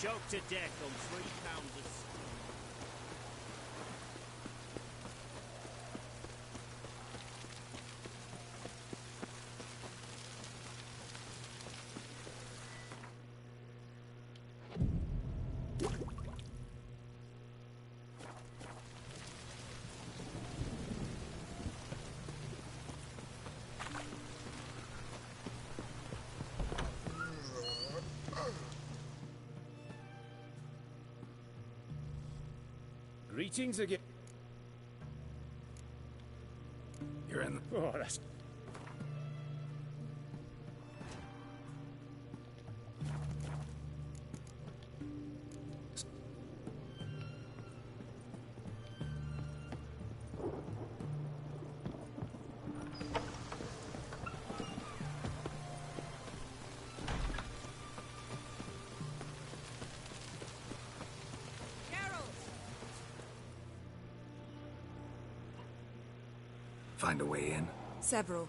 choked to death on 3 pounds of steel. Greetings again. You're in the... Oh, that's... Find a way in? Several.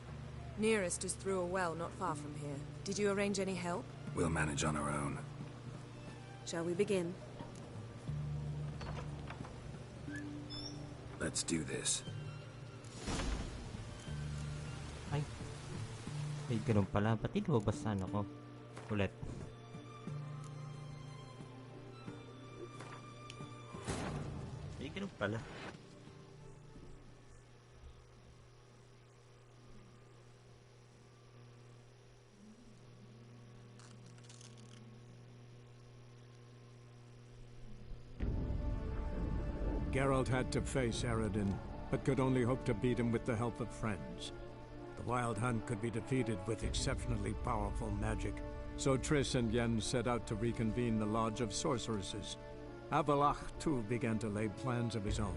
Nearest is through a well not far from here. Did you arrange any help? We'll manage on our own. Shall we begin? Let's do this. Ay. Ay, ganun pala. Pati lumabas sana ako. Ulit. Ay, ganun pala. Geralt had to face Eredin, but could only hope to beat him with the help of friends. The Wild Hunt could be defeated with exceptionally powerful magic, so Triss and Yen set out to reconvene the Lodge of Sorceresses. Avalach, too, began to lay plans of his own.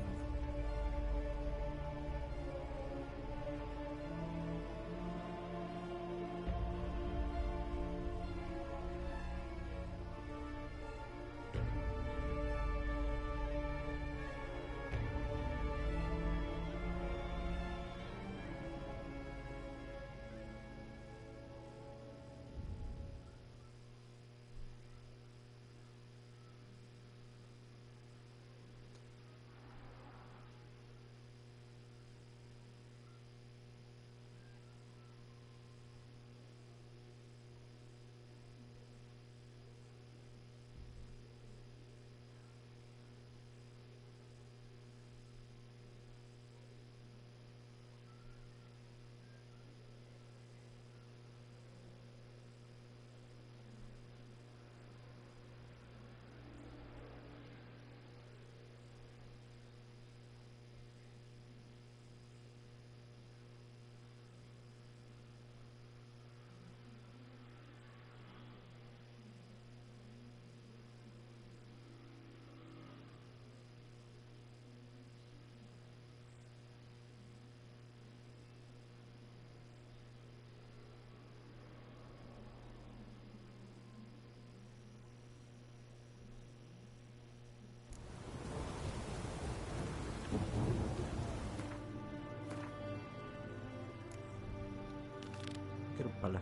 Ganun pala.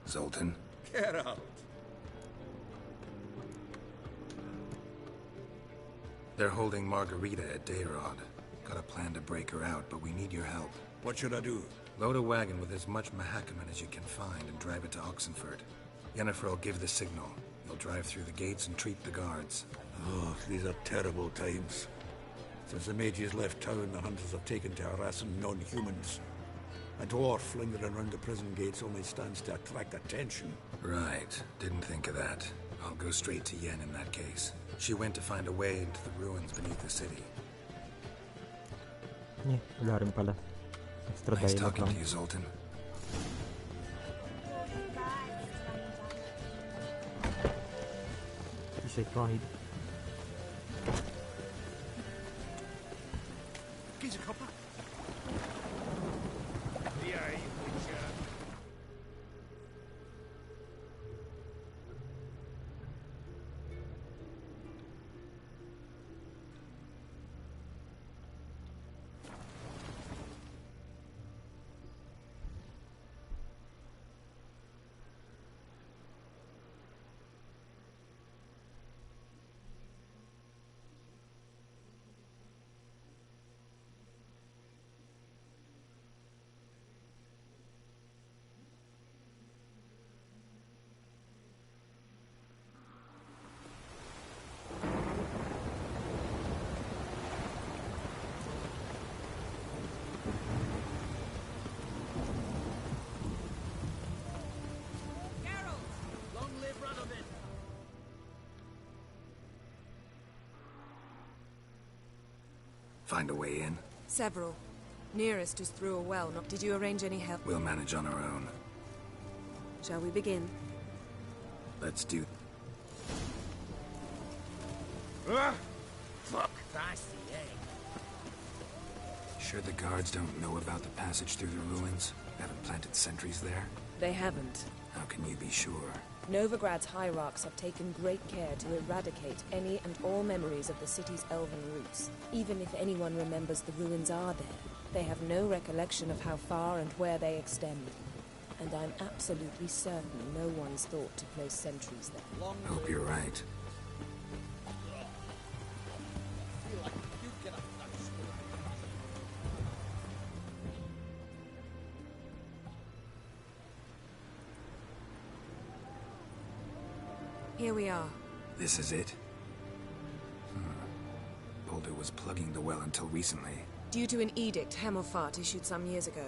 Zoltan? Geralt. They're holding Margarita at Dayrod. Got a plan to break her out, but we need your help. What should I do? Load a wagon with as much Mahakaman as you can find and drive it to Oxenford. Yennefer will give the signal. You'll drive through the gates and treat the guards. Oh, these are terrible times. Since the mages left town, the hunters have taken to harassing non-humans. A dwarf lingering around the prison gates only stands to attract attention. Right. Didn't think of that. I'll go straight to Yen in that case. She went to find a way into the ruins beneath the city. Wala rin pala. Extra Nice dialogue talking lang. to you, Zoltan. Isa kahit. Geezer copper. Find a way in? Several. Nearest is through a well. Did you arrange any help? We'll manage on our own. Shall we begin? Let's do... Fuck. That's the egg. Sure the guards don't know about the passage through the ruins? Haven't planted sentries there? They haven't. How can you be sure? Novigrad's hierarchs have taken great care to eradicate any and all memories of the city's elven roots. Even if anyone remembers the ruins are there, they have no recollection of how far and where they extend. And I'm absolutely certain no one's thought to place sentries there. Hope you're right. Here we are. This is it? Boulder was plugging the well until recently. Due to an edict Hemmelfart issued some years ago.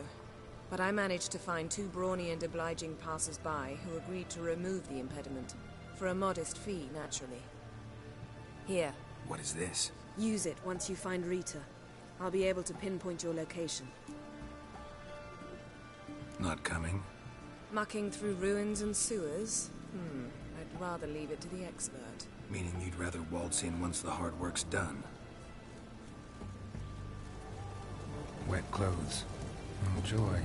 But I managed to find two brawny and obliging passers-by who agreed to remove the impediment. For a modest fee, naturally. Here. What is this? Use it once you find Rita. I'll be able to pinpoint your location. Not coming? Mucking through ruins and sewers? I'd rather leave it to the expert. Meaning you'd rather waltz in once the hard work's done? Wet clothes. Oh, joy.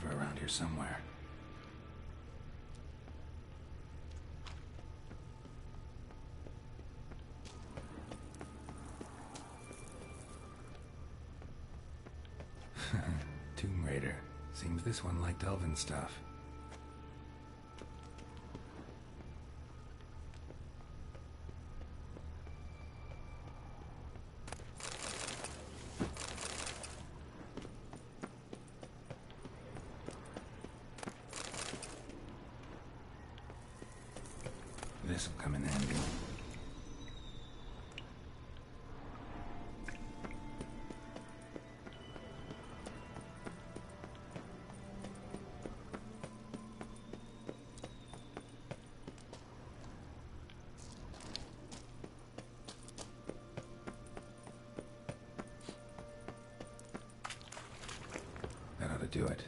lever around here somewhere. Tomb Raider. Seems this one liked elven stuff. This'll come in handy. That ought to do it.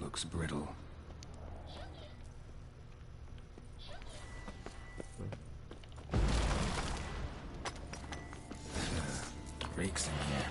Looks brittle. Reeks in here.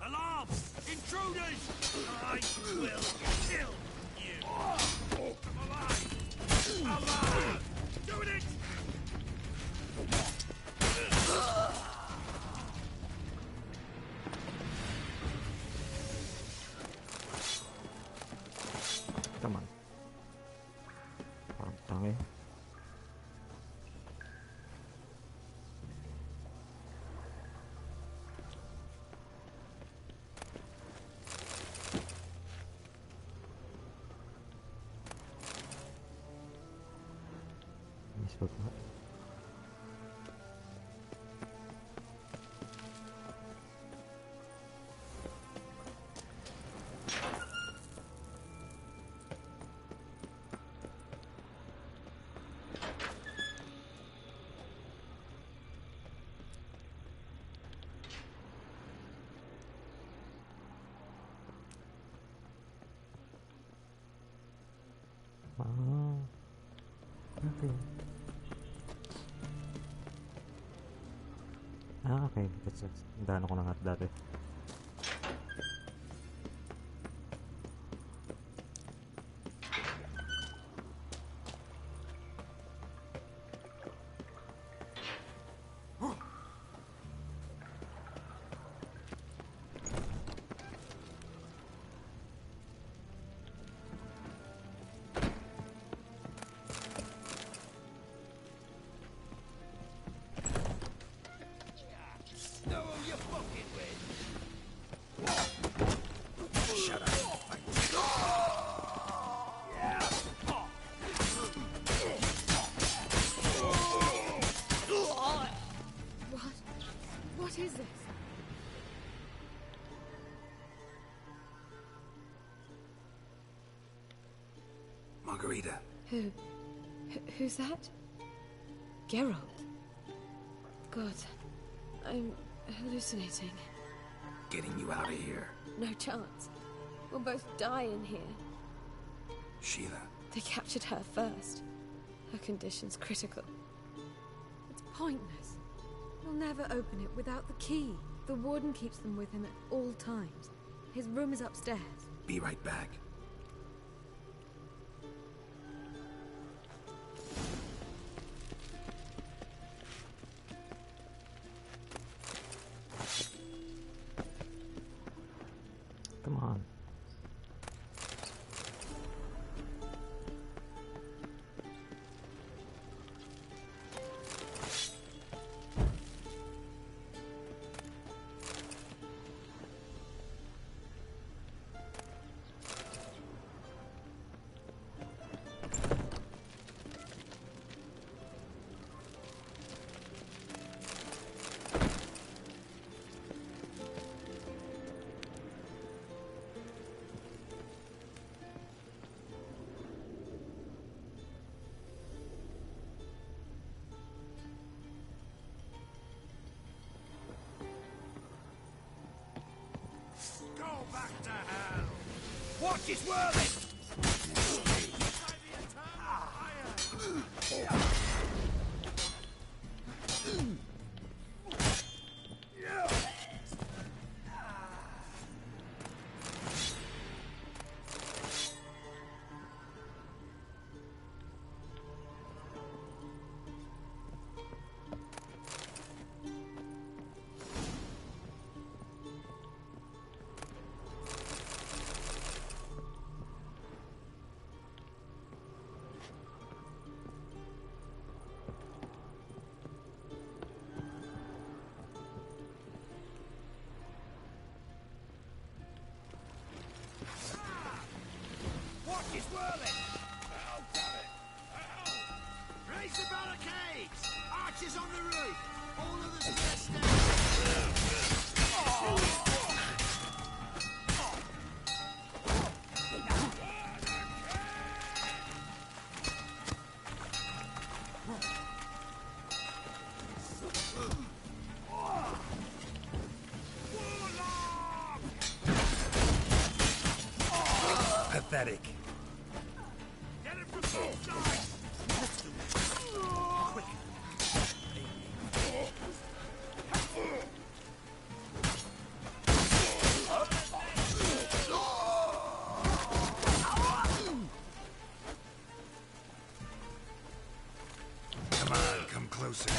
Alarm! Intruders! I will kill you! I'm alive! Alive! Doing it! Come on. Parang tangi. Isot nga. Okay. Okay. That's it. Daan ako ng hat dati. Know who you're fucking with? Shut up. What is this? Margarita. Who's that? Geralt. God, I'm hallucinating. Getting you out of here. No chance. We'll both die in here. Sheila. They captured her first. Her condition's critical. It's pointless. We'll never open it without the key. The warden keeps them with him at all times. His room is upstairs. Be right back. Come on. Go back to hell! Watch his whirling! Watch his whirling! Oh, damn it! Ow. Raise the barricades! Archers on the roof! All of us rest Pathetic. Get him from both sides! Let's do it. Quick! Come on, come closer.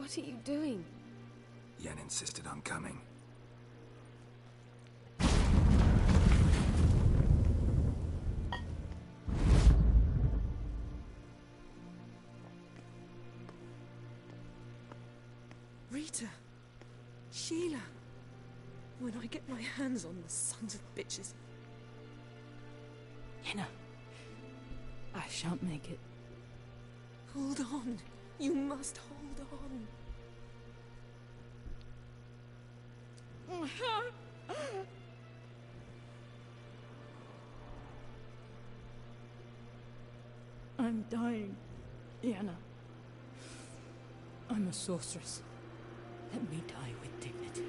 What are you doing? Yen insisted on coming. Rita. Sheila. When I get my hands on the sons of bitches. Yenna. I shan't make it. Hold on. You must hold on. I'm dying, Yenna. I'm a sorceress. Let me die with dignity.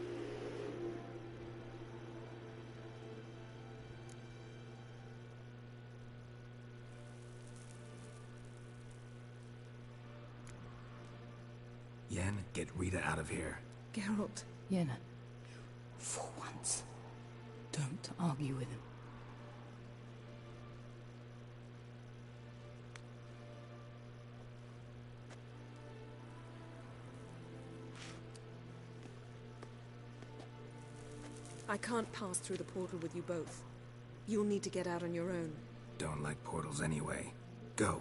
Yen, get Rita out of here. Geralt. Yenna, for once, don't argue with him. I can't pass through the portal with you both. You'll need to get out on your own. Don't like portals anyway. Go.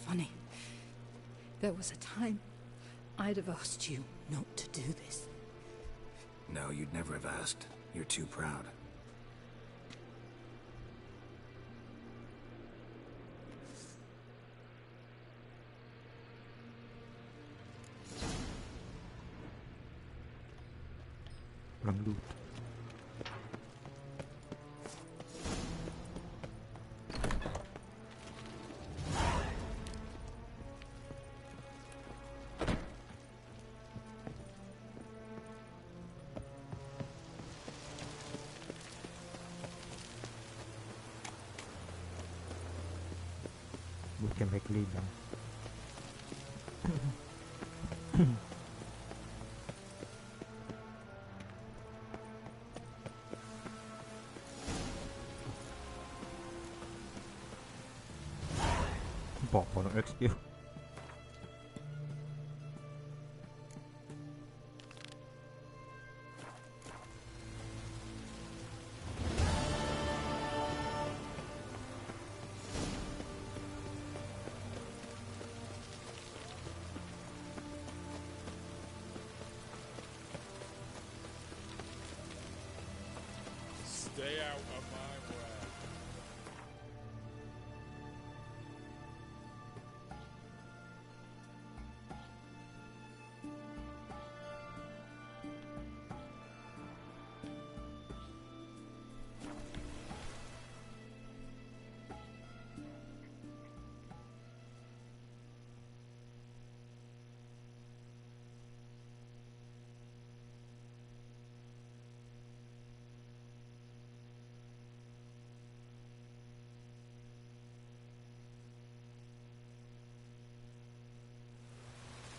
Funny. There was a time I'd have asked you not to do this. No, you'd never have asked. You're too proud. Walang loot. Buti may cleave lang. Baka ng XP. Stay out of my way.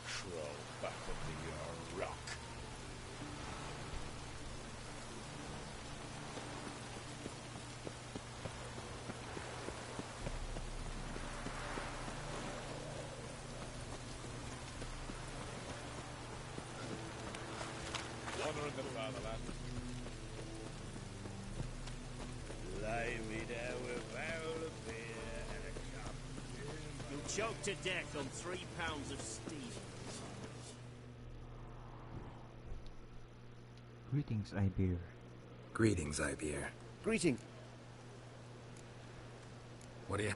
Crawl back under your rock. Honor in the fatherland. Lay me down with a barrel of beer and a cup. You'll choke to death on 3 pounds of steel. Greetings, Ibeer. Greetings, Ibeer. Greeting. What do you...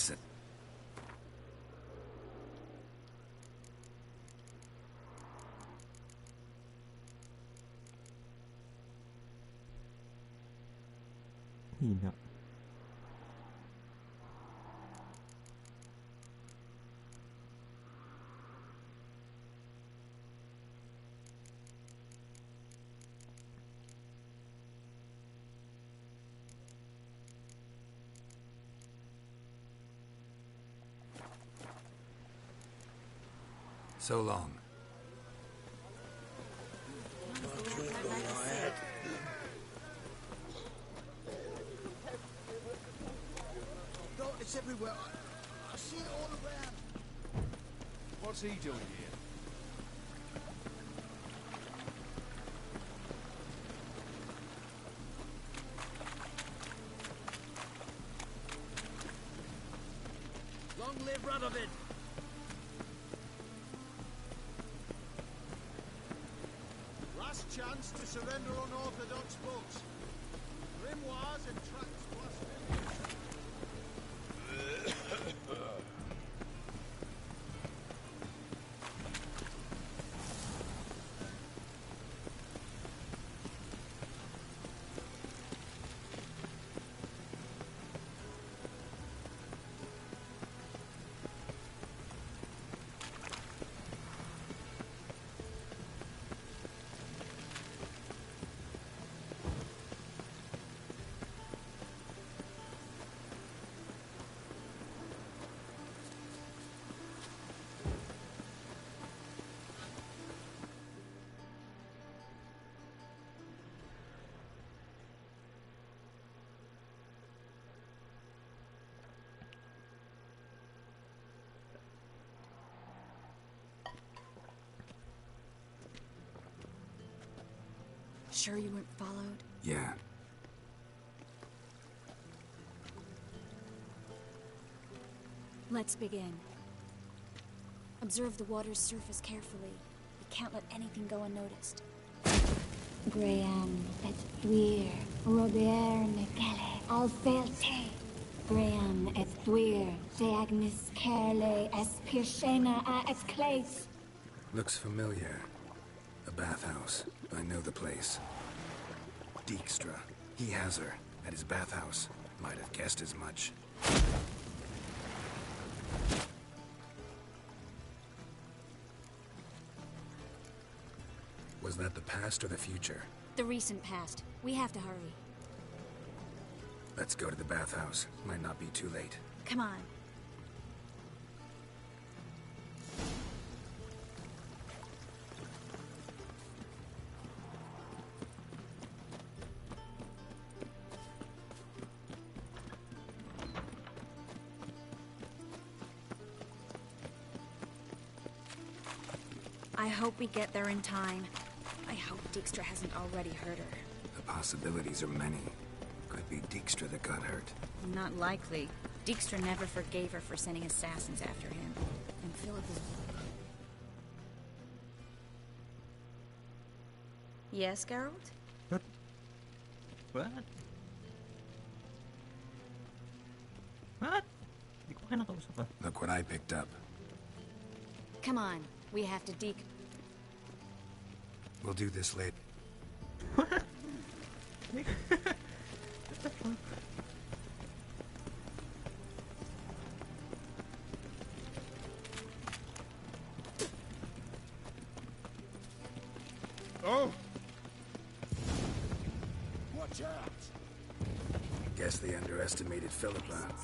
Listen. Hina. So long. No, it's everywhere. I see it all around. What's he doing here? Long live Radovid! Last chance to surrender unorthodox books. Grimoires and tracts blasphemy. Sure you weren't followed? Yeah. Let's begin. Observe the water's surface carefully. You can't let anything go unnoticed. Graham et thuir, Robert Mekele, Alfelte. Graham et thuir, de agnis kerle, es pirshena a es clays. Looks familiar. A bathhouse. I know the place. Dijkstra. He has her. At his bathhouse. Might have guessed as much. Was that the past or the future? The recent past. We have to hurry. Let's go to the bathhouse. Might not be too late. Come on. I hope we get there in time. I hope Dijkstra hasn't already hurt her. The possibilities are many. Could be Dijkstra that got hurt. Not likely. Dijkstra never forgave her for sending assassins after him. And Philip is... Yes, Geralt? What? What? What? Di ko kayo nakausap ah. Look what I picked up. Come on. We have to We'll do this later. What the fuck? Oh! Watch out! Guess they underestimated Philippa.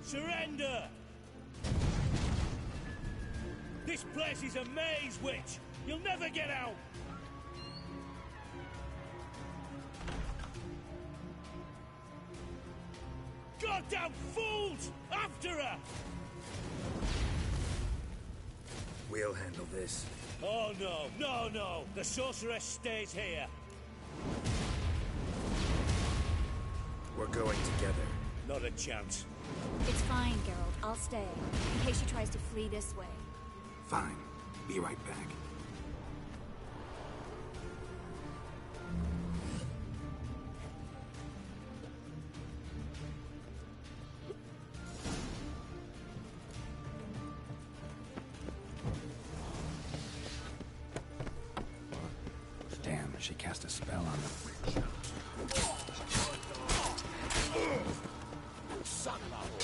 Surrender! This place is a maze, witch! You'll never get out! Goddamn fools! After her! We'll handle this. Oh no, no, no! The sorceress stays here. We're going together. Not a chance. It's fine, Geralt. I'll stay. In case she tries to flee this way. Fine. Be right back. She cast a spell on them. Son of a...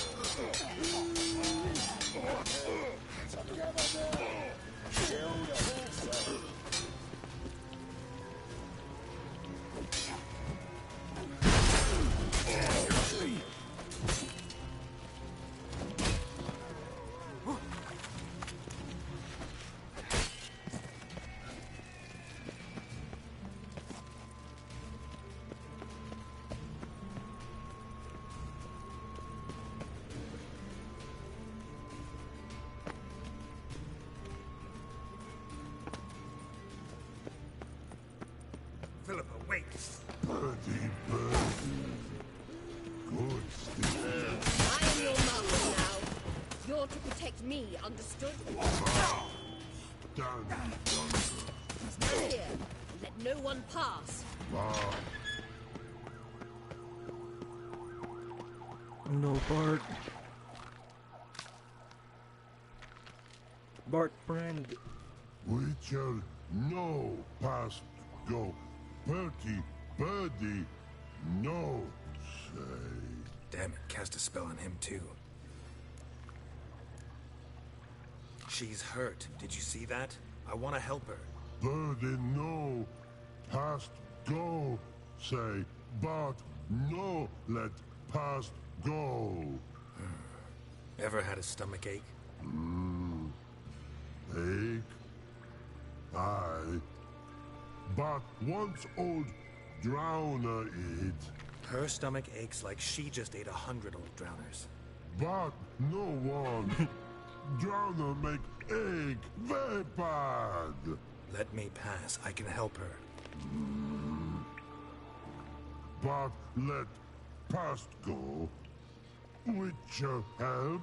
Philippa, wait! Birdie, birdie. Good stick. I am your master now. You're to protect me, understood? Stand yonder. Stand here and let no one pass. No, Bart. Bart, friend. Witcher, no past go. Bertie, birdie, no say. Damn it, cast a spell on him too. She's hurt. Did you see that? I want to help her. Birdie, no past go say, but no let past go. Ever had a stomach ache? Ache? Aye. But once old drowner eat. Her stomach aches like she just ate 100 old drowners. But no one. Drowner make ache very bad. Let me pass. I can help her. But let past go. Witcher help.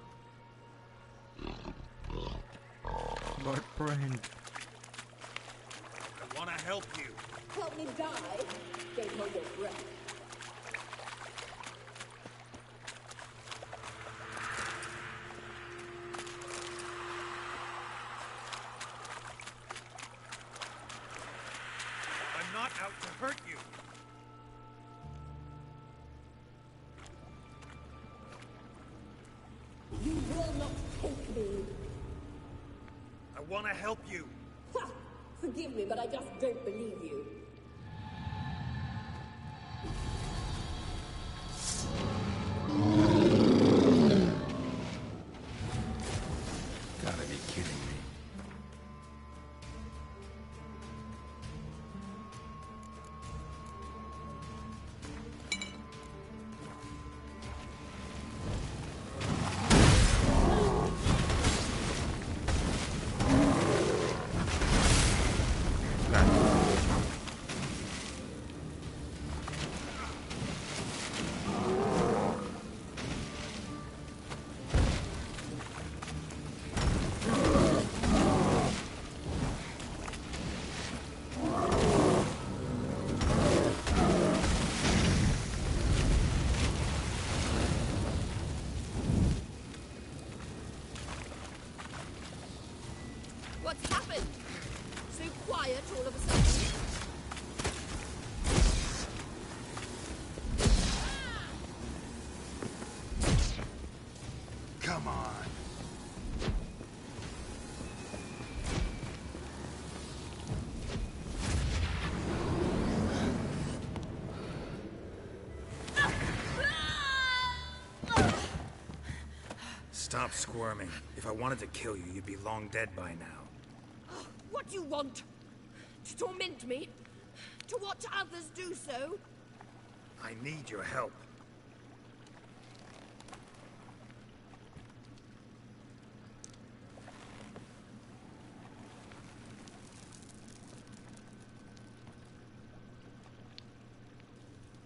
Bart, friend. I want to help you. Help me die. Don't hold your breath. I'm not out to hurt you. You will not take me. I want to help you. Ha! Forgive me, but I just don't believe you. Gotta be kidding me. What's happened? So quiet all of a sudden. Come on. Stop squirming. If I wanted to kill you, you'd be long dead by now. What do you want? To torment me? To watch others do so? I need your help.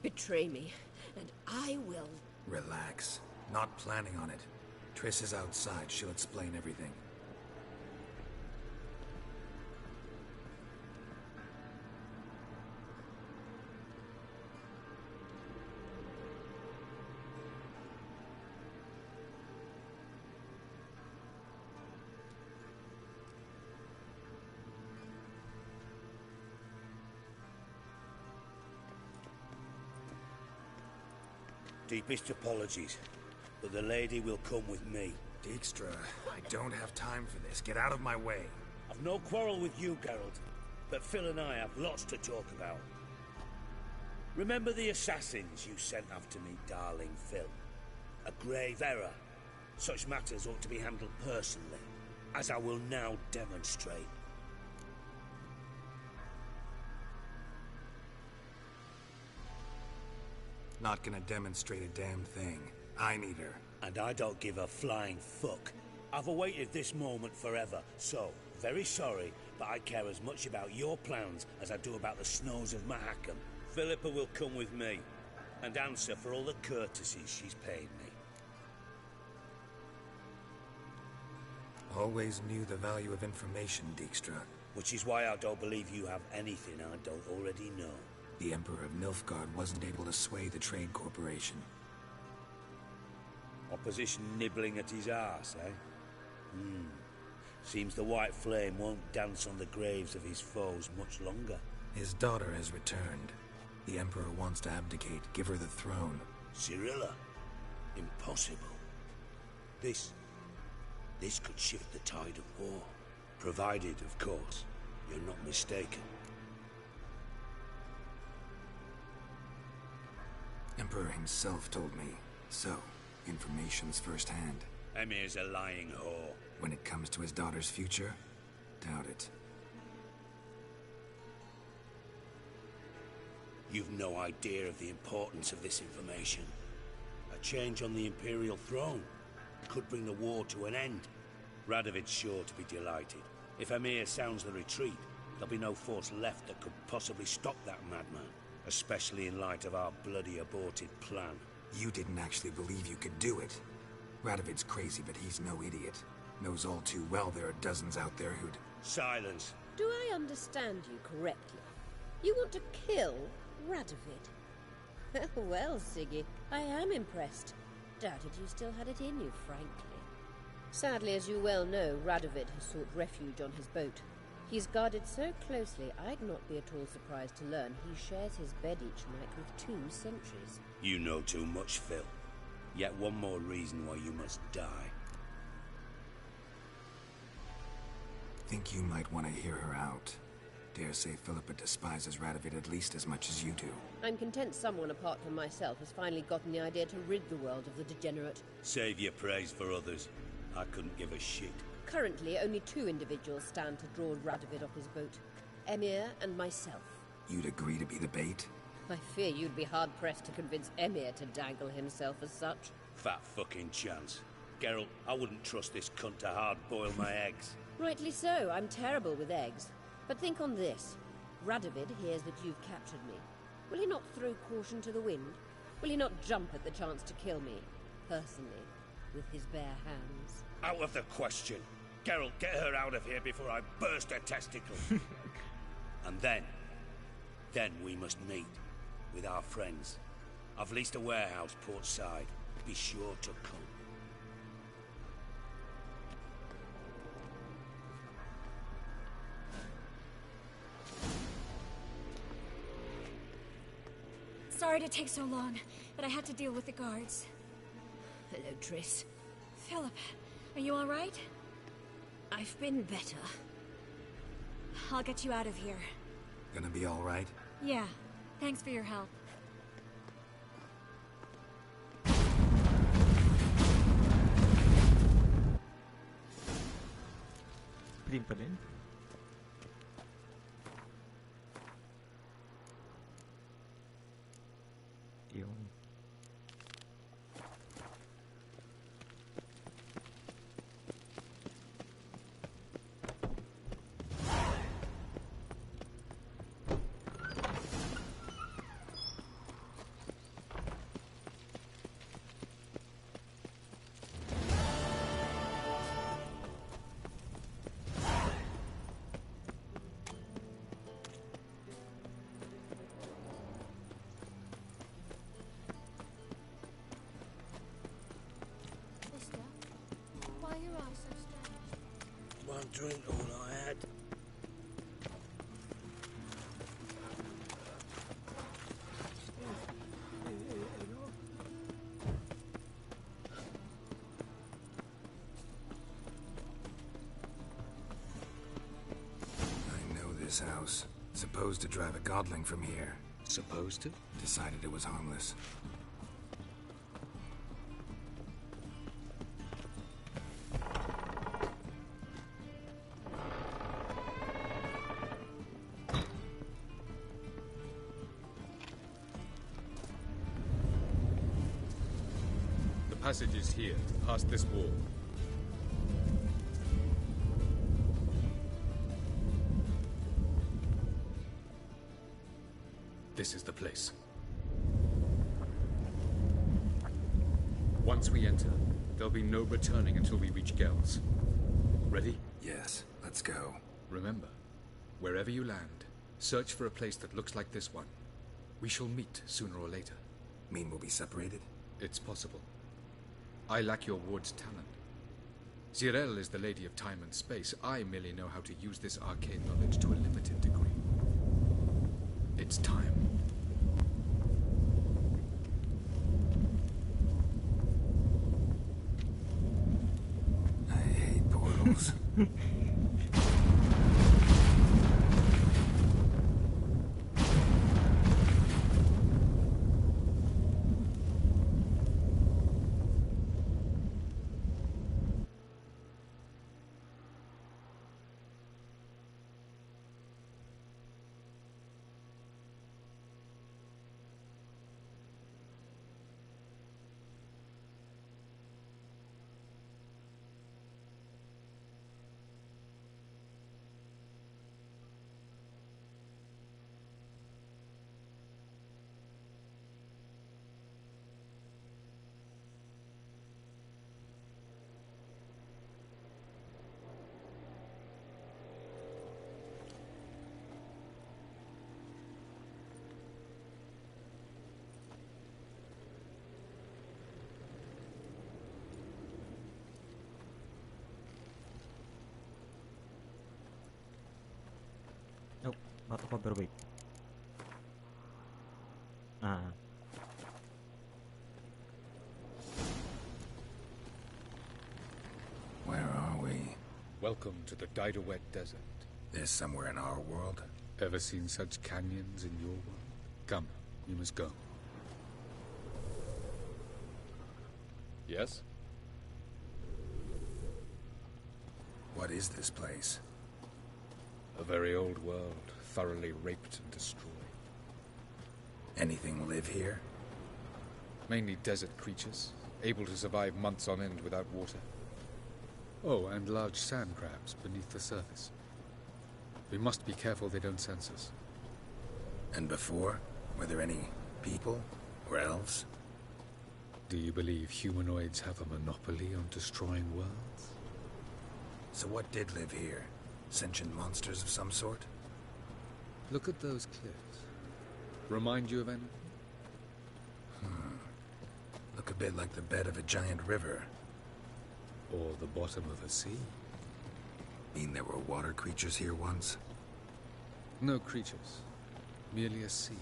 Betray me, and I will. Relax. Not planning on it. Triss is outside. She'll explain everything. Deepest apologies, but the lady will come with me. Dijkstra, I don't have time for this. Get out of my way. I've no quarrel with you, Geralt, but Phil and I have lots to talk about. Remember the assassins you sent after me, darling Phil? A grave error. Such matters ought to be handled personally, as I will now demonstrate. Not gonna demonstrate a damn thing. I need her. And I don't give a flying fuck. I've awaited this moment forever, so, very sorry, but I care as much about your plans as I do about the snows of Mahakam. Philippa will come with me, and answer for all the courtesies she's paid me. Always knew the value of information, Dijkstra. Which is why I don't believe you have anything I don't already know. The Emperor of Nilfgaard wasn't able to sway the Trade Corporation. Opposition nibbling at his arse, eh? Seems the White Flame won't dance on the graves of his foes much longer. His daughter has returned. The Emperor wants to abdicate, give her the throne. Cirilla? Impossible. This could shift the tide of war. Provided, of course, you're not mistaken. Emperor himself told me. So, information's firsthand. Emir's a lying whore. When it comes to his daughter's future, doubt it. You've no idea of the importance of this information. A change on the Imperial throne could bring the war to an end. Radovid's sure to be delighted. If Emir sounds the retreat, there'll be no force left that could possibly stop that madman. Especially in light of our bloody aborted plan. You didn't actually believe you could do it. Radovid's crazy, but he's no idiot. Knows all too well there are dozens out there who'd... Silence. Do I understand you correctly? You want to kill Radovid? Well, Siggy, I am impressed. Doubted you still had it in you, frankly. Sadly, as you well know, Radovid has sought refuge on his boat. He's guarded so closely, I'd not be at all surprised to learn he shares his bed each night with 2 sentries. You know too much, Phil. Yet one more reason why you must die. Think you might want to hear her out. Dare say Philippa despises Radovid at least as much as you do. I'm content someone apart from myself has finally gotten the idea to rid the world of the degenerate. Save your praise for others. I couldn't give a shit. Currently, only 2 individuals stand to draw Radovid off his boat. Emir and myself. You'd agree to be the bait? I fear you'd be hard-pressed to convince Emir to dangle himself as such. Fat fucking chance. Geralt, I wouldn't trust this cunt to hard-boil my eggs. Rightly so, I'm terrible with eggs. But think on this. Radovid hears that you've captured me. Will he not throw caution to the wind? Will he not jump at the chance to kill me, personally, with his bare hands? Out of the question. Geralt, get her out of here before I burst her testicle. And then we must meet with our friends. I've leased a warehouse port side. Be sure to come. Sorry to take so long, but I had to deal with the guards. Hello, Triss. Philip, are you all right? I've been better. I'll get you out of here. Gonna be all right? Yeah. Thanks for your help. Clean pa din. Yun. Why are your eyes so strange? One drink, all I had. this house. Supposed to drive a godling from here. Supposed to? Decided it was harmless. The passage is here, past this wall. This is the place. Once we enter, there'll be no returning until we reach Gels. Ready? Yes, let's go. Remember, wherever you land, search for a place that looks like this one. We shall meet sooner or later. Mean we'll be separated? It's possible. I lack your ward's talent. Zirel is the lady of time and space. I merely know how to use this arcane knowledge to a limited degree. It's time. I hate portals. Oh, not ako, pero wait. Where are we? Welcome to the Didowet Desert. This somewhere in our world? Ever seen such canyons in your world? Come, you must go. Yes? What is this place? A very old world, thoroughly raped and destroyed. Anything live here? Mainly desert creatures, able to survive months on end without water. Oh, and large sand crabs beneath the surface. We must be careful they don't sense us. And before? Were there any people or elves? Do you believe humanoids have a monopoly on destroying worlds? So what did live here? Sentient monsters of some sort? Look at those cliffs. Remind you of anything? Look a bit like the bed of a giant river. Or the bottom of a sea. Mean there were water creatures here once? No creatures. Merely a sea.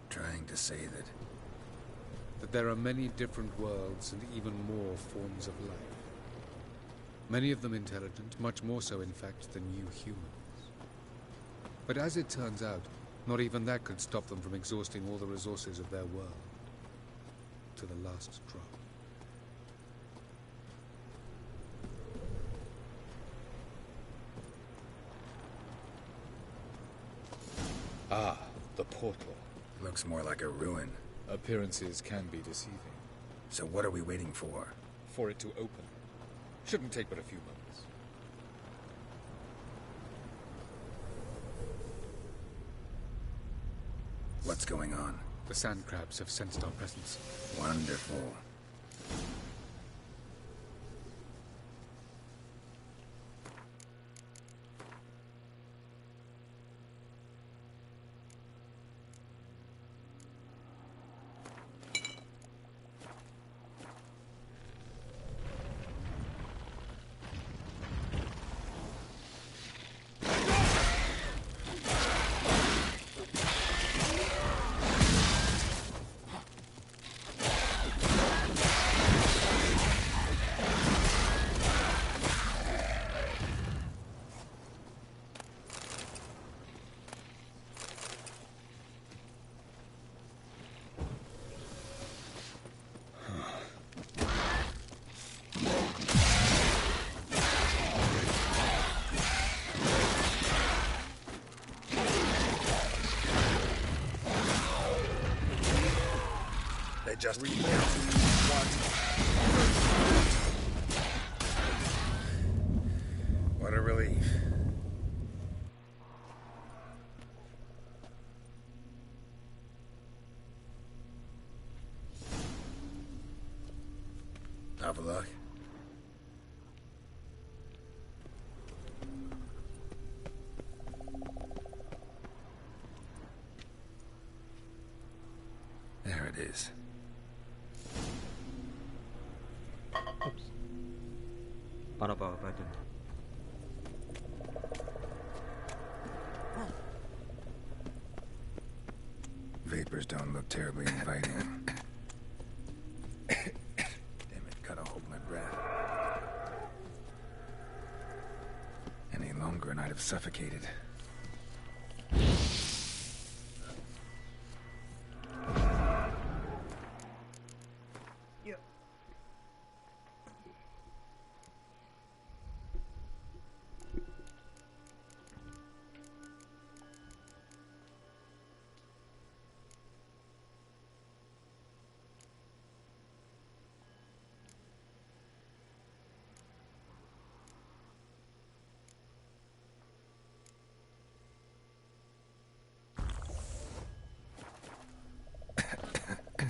Trying to say that there are many different worlds and even more forms of life. Many of them intelligent, much more so in fact than you humans. But as it turns out, not even that could stop them from exhausting all the resources of their world. To the last drop. Ah, the portal. Looks more like a ruin. Appearances can be deceiving. So what are we waiting for? For it to open. Shouldn't take but a few moments. What's going on? The sand crabs have sensed our presence. Wonderful. just... 3, 2, 1. What a relief. Have a look. There it is. Oops. Paano ba dun? Vapors don't look terribly inviting. Damn it, gotta hold my breath. Any longer and I'd have suffocated.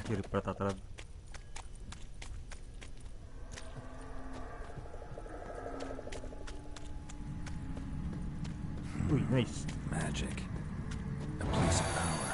Kiri pertatarab. Uy, nice. Magic. A place of power.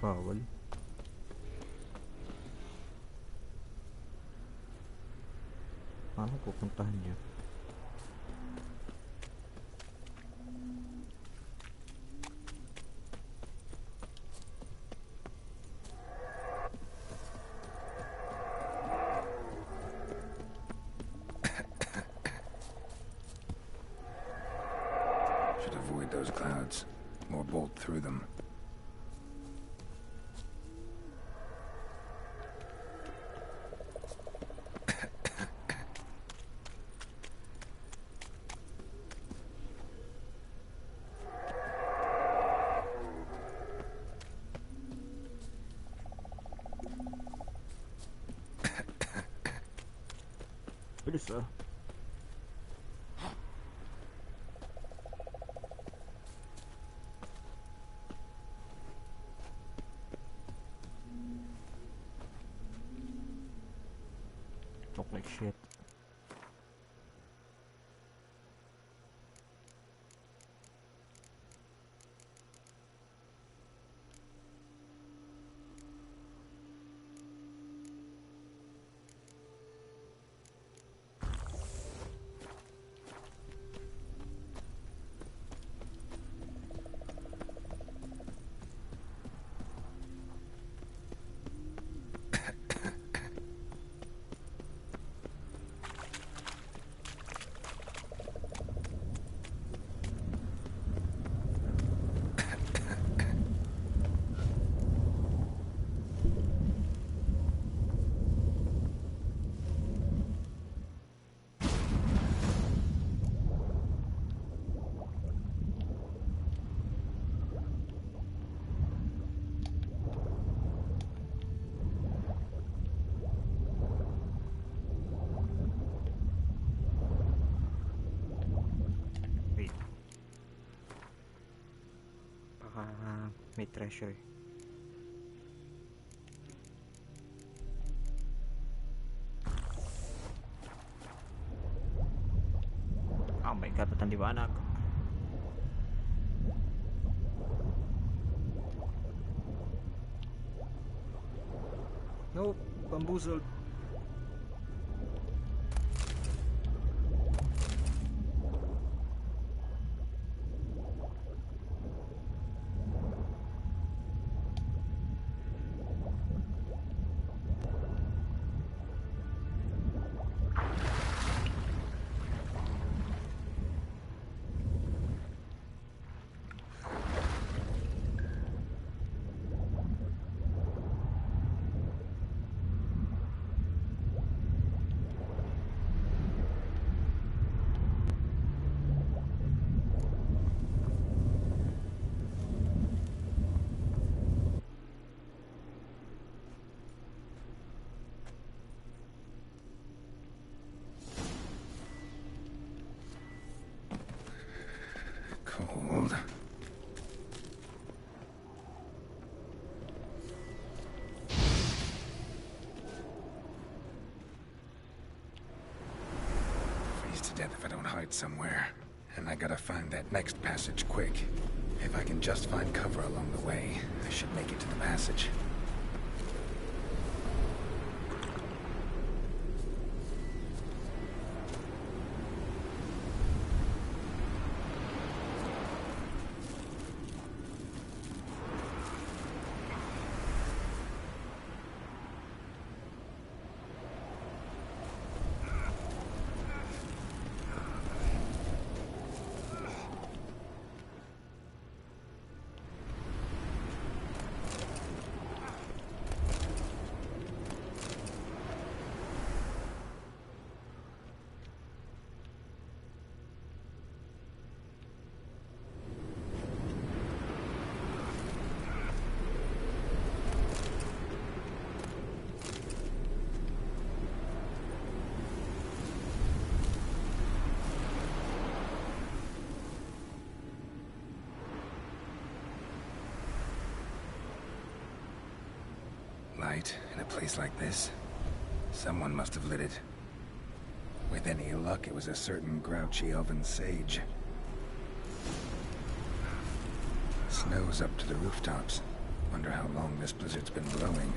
Bawal. Paano pupuntahan niya? Should avoid those clouds, or bolt through them. Bilis ah. Talk like shit. May treasure. Oh my god, ang liwanag. Nope, bamboozled. to death if I don't hide somewhere. And I gotta find that next passage quick. If I can just find cover along the way, I should make it to the passage. Light in a place like this? Someone must have lit it. With any luck, it was a certain grouchy elven sage. Snow's up to the rooftops. Wonder how long this blizzard's been blowing.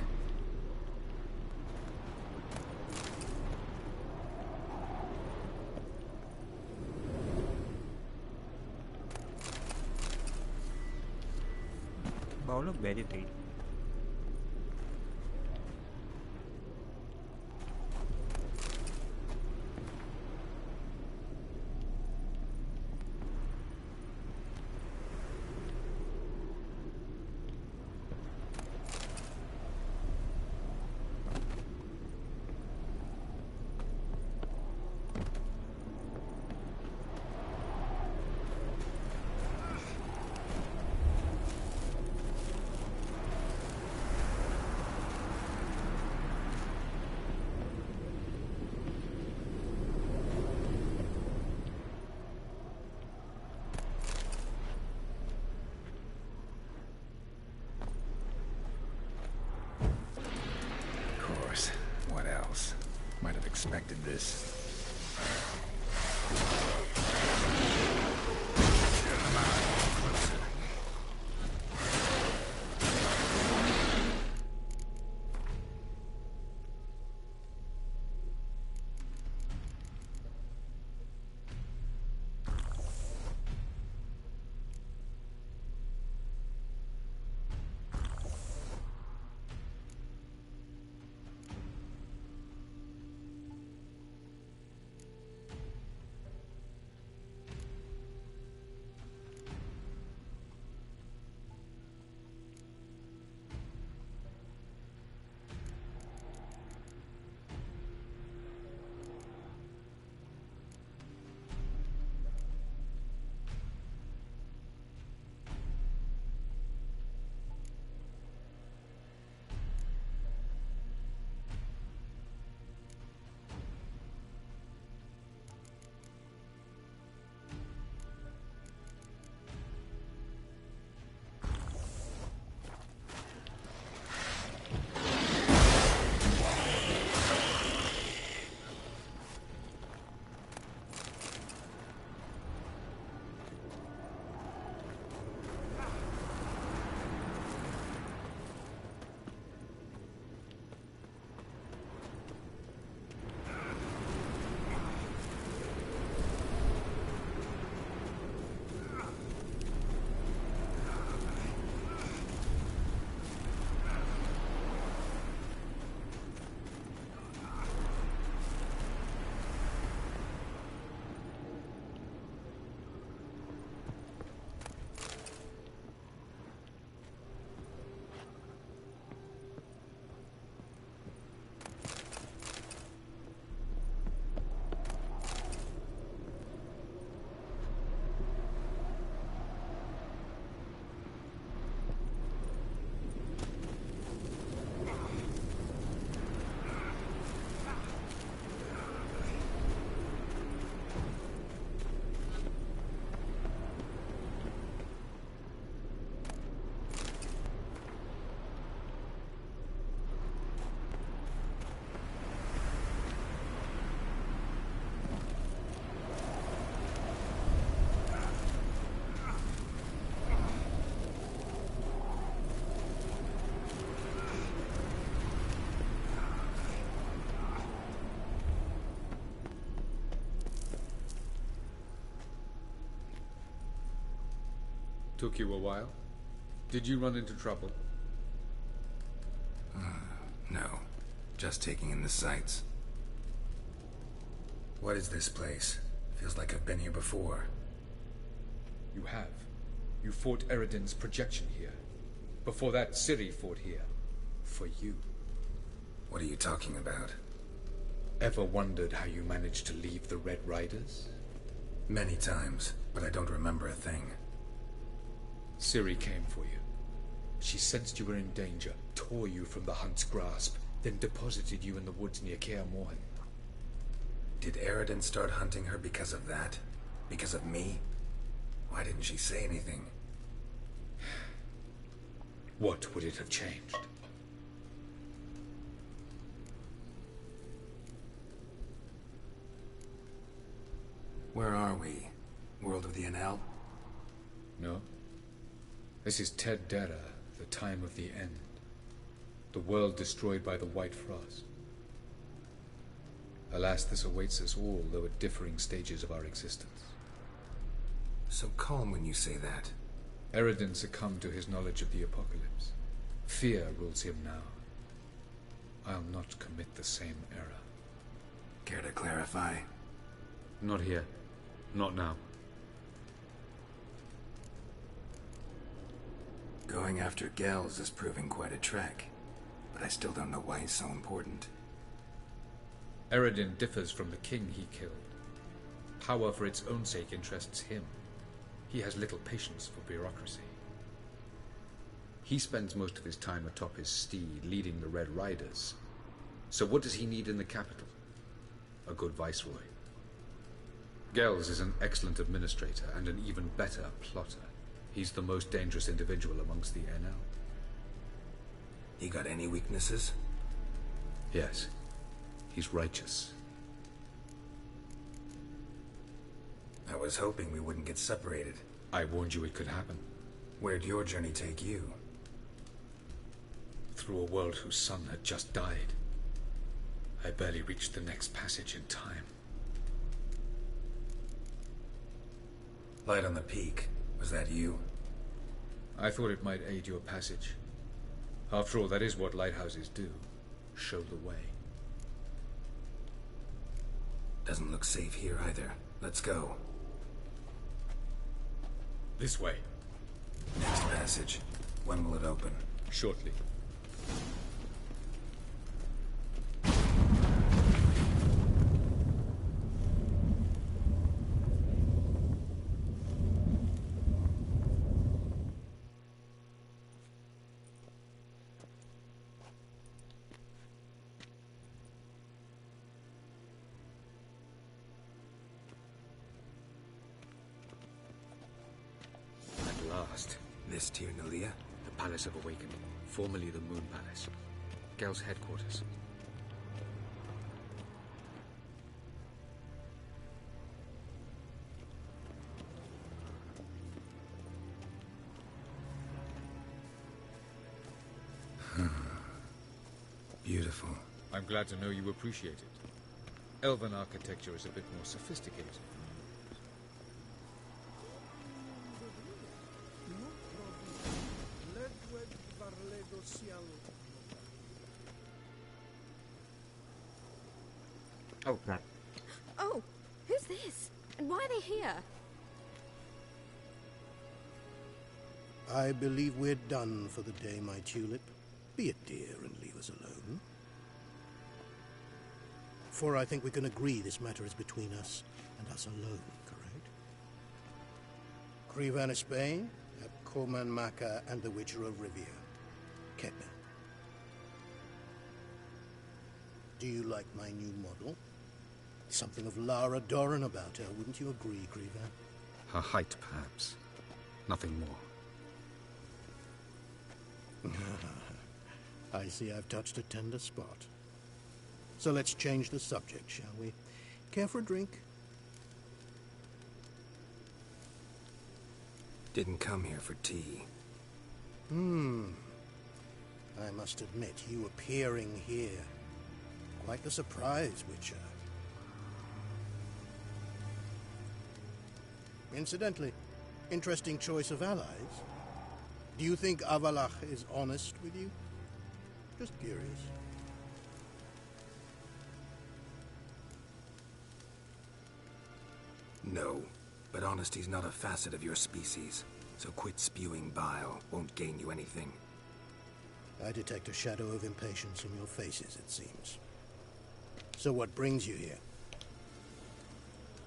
Bowl of meditate. What else? Might have expected this. Took you a while? Did you run into trouble? No. Just taking in the sights. What is this place? Feels like I've been here before. You have. You fought Eredin's projection here. Before that, Ciri fought here. For you. What are you talking about? Ever wondered how you managed to leave the Red Riders? Many times, but I don't remember a thing. Ciri came for you. She sensed you were in danger, tore you from the Hunt's grasp, then deposited you in the woods near Kaer Morhen. Did Eredin start hunting her because of that? Because of me? Why didn't she say anything? What would it have changed? Where are we? World of the Enel? No. This is Ted Dera, the time of the end. The world destroyed by the White Frost. Alas, this awaits us all, though at differing stages of our existence. So calm when you say that. Eredin succumbed to his knowledge of the apocalypse. Fear rules him now. I'll not commit the same error. Care to clarify? Not here. Not now. Going after Gels is proving quite a trek, but I still don't know why he's so important. Eredin differs from the king he killed. Power for its own sake interests him. He has little patience for bureaucracy. He spends most of his time atop his steed, leading the Red Riders. So what does he need in the capital? A good viceroy. Gels is an excellent administrator and an even better plotter. He's the most dangerous individual amongst the Enel. He got any weaknesses? Yes. He's righteous. I was hoping we wouldn't get separated. I warned you it could happen. Where'd your journey take you? Through a world whose sun had just died. I barely reached the next passage in time. Light on the peak. Was that you? I thought it might aid your passage. After all, that is what lighthouses do. Show the way. Doesn't look safe here either. Let's go. This way. Next passage. When will it open? Shortly. This Tyr Nalia? The Palace of Awakening, formerly the Moon Palace. Gel's headquarters. Beautiful. I'm glad to know you appreciate it. Elven architecture is a bit more sophisticated. Oh, crap. Oh, who's this? And why are they here? I believe we're done for the day, my tulip. Be a dear and leave us alone. For I think we can agree this matter is between us and us alone, correct? Crevan of Spain, Coman Maka, and the Witcher of Rivia. Ketna. Do you like my new model? Something of Lara Doran about her, wouldn't you agree, Crevan? Her height, perhaps. Nothing more. I see I've touched a tender spot. So let's change the subject, shall we? Care for a drink? Didn't come here for tea. I must admit, you appearing here. Quite the surprise, Witcher. Incidentally, Interesting choice of allies. Do you think Avalach is honest with you? Just curious. No, but honesty's not a facet of your species. So quit spewing bile. Won't gain you anything. I detect a shadow of impatience in your faces, it seems. So what brings you here?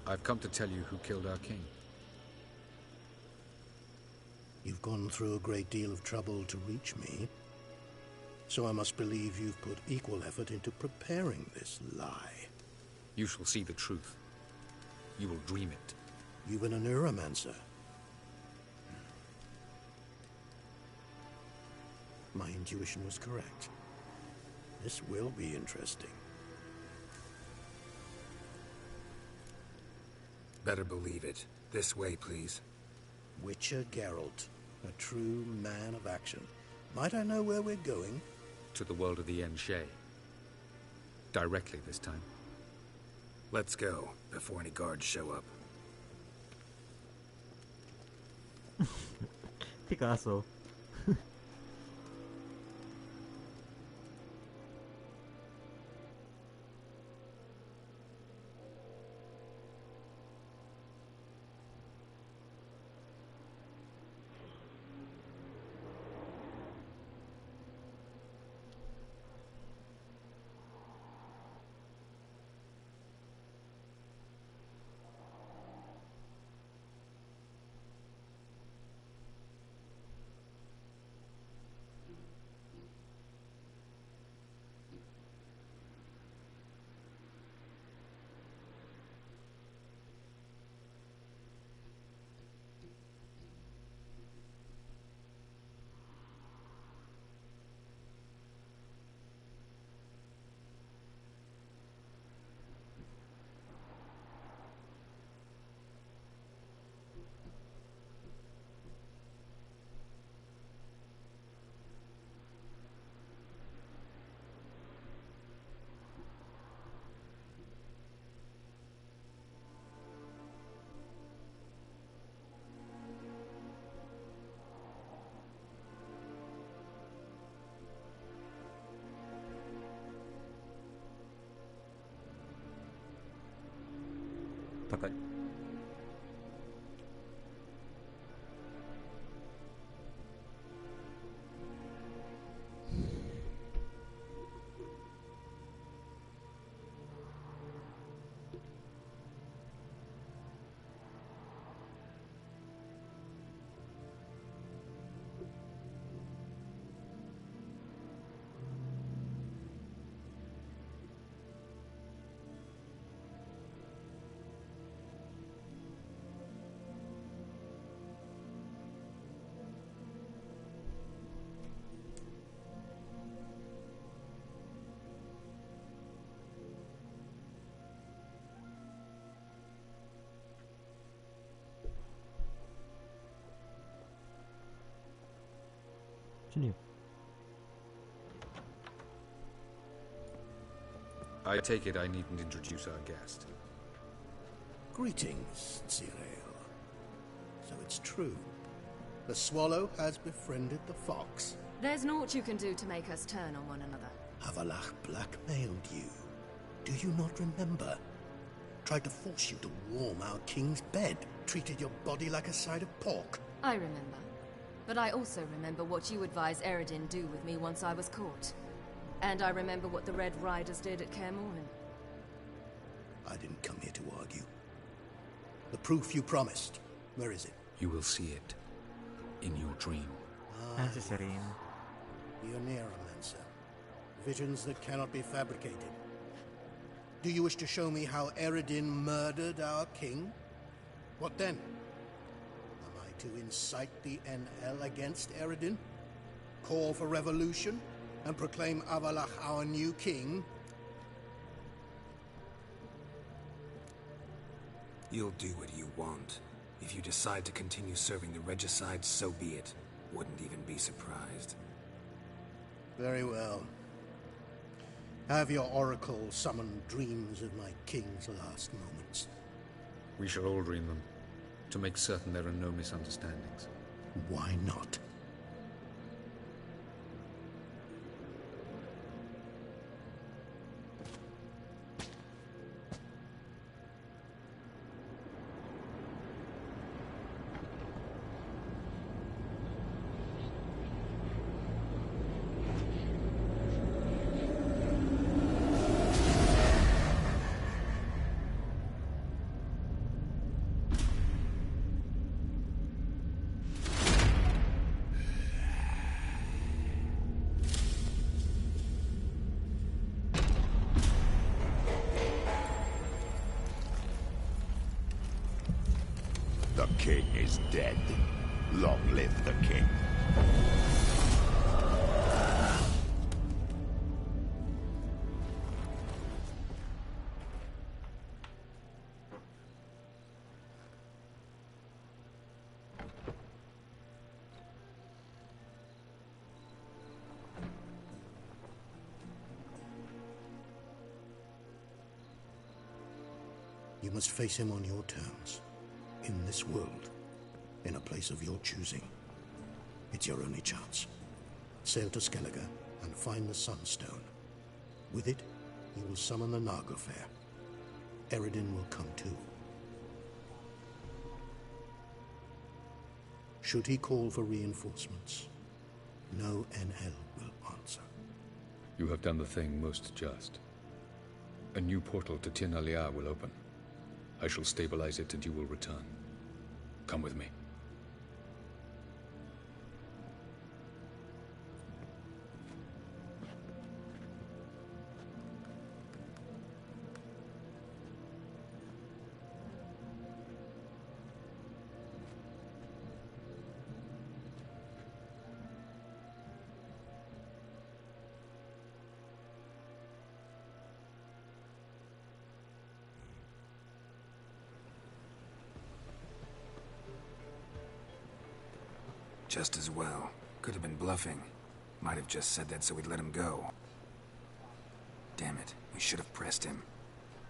I've come to tell you who killed our king. You've gone through a great deal of trouble to reach me. So I must believe you've put equal effort into preparing this lie. You shall see the truth. You will dream it. You've been a neuromancer. My intuition was correct. This will be interesting. Better believe it. This way, please. Witcher Geralt, a true man of action. Might I know where we're going? To the world of the Enshe. Directly this time. Let's go, before any guards show up. Picasso. Tagal. Sino yun? I take it I needn't introduce our guest. Greetings, Cyril. So it's true. The swallow has befriended the fox. There's naught you can do to make us turn on one another. Avalach blackmailed you. Do you not remember? Tried to force you to warm our king's bed. Treated your body like a side of pork. I remember. But I also remember what you advised Eredin do with me once I was caught. And I remember what the Red Riders did at Kaer Morhen. I didn't come here to argue. The proof you promised. Where is it? You will see it. In your dream. You're Neuromancer. Visions that cannot be fabricated. Do you wish to show me how Eredin murdered our king? What then? Am I to incite the NL against Eredin? Call for revolution? And proclaim Avalach our new king? You'll do what you want. If you decide to continue serving the regicide, so be it. Wouldn't even be surprised. Very well. Have your oracle summon dreams of my king's last moments. We shall all dream them. to make certain there are no misunderstandings. Why not? The king is dead. Long live the king. You must face him on your terms. In this world, in a place of your choosing. It's your only chance. Sail to Skellige and find the Sunstone. With it, you will summon the Nagelfair. Eredin will come too. Should he call for reinforcements, no NL will answer. You have done the thing most just. A new portal to Tir na Liar will open. I shall stabilize it and you will return. Come with me. Just as well. Could have been bluffing. Might have just said that so we'd let him go. Damn it, we should have pressed him.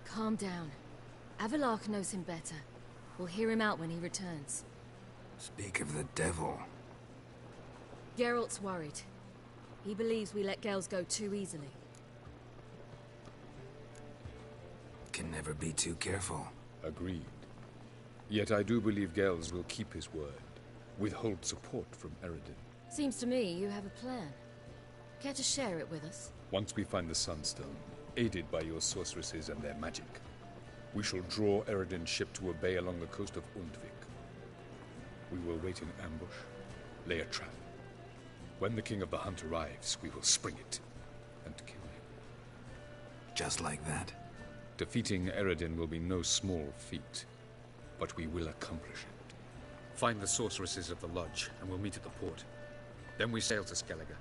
Calm down. Avalok knows him better. We'll hear him out when he returns. Speak of the devil. Geralt's worried. He believes we let Gels go too easily. Can never be too careful. Agreed. Yet I do believe Gels will keep his word. Withhold support from Eredin. Seems to me you have a plan. Care to share it with us? Once we find the Sunstone, aided by your sorceresses and their magic, we shall draw Eredin's ship to a bay along the coast of Undvik. We will wait in ambush, lay a trap. When the King of the Hunt arrives, we will spring it and kill him. Just like that? Defeating Eredin will be no small feat, but we will accomplish it. Find the sorceresses of the lodge, and we'll meet at the port. Then we sail to Skellige.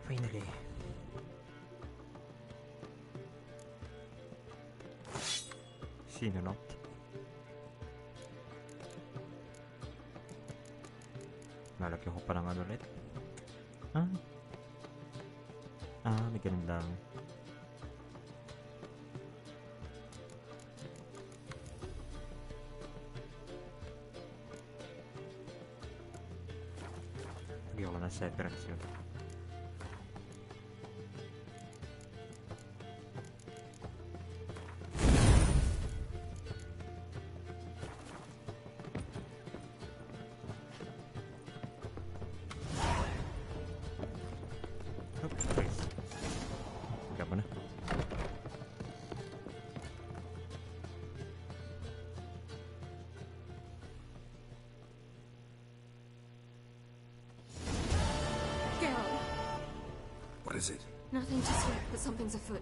Finally. Sino not? Lalagyan ko pa ng ano ulit. May ganun lang. Lagyan ko ng severance yun. What is it? Nothing just yet, but something's afoot.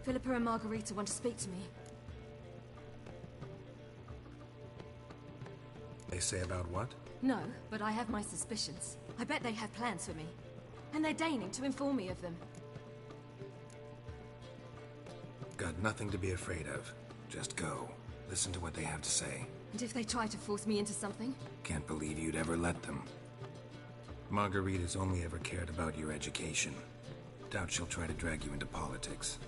Philippa and Margarita want to speak to me. They say about what? No, but I have my suspicions. I bet they have plans for me. And they're deigning to inform me of them. Got nothing to be afraid of. Just go. Listen to what they have to say. And if they try to force me into something? Can't believe you'd ever let them. Marguerite's only ever cared about your education. Doubt she'll try to drag you into politics.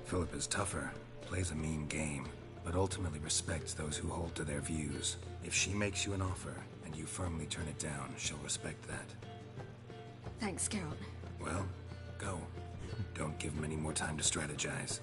Philip is tougher, plays a mean game, but ultimately respects those who hold to their views. If she makes you an offer, and you firmly turn it down, she'll respect that. Thanks, Geralt. Well, go. Don't give him any more time to strategize.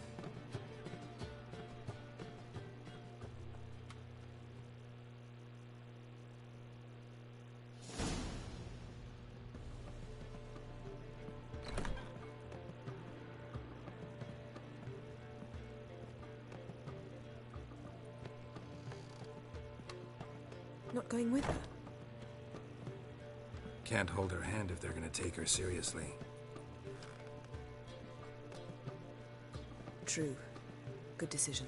Not going with her? Can't hold her hand if they're gonna take her seriously. True. Good decision.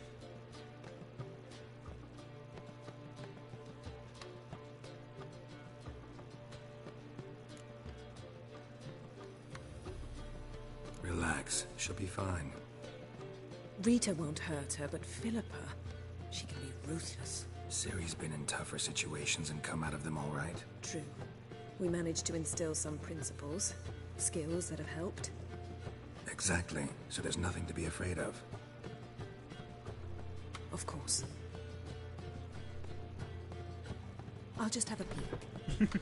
Relax. She'll be fine. Rita won't hurt her, but Philippa, she can be ruthless. Ciri's been in tougher situations and come out of them all right. True. We managed to instill some principles, skills that have helped. Exactly. So there's nothing to be afraid of. Of course. I'll just have a peek.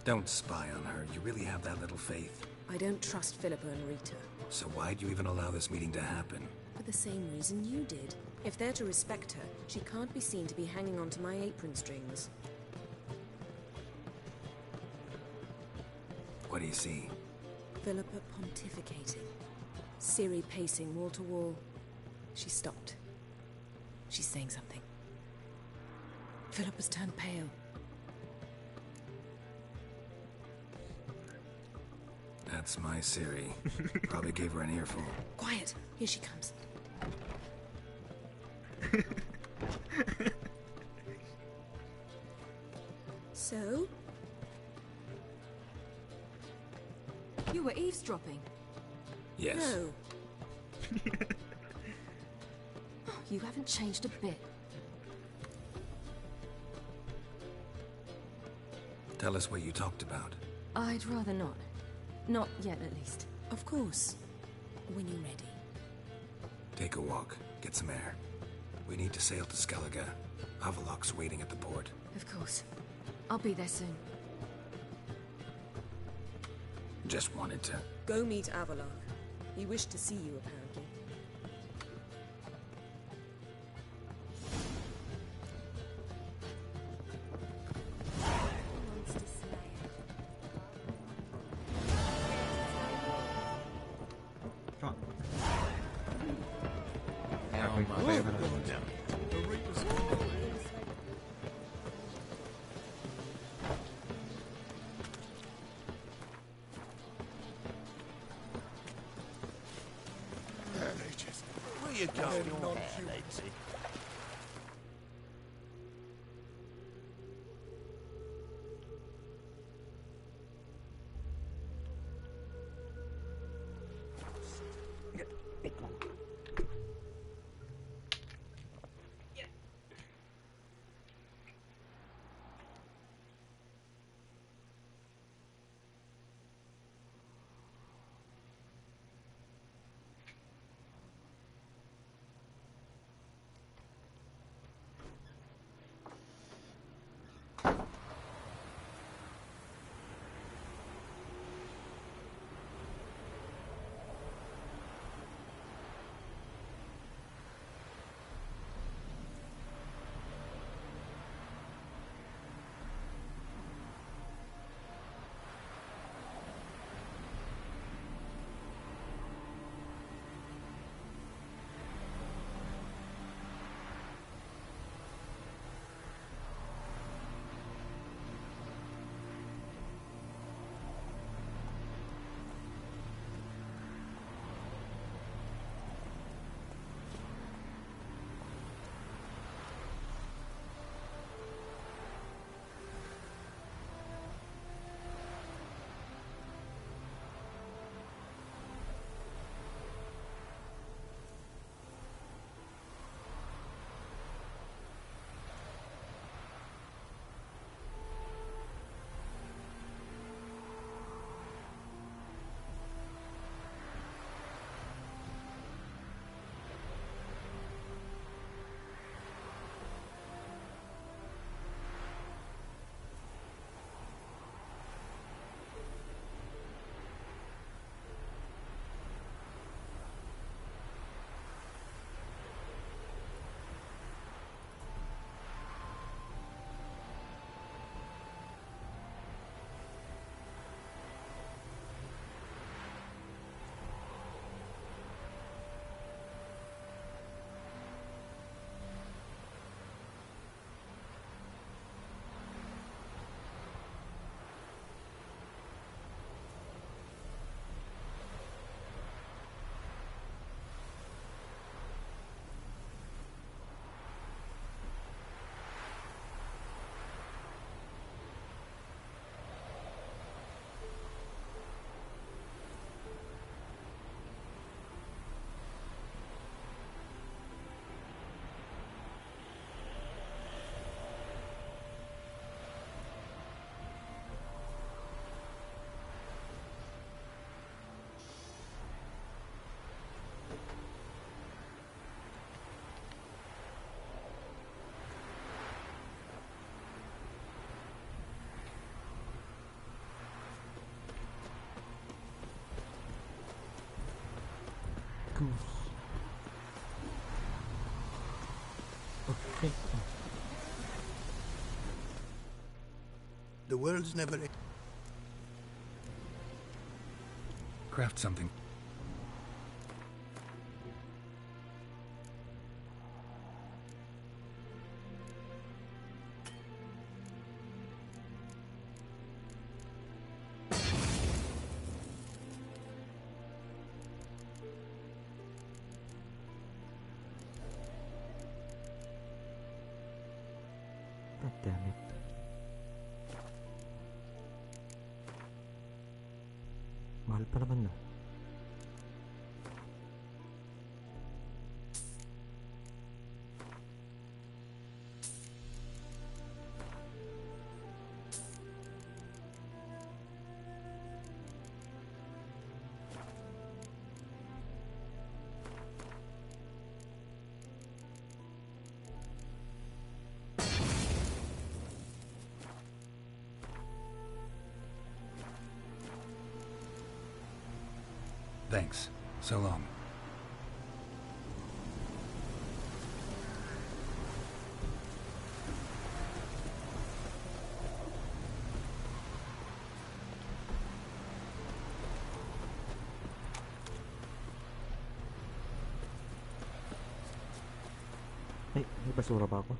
Don't spy on her. You really have that little faith. I don't trust Philippa and Rita. So why'd you even allow this meeting to happen? For the same reason you did. If they're to respect her, she can't be seen to be hanging onto my apron strings. What do you see? Philippa pontificating. Ciri pacing wall to wall. She stopped. She's saying something. Philippa's turned pale. That's my Ciri. Probably gave her an earful. Quiet! Here she comes. So? You were eavesdropping? Yes. No. Oh, you haven't changed a bit. Tell us what you talked about. I'd rather not. Not yet, at least. Of course. When you're ready. Take a walk. Get some air. We need to sail to Skellige. Avalok's waiting at the port. Of course. I'll be there soon. Just wanted to... Go meet Avalok. He wished to see you, apparently. Where you going, lady? goose. Okay. The world's never... Craft something. God damn it. Mahal pa naman na. Thanks. So long. Ay, may basura ba ako?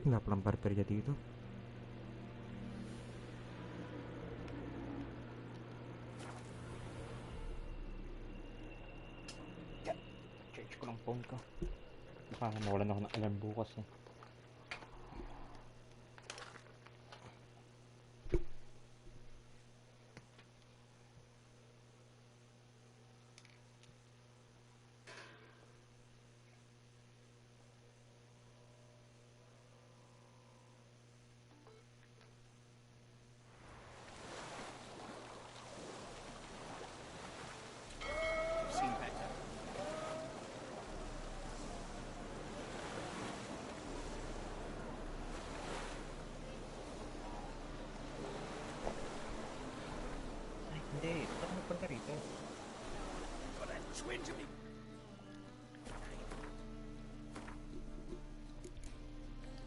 Wala palang barterya dito. Change ko lang phone ko. Baka mawalan ako ng alarm bukas eh. Hindi, ito ako magpunta rito. Got a twinge of me.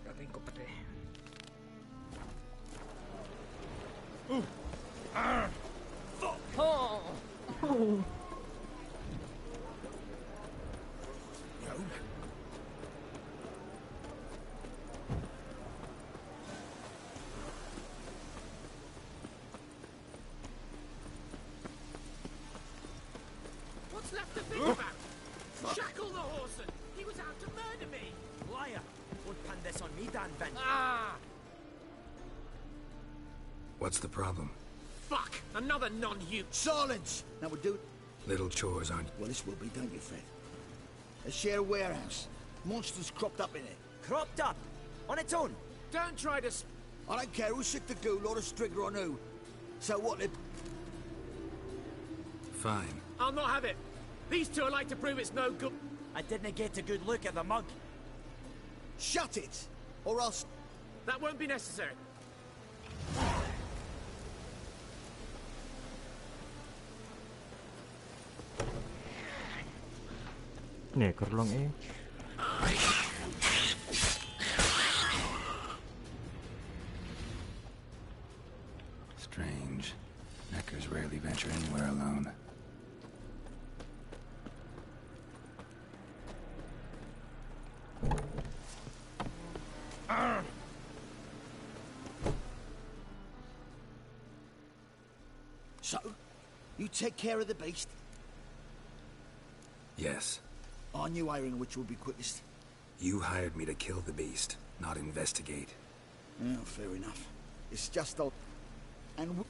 Gagawin ko pati. Fuck! Oh! What's left to think about? Shackle the horse! He was out to murder me! Liar! Won't pin this on me, Dan Vin. Ah! What's the problem? Fuck! Another non-human! Silence! Now we'll do it. Little chores aren't... Well, this will be, don't you, Fred? A share warehouse. Monsters cropped up in it. Cropped up? On its own? Don't try to... I don't care who sick the ghoul or the strigger on who. So what, they... Fine. I'll not have it. These two are like to prove it's no good. I didn't get a good look at the mug. Shut it! Or else... That won't be necessary. Necker lang eh. Strange. Neckers rarely venture anywhere alone. So, you take care of the beast? Yes. I knew hiring which would be quickest. You hired me to kill the beast, not investigate. Well, fair enough. It's just odd. And...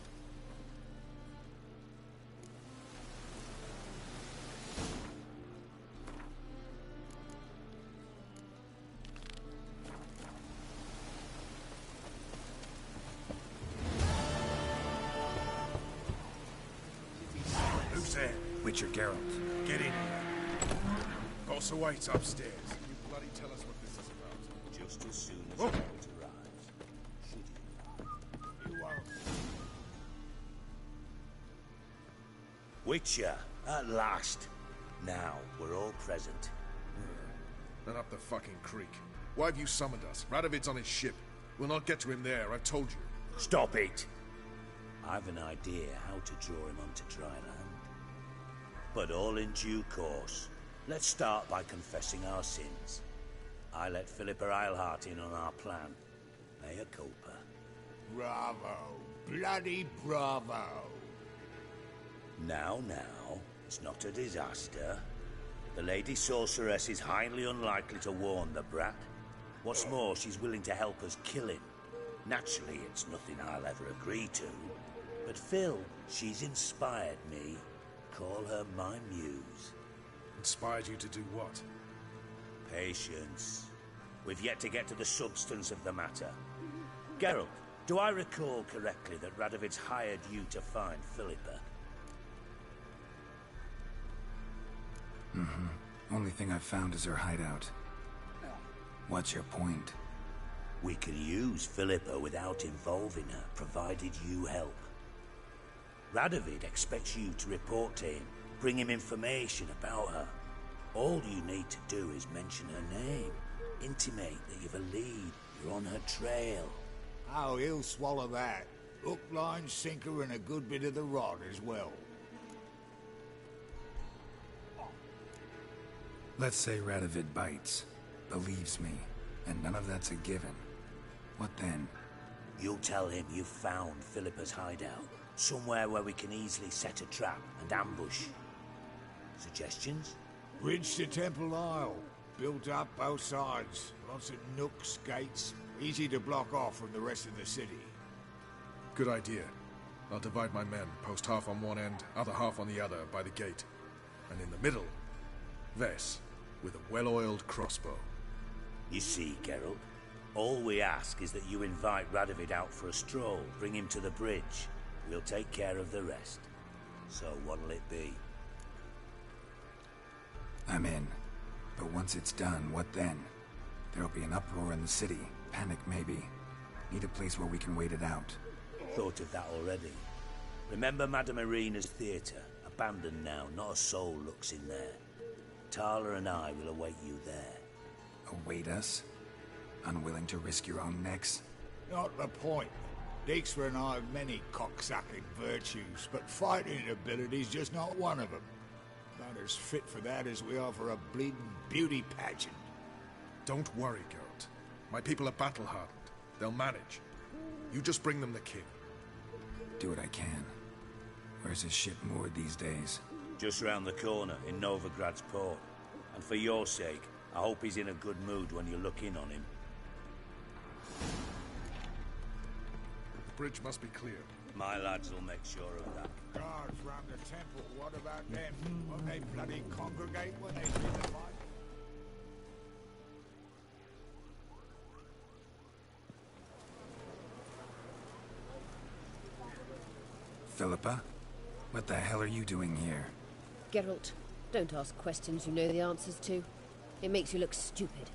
Who's there? Witcher Geralt. Get in here. Boss awaits upstairs. You bloody tell us what this is about. Just as soon as Geralt arrives. Should You won't. Witcher, at last. Now, we're all present. Then up the fucking creek. Why have you summoned us? Radovid's on his ship. We'll not get to him there, I've told you. Stop it! I've an idea how to draw him onto dry land. But all in due course. Let's start by confessing our sins. I let Philippa Eilhart in on our plan. Mea culpa. Bravo. Bloody bravo. Now, it's not a disaster. The Lady Sorceress is highly unlikely to warn the brat. What's more, she's willing to help us kill him. Naturally, it's nothing I'll ever agree to. But Phil, she's inspired me. Call her my muse. Inspired you to do what? Patience. We've yet to get to the substance of the matter. Geralt, do I recall correctly that Radovid's hired you to find Philippa? Only thing I've found is her hideout. What's your point? We can use Philippa without involving her, provided you help. Radovid expects you to report to him, bring him information about her. All you need to do is mention her name, intimate that you've a lead, you're on her trail. Oh, he'll swallow that. Hook, line, sinker, and a good bit of the rod as well. Let's say Radovid bites, believes me, and none of that's a given. What then? You'll tell him you've found Philippa's hideout, somewhere where we can easily set a trap and ambush. Suggestions? Bridge to Temple Isle. Built up both sides. Lots of nooks, gates. Easy to block off from the rest of the city. Good idea. I'll divide my men, post half on one end, other half on the other, by the gate. And in the middle, Vess, with a well-oiled crossbow. You see, Geralt, all we ask is that you invite Radovid out for a stroll, bring him to the bridge. We'll take care of the rest. So what'll it be? I'm in. But once it's done, what then? There'll be an uproar in the city. Panic, maybe. Need a place where we can wait it out. Thought of that already. Remember Madame Irina's theatre? Abandoned now, not a soul looks in there. Tala and I will await you there. Await us? Unwilling to risk your own necks? Not the point. Dijkstra and I have many cocksucking virtues, but fighting ability's just not one of them. Not as fit for that as we are for a bleeding beauty pageant. Don't worry, Geralt. My people are battle-hardened. They'll manage. You just bring them the king. Do what I can. Where's his ship moored these days? Just round the corner, in Novigrad's port. And for your sake, I hope he's in a good mood when you look in on him. The bridge must be clear. My lads will make sure of that. Guards round the temple, what about them? Won't they bloody congregate when they see the fight? Philippa? What the hell are you doing here? Geralt, don't ask questions you know the answers to. It makes you look stupid.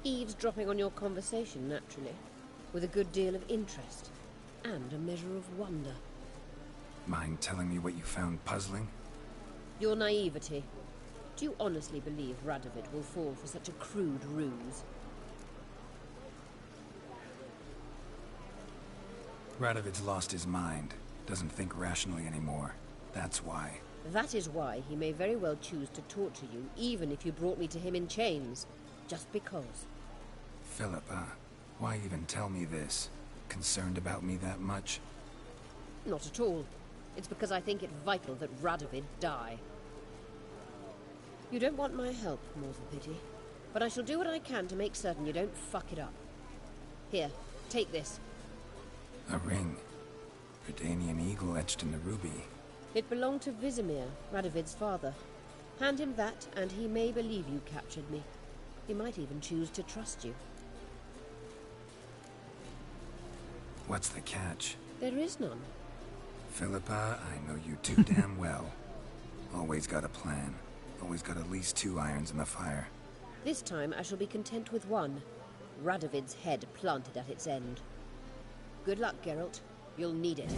Eavesdropping on your conversation, naturally, with a good deal of interest, and a measure of wonder. Mind telling me what you found puzzling? Your naivety. Do you honestly believe Radovid will fall for such a crude ruse? Radovid's lost his mind. Doesn't think rationally anymore. That's why. That is why he may very well choose to torture you, even if you brought me to him in chains. Just because. Philippa, why even tell me this? Concerned about me that much? Not at all. It's because I think it vital that Radovid die. You don't want my help, more than pity. But I shall do what I can to make certain you don't fuck it up. Here, take this. A ring. Verdanian eagle etched in the ruby. It belonged to Vizimir, Radovid's father. Hand him that, and he may believe you captured me. He might even choose to trust you. What's the catch? There is none. Philippa, I know you too damn well. Always got a plan. Always got at least 2 irons in the fire. This time I shall be content with one. Radovid's head planted at its end. Good luck, Geralt. You'll need it.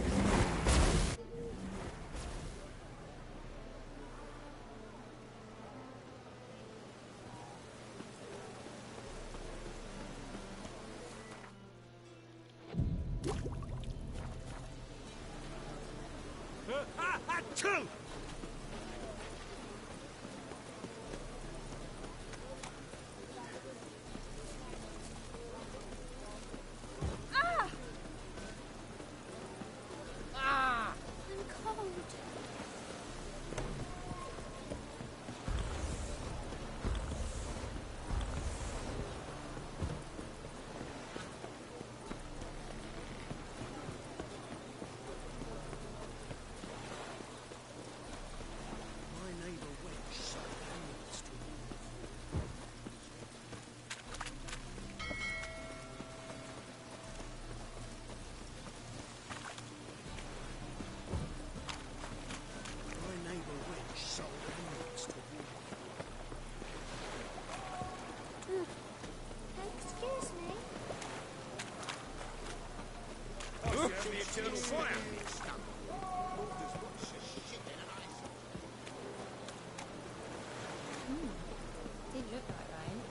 Did look like Ryan.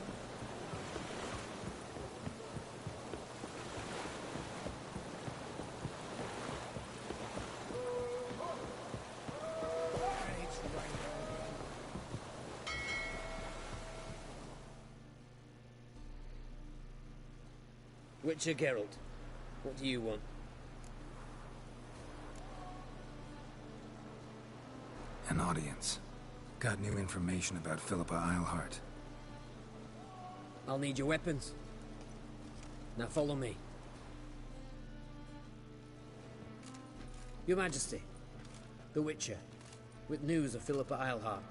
Witcher Geralt, what do you want? An audience. Got new information about Philippa Eilhart. I'll need your weapons. Now follow me. Your Majesty, the Witcher, with news of Philippa Eilhart.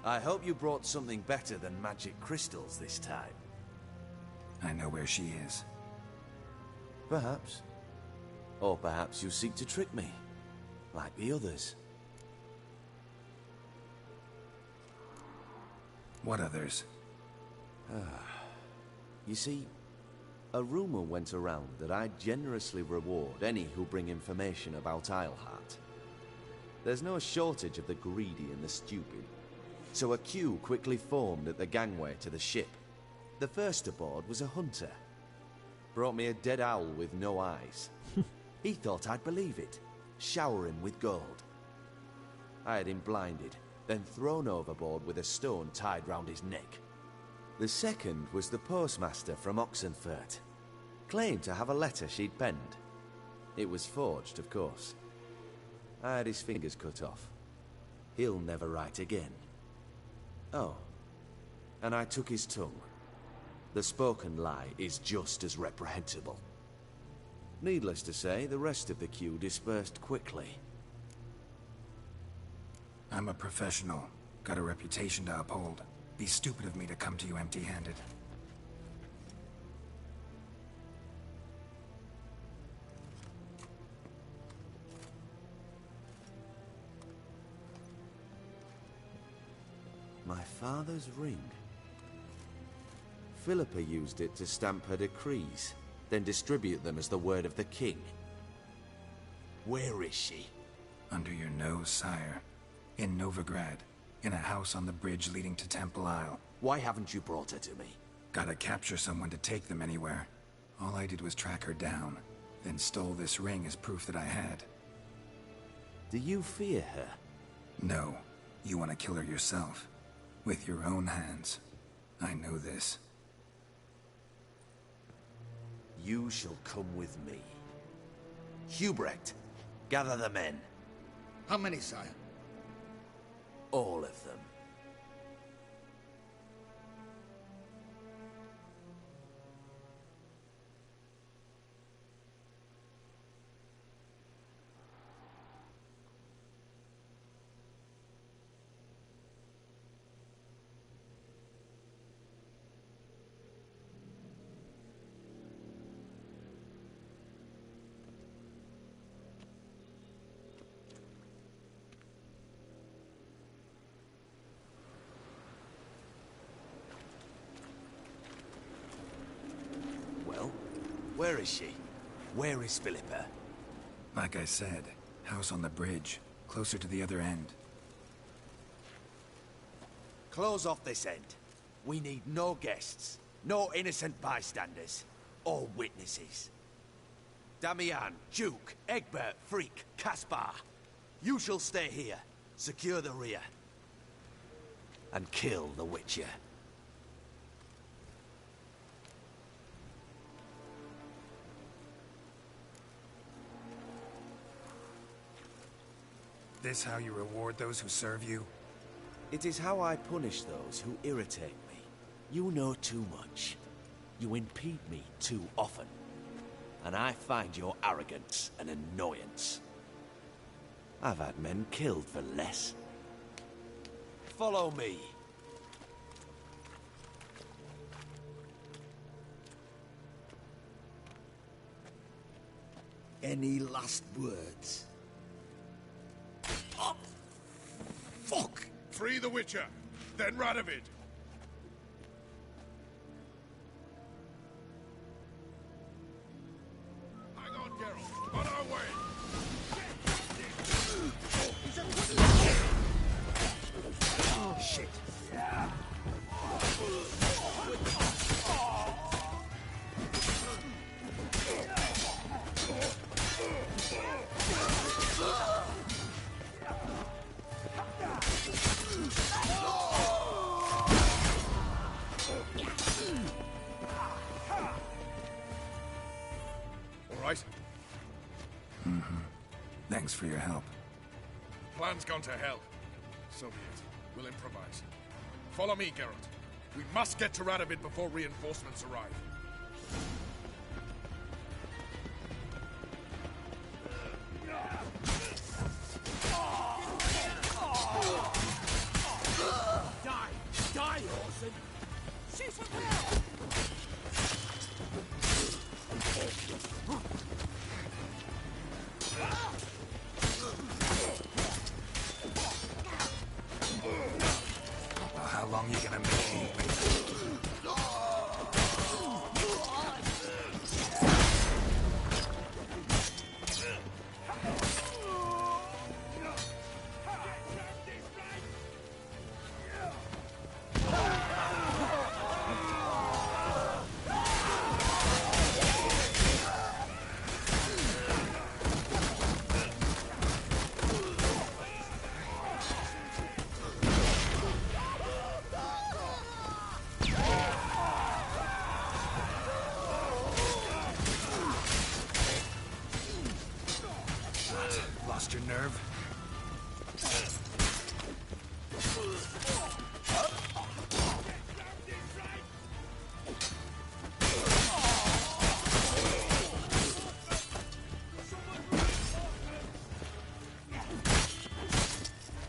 I hope you brought something better than magic crystals this time. I know where she is. Perhaps. Or perhaps you seek to trick me, like the others. What others? You see, a rumor went around that I generously reward any who bring information about Eilhart. There's no shortage of the greedy and the stupid, so a queue quickly formed at the gangway to the ship. The first aboard was a hunter. Brought me a dead owl with no eyes. He thought I'd believe it, shower him with gold. I had him blinded, then thrown overboard with a stone tied round his neck. The second was the postmaster from Oxenfurt. Claimed to have a letter she'd penned. It was forged, of course. I had his fingers cut off. He'll never write again. Oh, and I took his tongue. The spoken lie is just as reprehensible. Needless to say, the rest of the queue dispersed quickly. I'm a professional. Got a reputation to uphold. Be stupid of me to come to you empty-handed. My father's ring. Philippa used it to stamp her decrees, then distribute them as the word of the king. Where is she? Under your nose, sire. In Novigrad. In a house on the bridge leading to Temple Isle. Why haven't you brought her to me? Gotta capture someone to take them anywhere. All I did was track her down, then stole this ring as proof that I had. Do you fear her? No. You want to kill her yourself. With your own hands. I know this. You shall come with me. Hubrecht, gather the men. How many, sire? All of them. Where is she? Where is Philippa? Like I said, house on the bridge, closer to the other end. Close off this end. We need no guests, no innocent bystanders, or witnesses. Damian, Duke, Egbert, Freak, Caspar. You shall stay here, secure the rear, and kill the Witcher. This how you reward those who serve you? It is how I punish those who irritate me. You know too much. You impede me too often. And I find your arrogance an annoyance. I've had men killed for less. Follow me. Any last words? Oh, fuck! Free the Witcher, then Radovid. Hang on, Geralt. On our way. Oh, shit. All right? Mm-hmm. Thanks for your help. Plan's gone to hell. So be it. We'll improvise. Follow me, Geralt. We must get to Radovid before reinforcements arrive. Die, Orson! Shoot him now! Well, how long you gonna make me wait? Lost your nerve?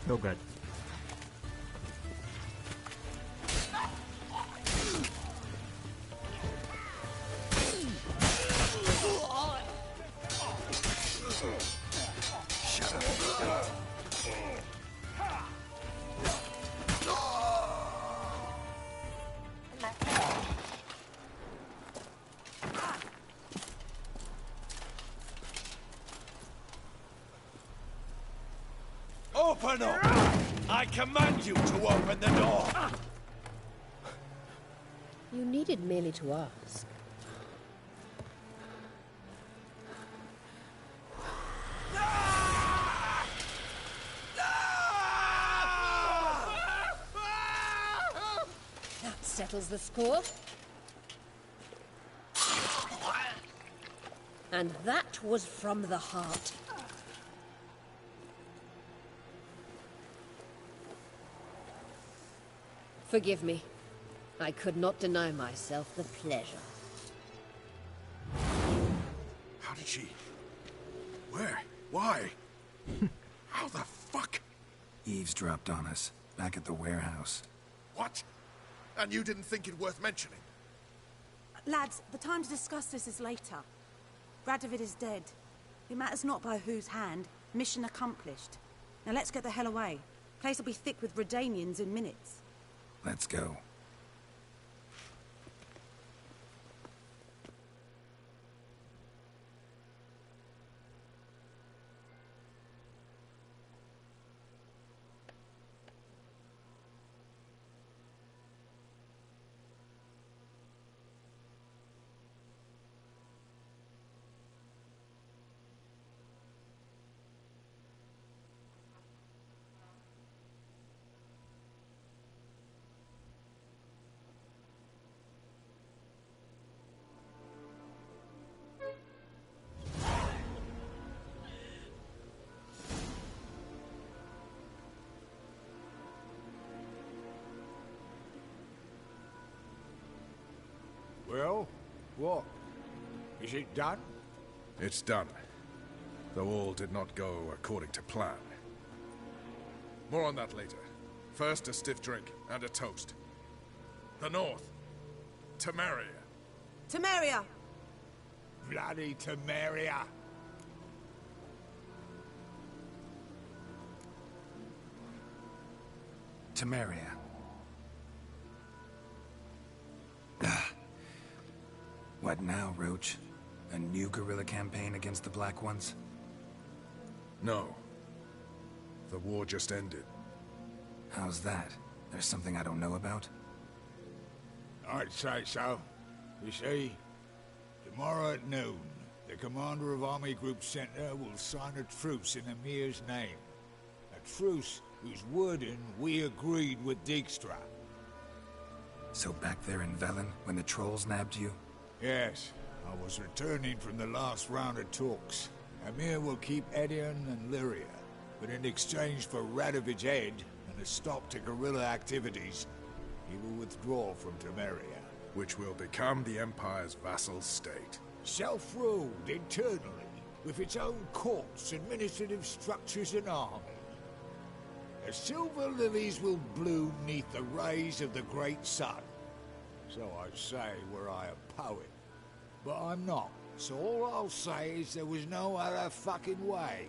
Oh god. Open up! I command you to open the door! You needed merely to ask. That settles the score. And that was from the heart. Forgive me. I could not deny myself the pleasure. How did she... Where? Why? How the fuck? Eavesdropped on us, back at the warehouse. What? And you didn't think it worth mentioning? Lads, the time to discuss this is later. Radovid is dead. It matters not by whose hand. Mission accomplished. Now let's get the hell away. Place will be thick with Redanians in minutes. Let's go. What? Is it done? It's done. Though all did not go according to plan. More on that later. First, a stiff drink and a toast. The North. Temeria. Temeria! Bloody Temeria! Temeria. What now, Roach? A new guerrilla campaign against the Black Ones? No. The war just ended. How's that? There's something I don't know about? I'd say so. You see, tomorrow at noon, the commander of Army Group Center will sign a truce in Emir's name. A truce whose wording we agreed with Dijkstra. So back there in Velen, when the trolls nabbed you? Yes, I was returning from the last round of talks. Emir will keep Edion and Lyria, but in exchange for Radovid's head and a stop to guerrilla activities, he will withdraw from Temeria. Which will become the Empire's vassal state. Self-ruled internally, with its own courts, administrative structures and army. The silver lilies will bloom neath the rays of the great sun. So I say were I a poet. But I'm not, so all I'll say is there was no other fucking way.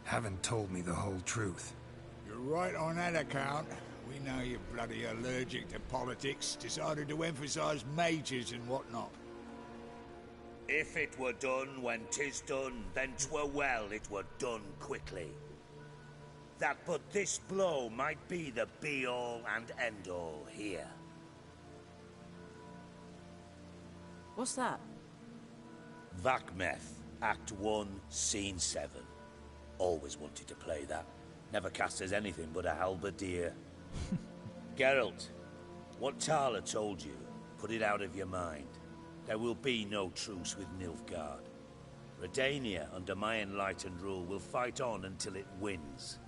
Haven't told me the whole truth. You're right on that account. We know you're bloody allergic to politics, decided to emphasize majors and whatnot. If it were done when 'tis done, then 'twere well it were done quickly. That but this blow might be the be-all and end-all here. What's that? Vakmeth, Act 1, Scene 7. Always wanted to play that. Never cast as anything but a halberdier. Geralt, what Tala told you, put it out of your mind. There will be no truce with Nilfgaard. Redania, under my enlightened rule, will fight on until it wins.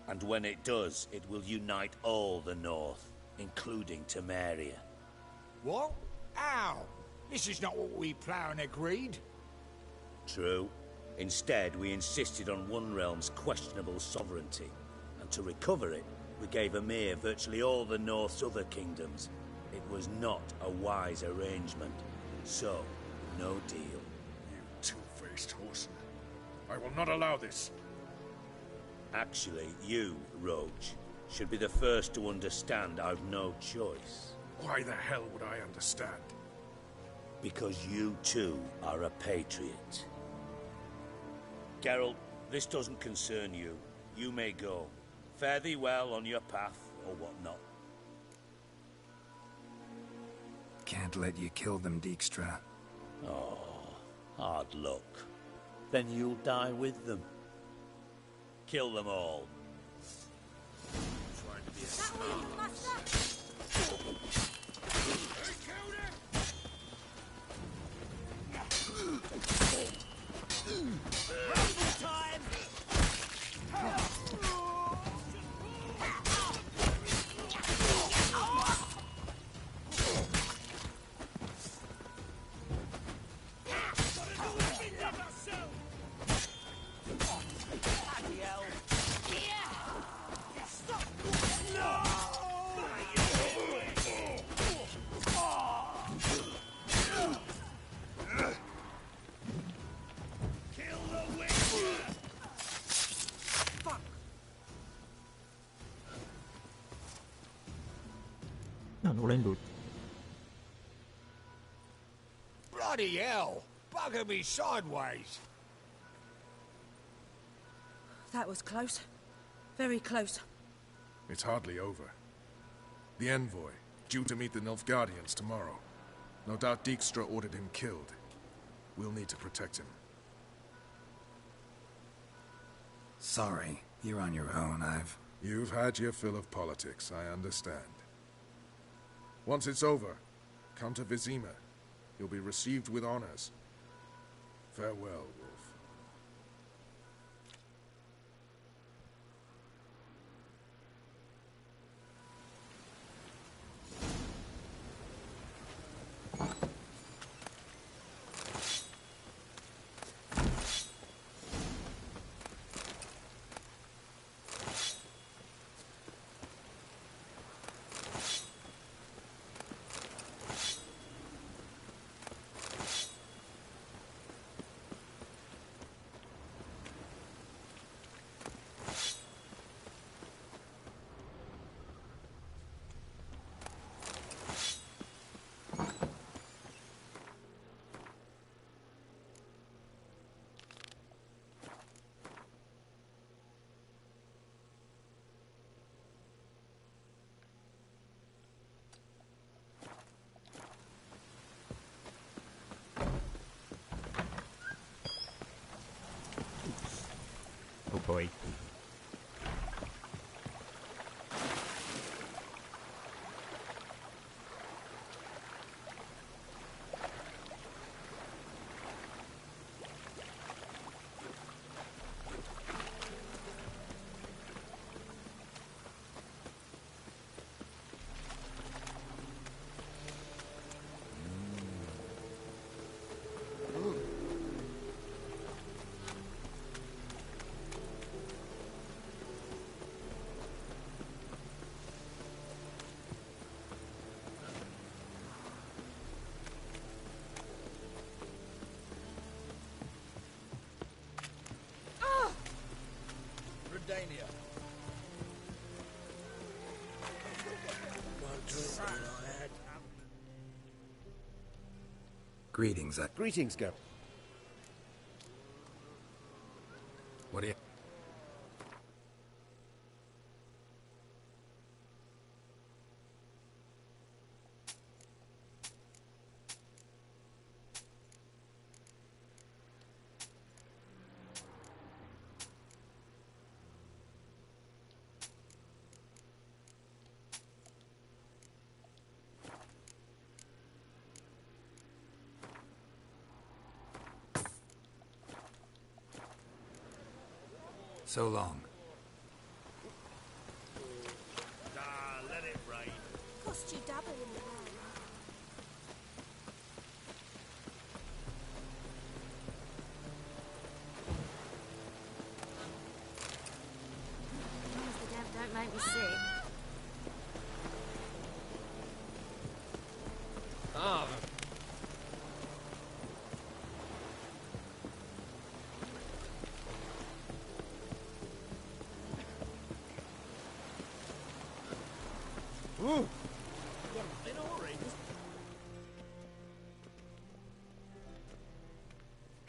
And when it does, it will unite all the North, including Temeria. What? Ow! This is not what we plowing agreed. True. Instead, we insisted on one realm's questionable sovereignty, and to recover it, we gave Emir virtually all the North's other kingdoms. It was not a wise arrangement. So, no deal. You two-faced horseman. I will not allow this. Actually, you, Roach, should be the first to understand I've no choice. Why the hell would I understand? Because you too are a patriot. Geralt, this doesn't concern you. You may go. Fare thee well on your path, or whatnot. Can't let you kill them, Dijkstra. Oh, hard luck. Then you'll die with them. Kill them all. Trying to be a Time! Wala yung loot. Bloody hell! Bugger me sideways! That was close. Very close. It's hardly over. The envoy, due to meet the Nilfgaardians tomorrow. No doubt Dijkstra ordered him killed. We'll need to protect him. Sorry, you're on your own. You've had your fill of politics, I understand. Once it's over, come to Vizima. You'll be received with honors. Farewell, Wolf. Oh boy. Redania. One drink that I had. Greetings, Greetings, Gert. What do you... So long. Ah, let it rain. Cost you double in the end. As long as the damp don't make me sick. Ah,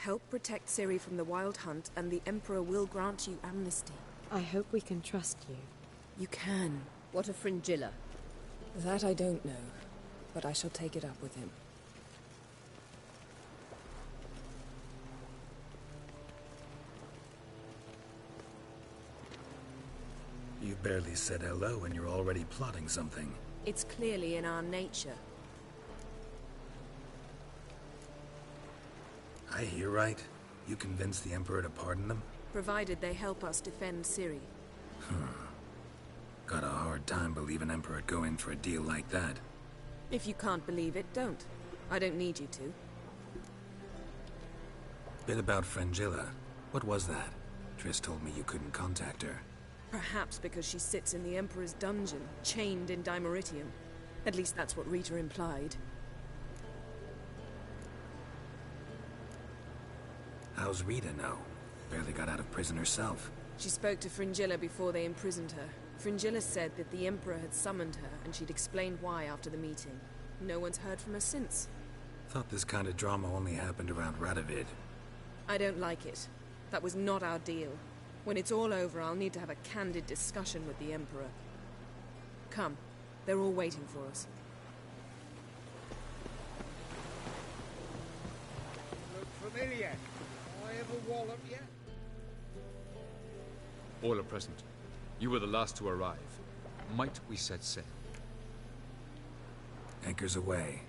Help protect Ciri from the Wild Hunt, and the Emperor will grant you amnesty. I hope we can trust you. You can. What of Fringilla? That I don't know, but I shall take it up with him. You barely said hello and you're already plotting something. It's clearly in our nature. I hear right? You convinced the Emperor to pardon them? Provided they help us defend Ciri. Got a hard time believing Emperor'd go in for a deal like that. If you can't believe it, don't. I don't need you to. Bit about Fringilla. What was that? Triss told me you couldn't contact her. Perhaps because she sits in the Emperor's dungeon, chained in Dimeritium. At least that's what Rita implied. How's Rita know? Barely got out of prison herself. She spoke to Fringilla before they imprisoned her. Fringilla said that the Emperor had summoned her, and she'd explained why after the meeting. No one's heard from her since. Thought this kind of drama only happened around Radovid. I don't like it. That was not our deal. When it's all over, I'll need to have a candid discussion with the Emperor. Come. They're all waiting for us. Look familiar. I ever wallop yet? All are present. You were the last to arrive. Might we set sail? Anchors away.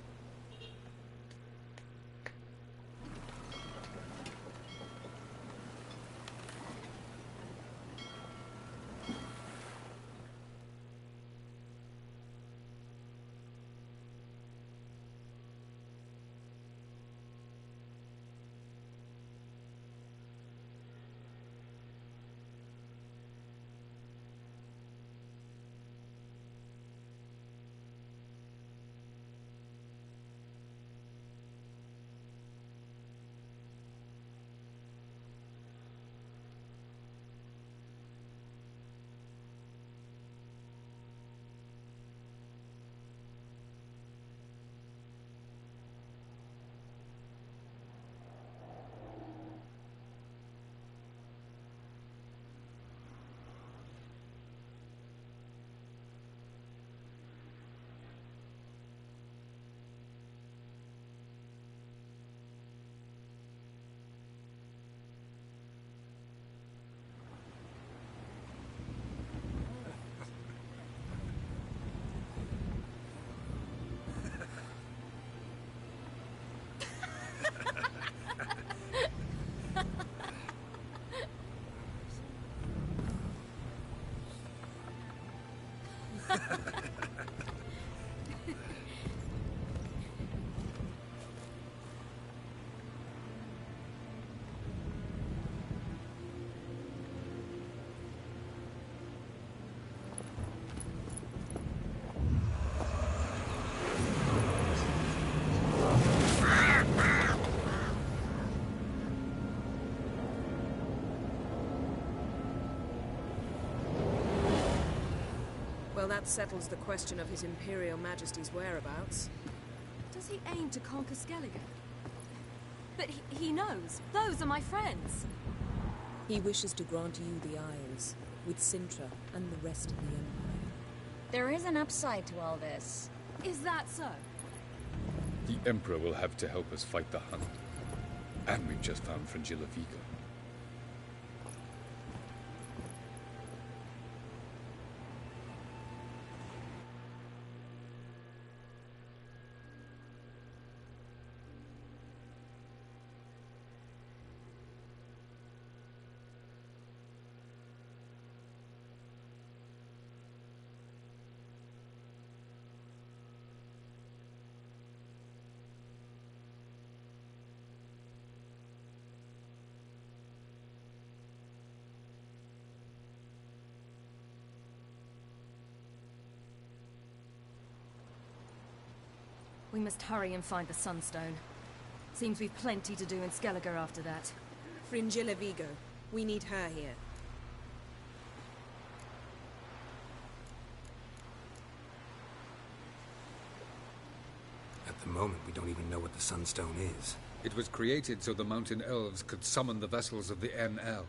That settles the question of His Imperial Majesty's whereabouts. Does he aim to conquer Skellige? But he knows. Those are my friends. He wishes to grant you the Isles, with Sintra and the rest of the Empire. There is an upside to all this. Is that so? The Emperor will have to help us fight the Hunt. And we've just found Fringilla Vigo. We must hurry and find the Sunstone. Seems we've plenty to do in Skellige after that. Fringilla Vigo. We need her here. At the moment, we don't even know what the Sunstone is. It was created so the Mountain Elves could summon the vessels of the NL.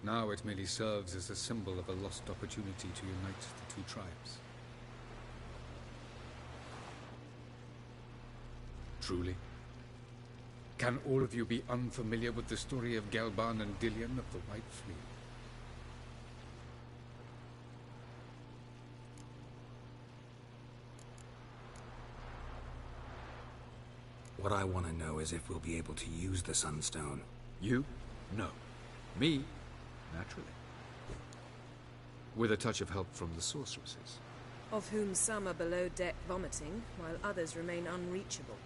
Now it merely serves as a symbol of a lost opportunity to unite the two tribes. Truly? Can all of you be unfamiliar with the story of Gelban and Dillion of the White Fleet? What I want to know is if we'll be able to use the Sunstone. You? No. Me? Naturally. With a touch of help from the sorceresses. Of whom some are below deck vomiting, while others remain unreachable.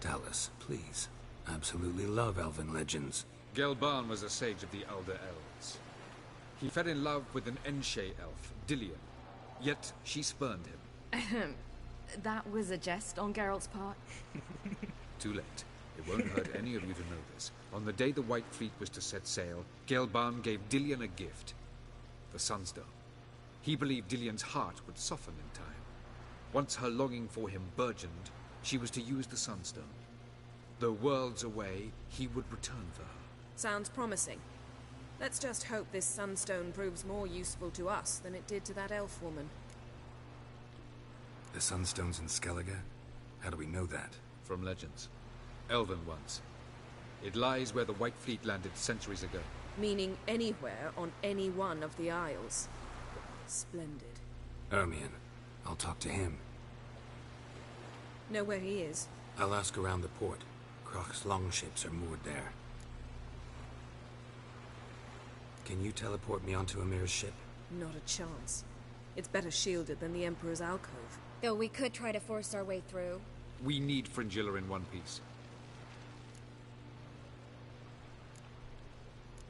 Tell us, please. Absolutely love elven legends. Gelban was a sage of the Elder Elves. He fell in love with an Enshe elf, Dillion. Yet she spurned him. That was a jest on Geralt's part. Too late. It won't hurt any of you to know this. On the day the White Fleet was to set sail, Gelban gave Dillion a gift. The Sunstone. He believed Dillion's heart would soften in time. Once her longing for him burgeoned, she was to use the Sunstone. Though worlds away, he would return for her. Sounds promising. Let's just hope this Sunstone proves more useful to us than it did to that elf woman. The Sunstone's in Skellige? How do we know that? From legends. Elven ones. It lies where the White Fleet landed centuries ago. Meaning anywhere on any one of the Isles. Splendid. Orient. I'll talk to him. Know where he is? I'll ask around the port. Croc's longships are moored there. Can you teleport me onto Amir's ship? Not a chance. It's better shielded than the Emperor's alcove. Though we could try to force our way through. We need Fringilla in one piece.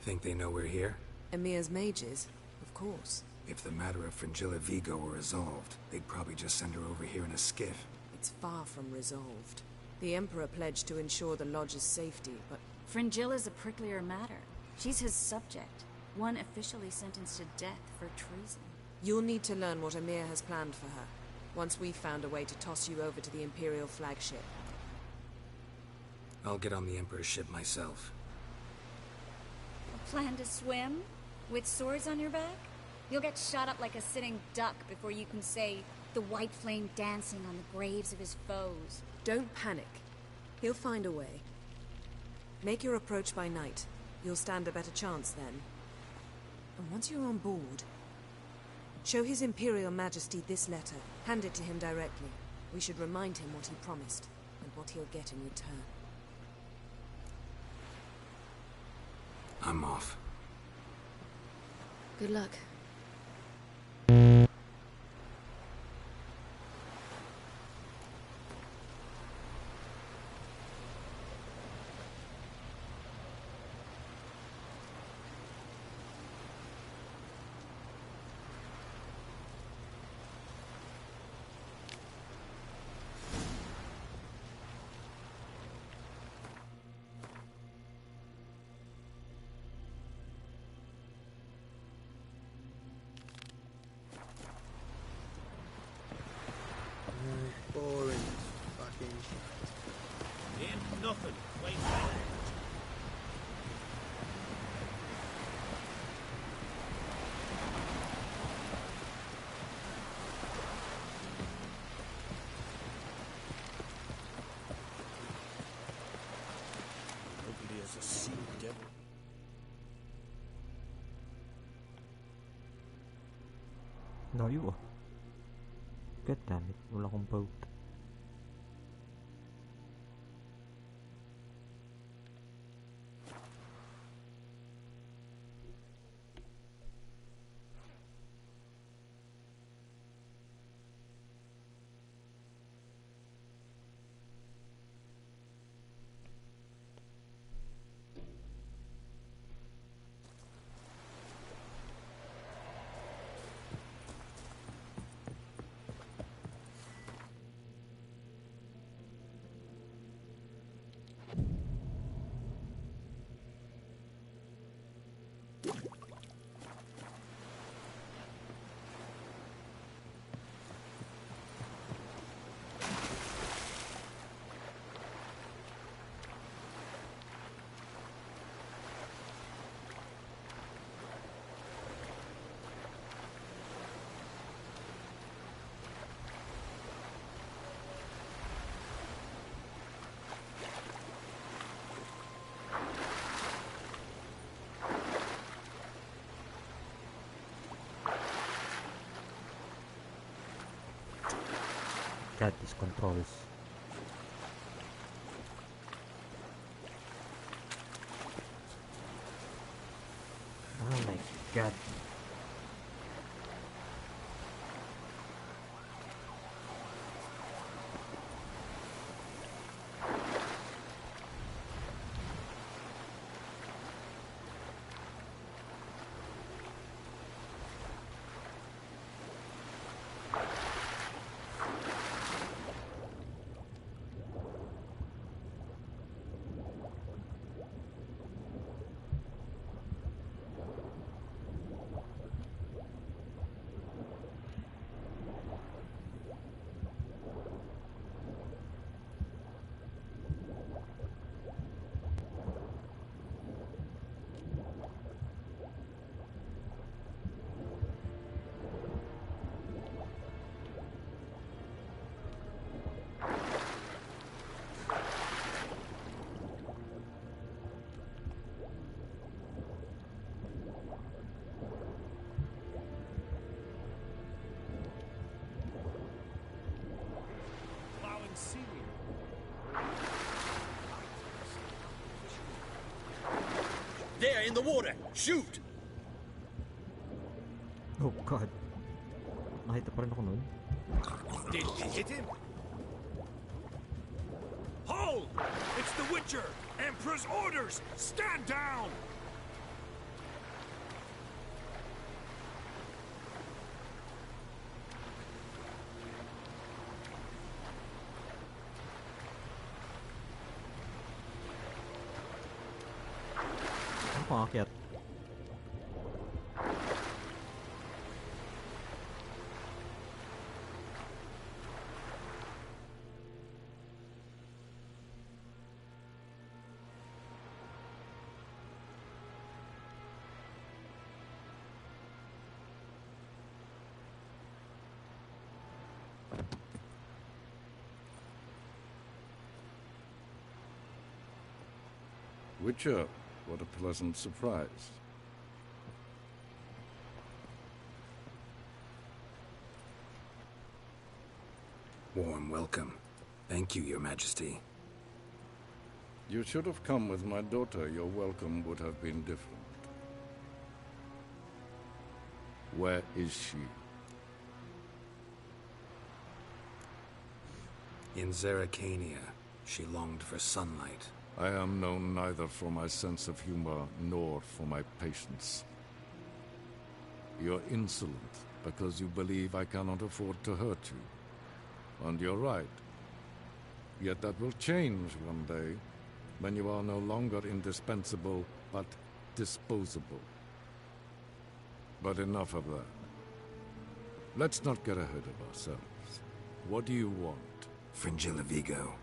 Think they know we're here? Emir's mages, of course. If the matter of Fringilla Vigo were resolved, they'd probably just send her over here in a skiff. It's far from resolved. The Emperor pledged to ensure the Lodge's safety, but... Fringilla's a pricklier matter. She's his subject. One officially sentenced to death for treason. You'll need to learn what Emir has planned for her, once we've found a way to toss you over to the Imperial flagship. I'll get on the Emperor's ship myself. A plan to swim? With swords on your back? You'll get shot up like a sitting duck before you can say the white flame dancing on the graves of his foes. Don't panic. He'll find a way. Make your approach by night. You'll stand a better chance then. And once you're on board, show His Imperial Majesty this letter. Hand it to him directly. We should remind him what he promised, and what he'll get in return. I'm off. Good luck. Ain't nothing quite like that. Ugly as a sea devil. Layo ah. God damn it, wala akong boat. God, these controls. Oh my god. There, in the water! Shoot! Oh god. Nakita pa rin ako nun. Did you hit him? Hold! It's the Witcher! Emperor's orders! Stand down! Ano pang akyat? Witcher, what a pleasant surprise. Warm welcome. Thank you, Your Majesty. You should have come with my daughter. Your welcome would have been different. Where is she? In Zeracania, she longed for sunlight. I am known neither for my sense of humor nor for my patience. You're insolent because you believe I cannot afford to hurt you. And you're right. Yet that will change one day, when you are no longer indispensable, but disposable. But enough of that. Let's not get ahead of ourselves. What do you want? Fringilla Vigo.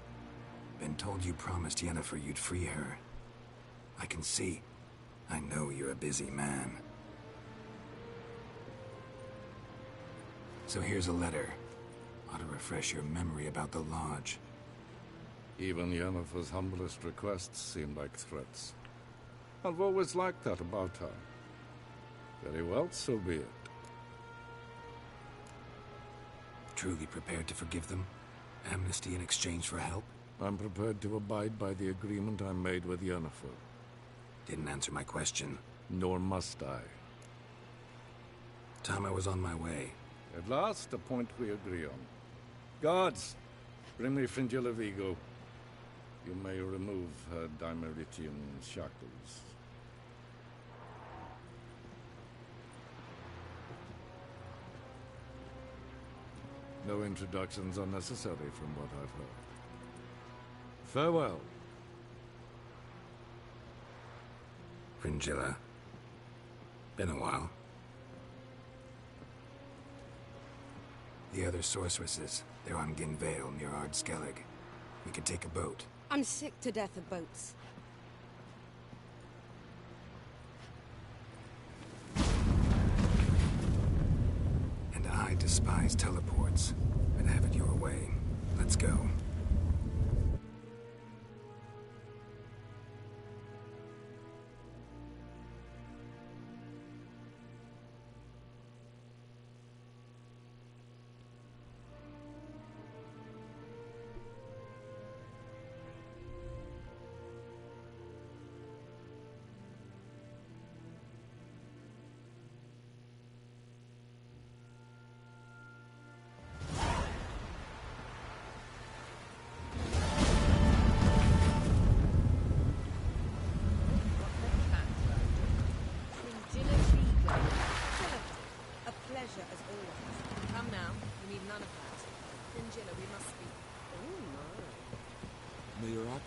Been told you promised Yennefer you'd free her. I can see. I know you're a busy man. So here's a letter. Ought to refresh your memory about the Lodge. Even Yennefer's humblest requests seem like threats. I've always liked that about her. Very well, so be it. Truly prepared to forgive them? Amnesty in exchange for help? I'm prepared to abide by the agreement I made with Yennefer. Didn't answer my question. Nor must I. Time I was on my way. At last, a point we agree on. Guards, bring me Fringilla Vigo. You may remove her Dimeritian shackles. No introductions are necessary from what I've heard. Farewell. Fringilla. Been a while. The other sorceresses, they're on Ginvale near Ard-Skellig. We could take a boat. I'm sick to death of boats. And I despise teleports. But have it your way. Let's go.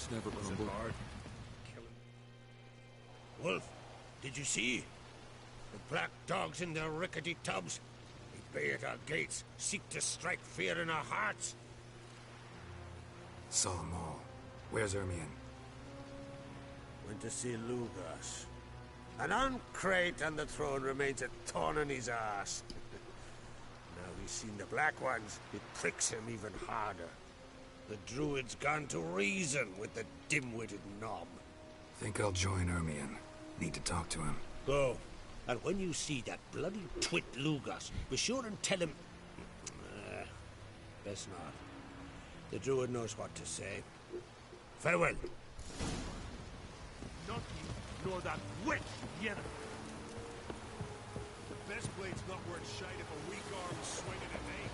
Never crumble. Wolf, did you see? The black dogs in their rickety tubs. They bay at our gates, seek to strike fear in our hearts. Saw them all. Where's Ermion? Went to see Lugas. An uncrate on the throne remains a thorn in his ass. Now he's seen the black ones, it pricks him even harder. The druid's gone to reason with the dim-witted knob. Think I'll join Ermion. Need to talk to him. Go. And when you see that bloody twit Lugas, be sure and tell him... best not. The druid knows what to say. Farewell. Not you, nor that witch, Yennefer. The best blade's not worth shite if a weak arm is swinging at me.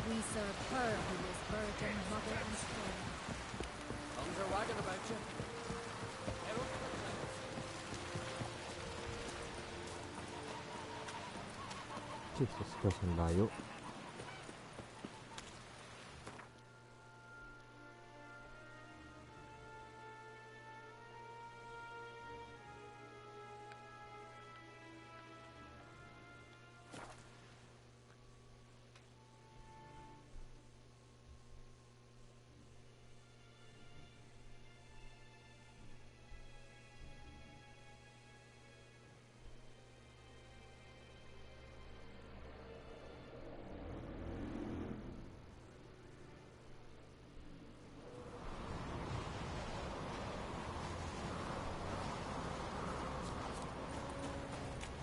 We serve her who is virgin, mother, and spoil. Tongues are wagging about you. Jesus Christ, ang layo.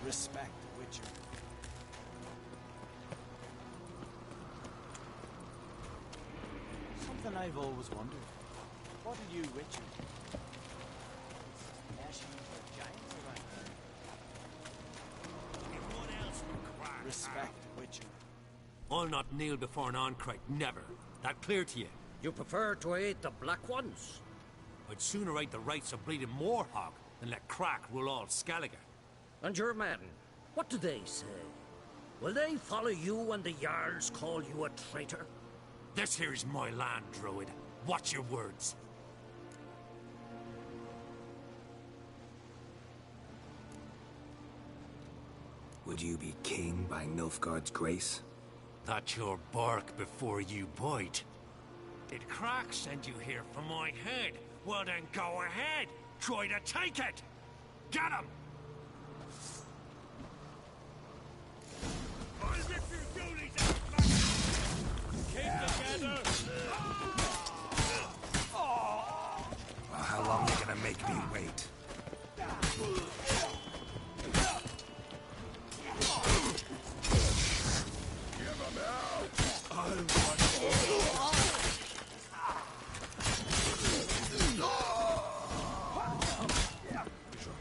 Respect, Witcher. Something I've always wondered. What are you, Witcher? Ashes or giants around here? Everyone else requires Respect, Witcher. I'll not kneel before an Oncrite, never. That clear to you? You prefer to aid the Black Ones? I'd sooner aid the rights of bleeding Moorhog than let Crack rule all Skellige. And your men, what do they say? Will they follow you when the Jarls call you a traitor? This here's my land, Druid. Watch your words. Would you be king by Nilfgaard's grace? That your bark before you bite. Did Crack send you here for my head? Well then go ahead. Try to take it. Get him! I'll rip your goonies out, mate! Keep together! Well, how long are you gonna make me wait?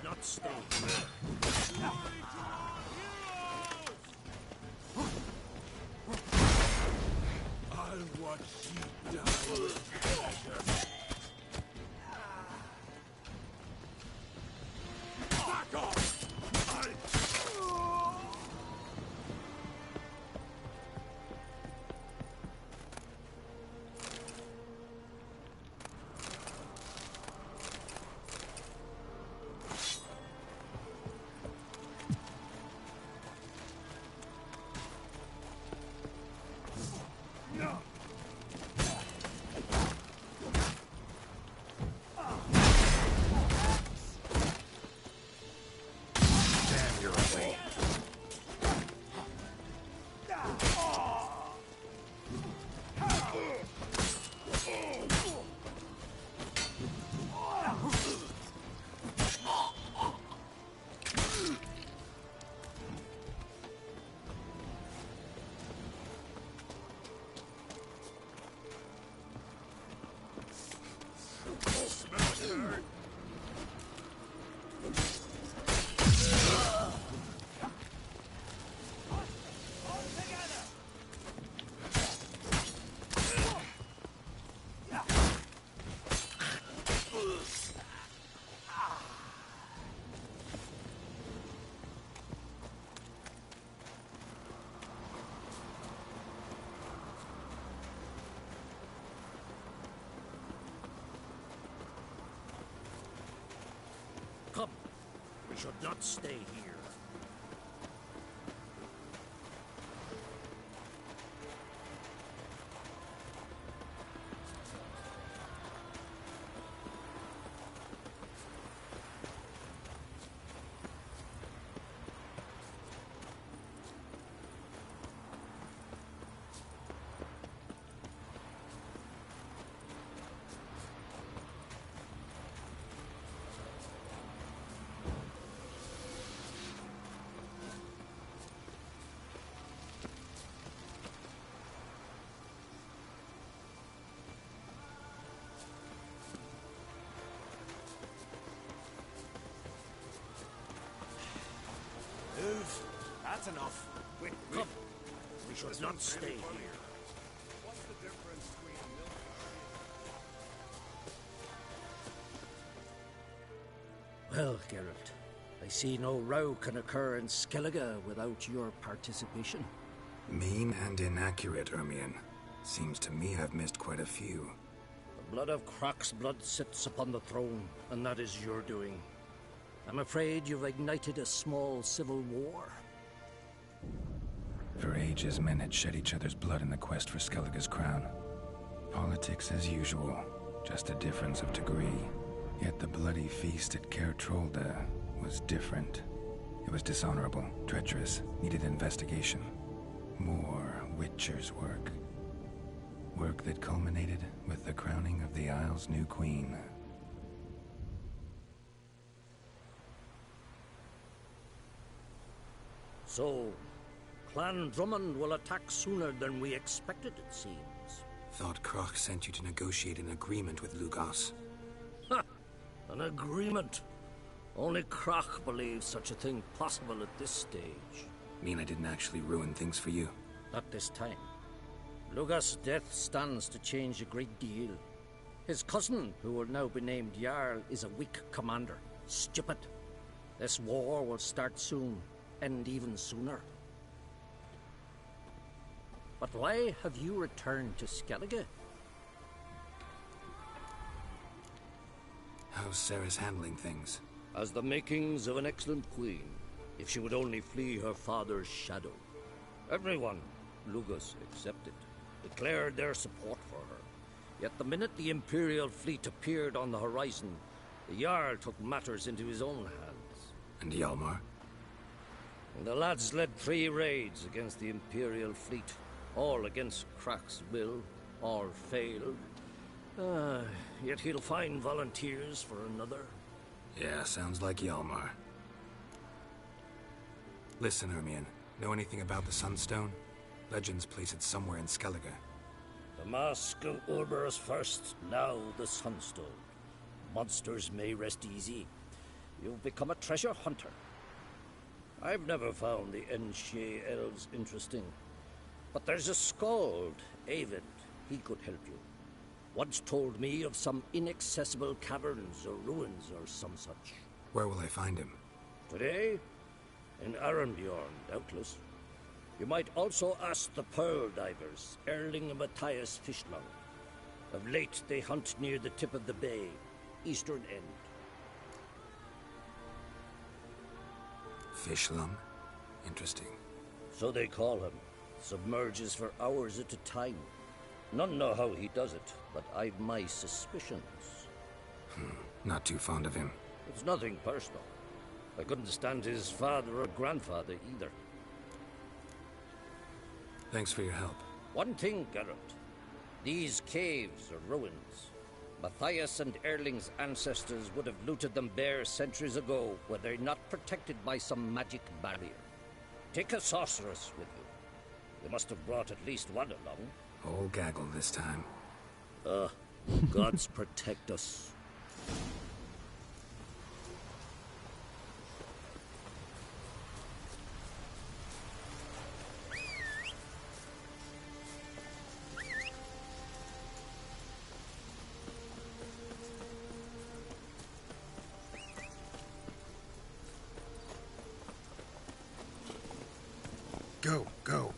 Not stay here. I'll watch you die with pleasure. Back off! Come. We should not stay here. Move. That's enough. Come. We should not stay here. What's the difference between milk Well, Geralt, I see no row can occur in Skellige without your participation. Mean and inaccurate, Orient. Seems to me I've missed quite a few. The blood of Croc's blood sits upon the throne, and that is your doing. I'm afraid you've ignited a small civil war. For ages, men had shed each other's blood in the quest for Skellige's crown. Politics as usual, just a difference of degree. Yet the bloody feast at Caer Trolda was different. It was dishonorable, treacherous, needed investigation. More Witcher's work. Work that culminated with the crowning of the Isle's new queen. So, Clan Drummond will attack sooner than we expected, it seems. Thought Croc sent you to negotiate an agreement with Lugos. Ha! An agreement? Only Croc believes such a thing possible at this stage. Mean I didn't actually ruin things for you? Not this time. Lugos' death stands to change a great deal. His cousin, who will now be named Jarl, is a weak commander. Stupid. This war will start soon, end even sooner. But why have you returned to Skellige? How's Sarah's handling things? As the makings of an excellent queen, if she would only flee her father's shadow. Everyone, Lugus accepted, declared their support for her. Yet the minute the Imperial fleet appeared on the horizon, the Jarl took matters into his own hands. And Hjalmar? The lads led 3 raids against the Imperial fleet, all against Krak's will, all failed. Yet he'll find volunteers for another. Yeah, sounds like Hjalmar. Listen, Ermion, know anything about the Sunstone? Legends place it somewhere in Skellige. The mask of Urberus first, now the Sunstone. Monsters may rest easy. You've become a treasure hunter. I've never found the Enshe elves interesting. But there's a skald, Avid. He could help you. Once told me of some inaccessible caverns or ruins or some such. Where will I find him? Today? In Arenbjorn, doubtless. You might also ask the Pearl Divers, Erling and Matthias Fishlung. Of late, they hunt near the tip of the bay, eastern end. Fishlung? Interesting. So they call him. Submerges for hours at a time. None know how he does it, but I've my suspicions. Not too fond of him. It's nothing personal. I couldn't stand his father or grandfather either. Thanks for your help. One thing, Geralt. These caves are ruins. Matthias and Erling's ancestors would have looted them bare centuries ago were they not protected by some magic barrier. Take a sorceress with you. They must have brought at least one along. Whole gaggle this time. Gods protect us. Go, go.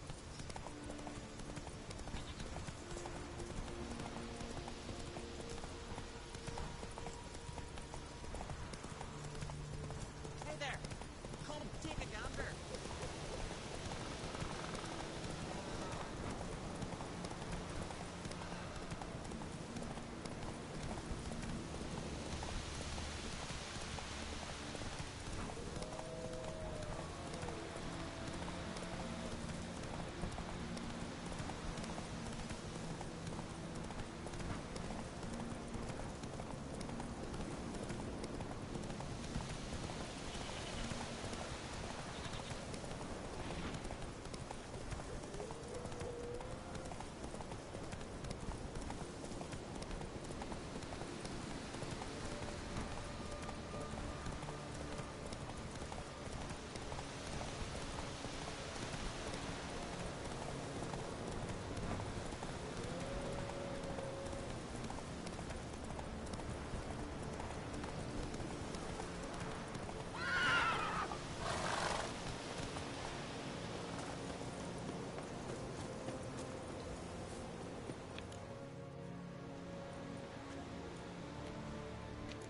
Hey there! Come, take a gander!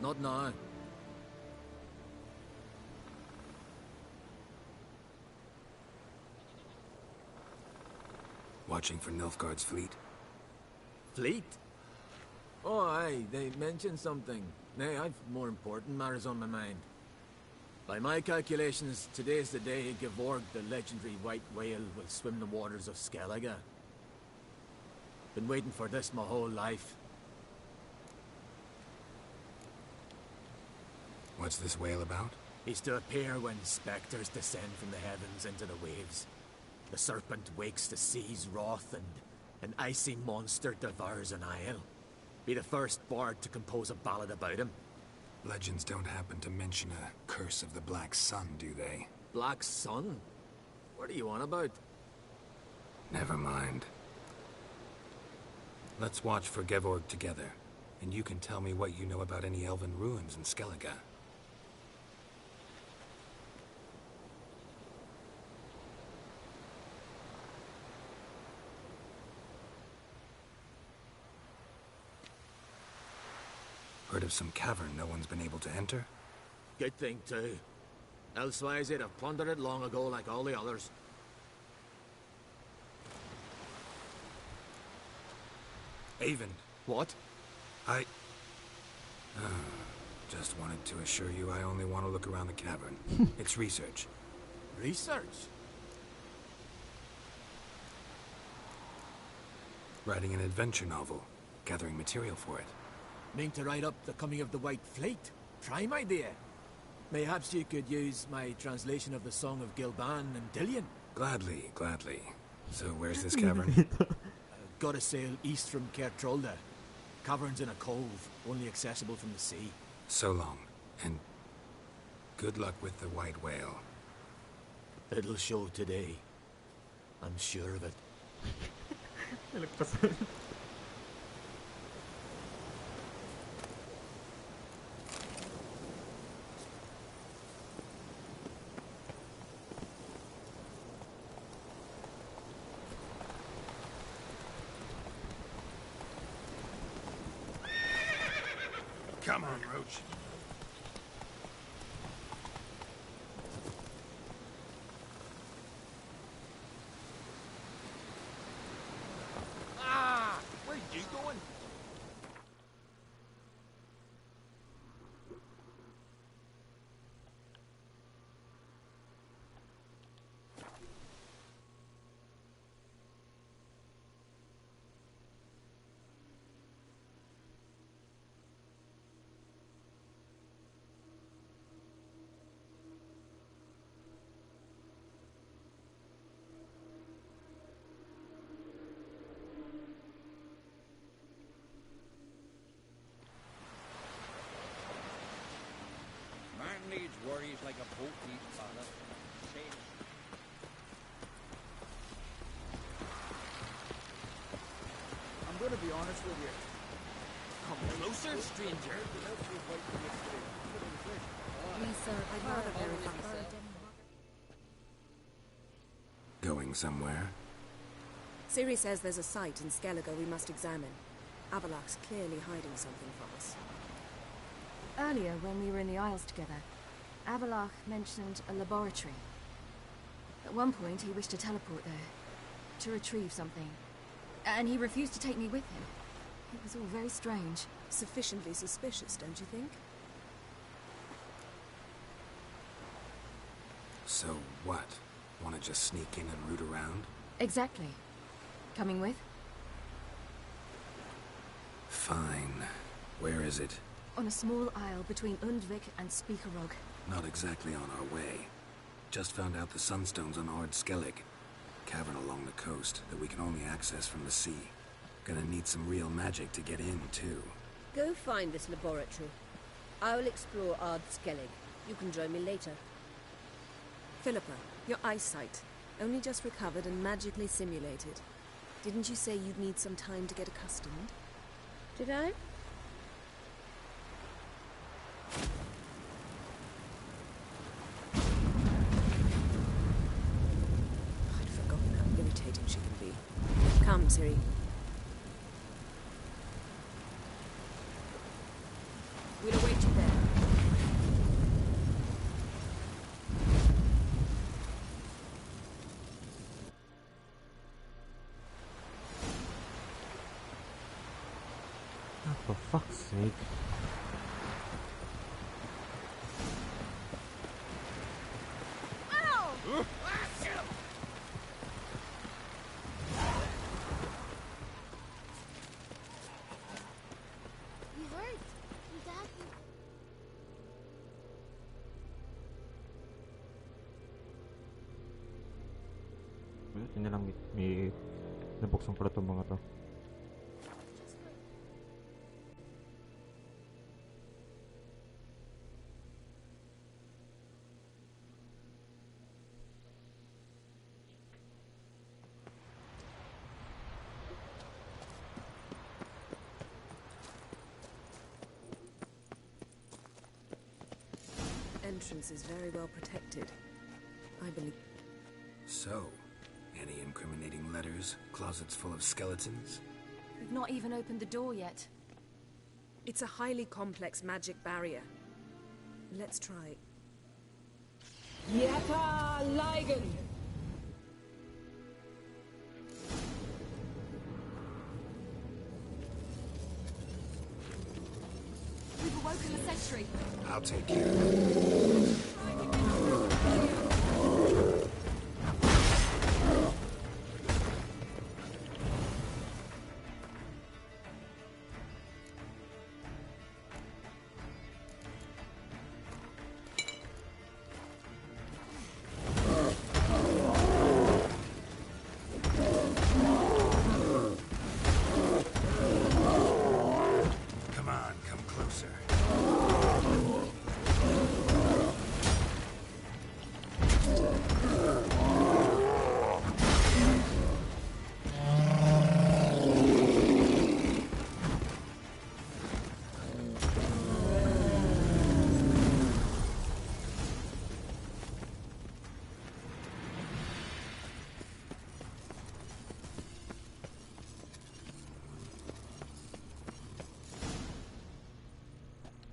Not now. Watching for Nilfgaard's fleet? Fleet? Oh, aye, they mentioned something. Nay, I've more important matters on my mind. By my calculations, today's the day Gevorg, the legendary white whale, will swim the waters of Skellige. Been waiting for this my whole life. What's this whale about? He's to appear when spectres descend from the heavens into the waves. The serpent wakes the sea's wrath, and an icy monster devours an isle. Be the first bard to compose a ballad about him. Legends don't happen to mention a curse of the Black Sun, do they? Black Sun? What are you on about? Never mind. Let's watch for Gevorg together, and you can tell me what you know about any elven ruins in Skellige. Heard of some cavern no one's been able to enter? Good thing, too. Elsewise, they'd have plundered it long ago like all the others. Haven. What? I... just wanted to assure you I only want to look around the cavern. It's research. Research? Writing an adventure novel. Gathering material for it. Mean to write up the coming of the White Fleet? Prime idea. Mayhaps you could use my translation of the Song of Gilban and Dillion. Gladly, gladly. So where's this cavern? Gotta sail east from Kertrolda. Cavern's in a cove, only accessible from the sea. So long, and good luck with the white whale. It'll show today. I'm sure of it. Come on, Roach. Ah! Where you going? Man needs worries like a boat needs ballast. I'm gonna be honest with you. Come closer, stranger. Lisa, I'd rather bury Father. Going somewhere? Ciri says there's a site in Skellige we must examine. Avalok's clearly hiding something from us. Earlier, when we were in the Isles together, Avalok mentioned a laboratory. At one point, he wished to teleport there, to retrieve something. And he refused to take me with him. It was all very strange. Sufficiently suspicious, don't you think? So what? Want to just sneak in and root around? Exactly. Coming with? Fine. Where is it? On a small isle between Undvik and Speakerog. Not exactly on our way. Just found out the sunstones on Ard Skellig. Cavern along the coast that we can only access from the sea. Gonna need some real magic to get in, too. Go find this laboratory. I will explore Ard Skellig. You can join me later. Philippa, your eyesight. Only just recovered and magically simulated. Didn't you say you'd need some time to get accustomed? Did I? I'd forgotten how irritating she can be. Come, Ciri. We'll await you there. Oh, for fuck's sake. You hurt? You got me. Buti na lang may nabuksan pala itong mga to. Entrance is very well protected. I believe... So, any incriminating letters? Closets full of skeletons? We've not even opened the door yet. It's a highly complex magic barrier. Let's try. Yata Ligen! tree. I'll take care of it. Come on, come closer.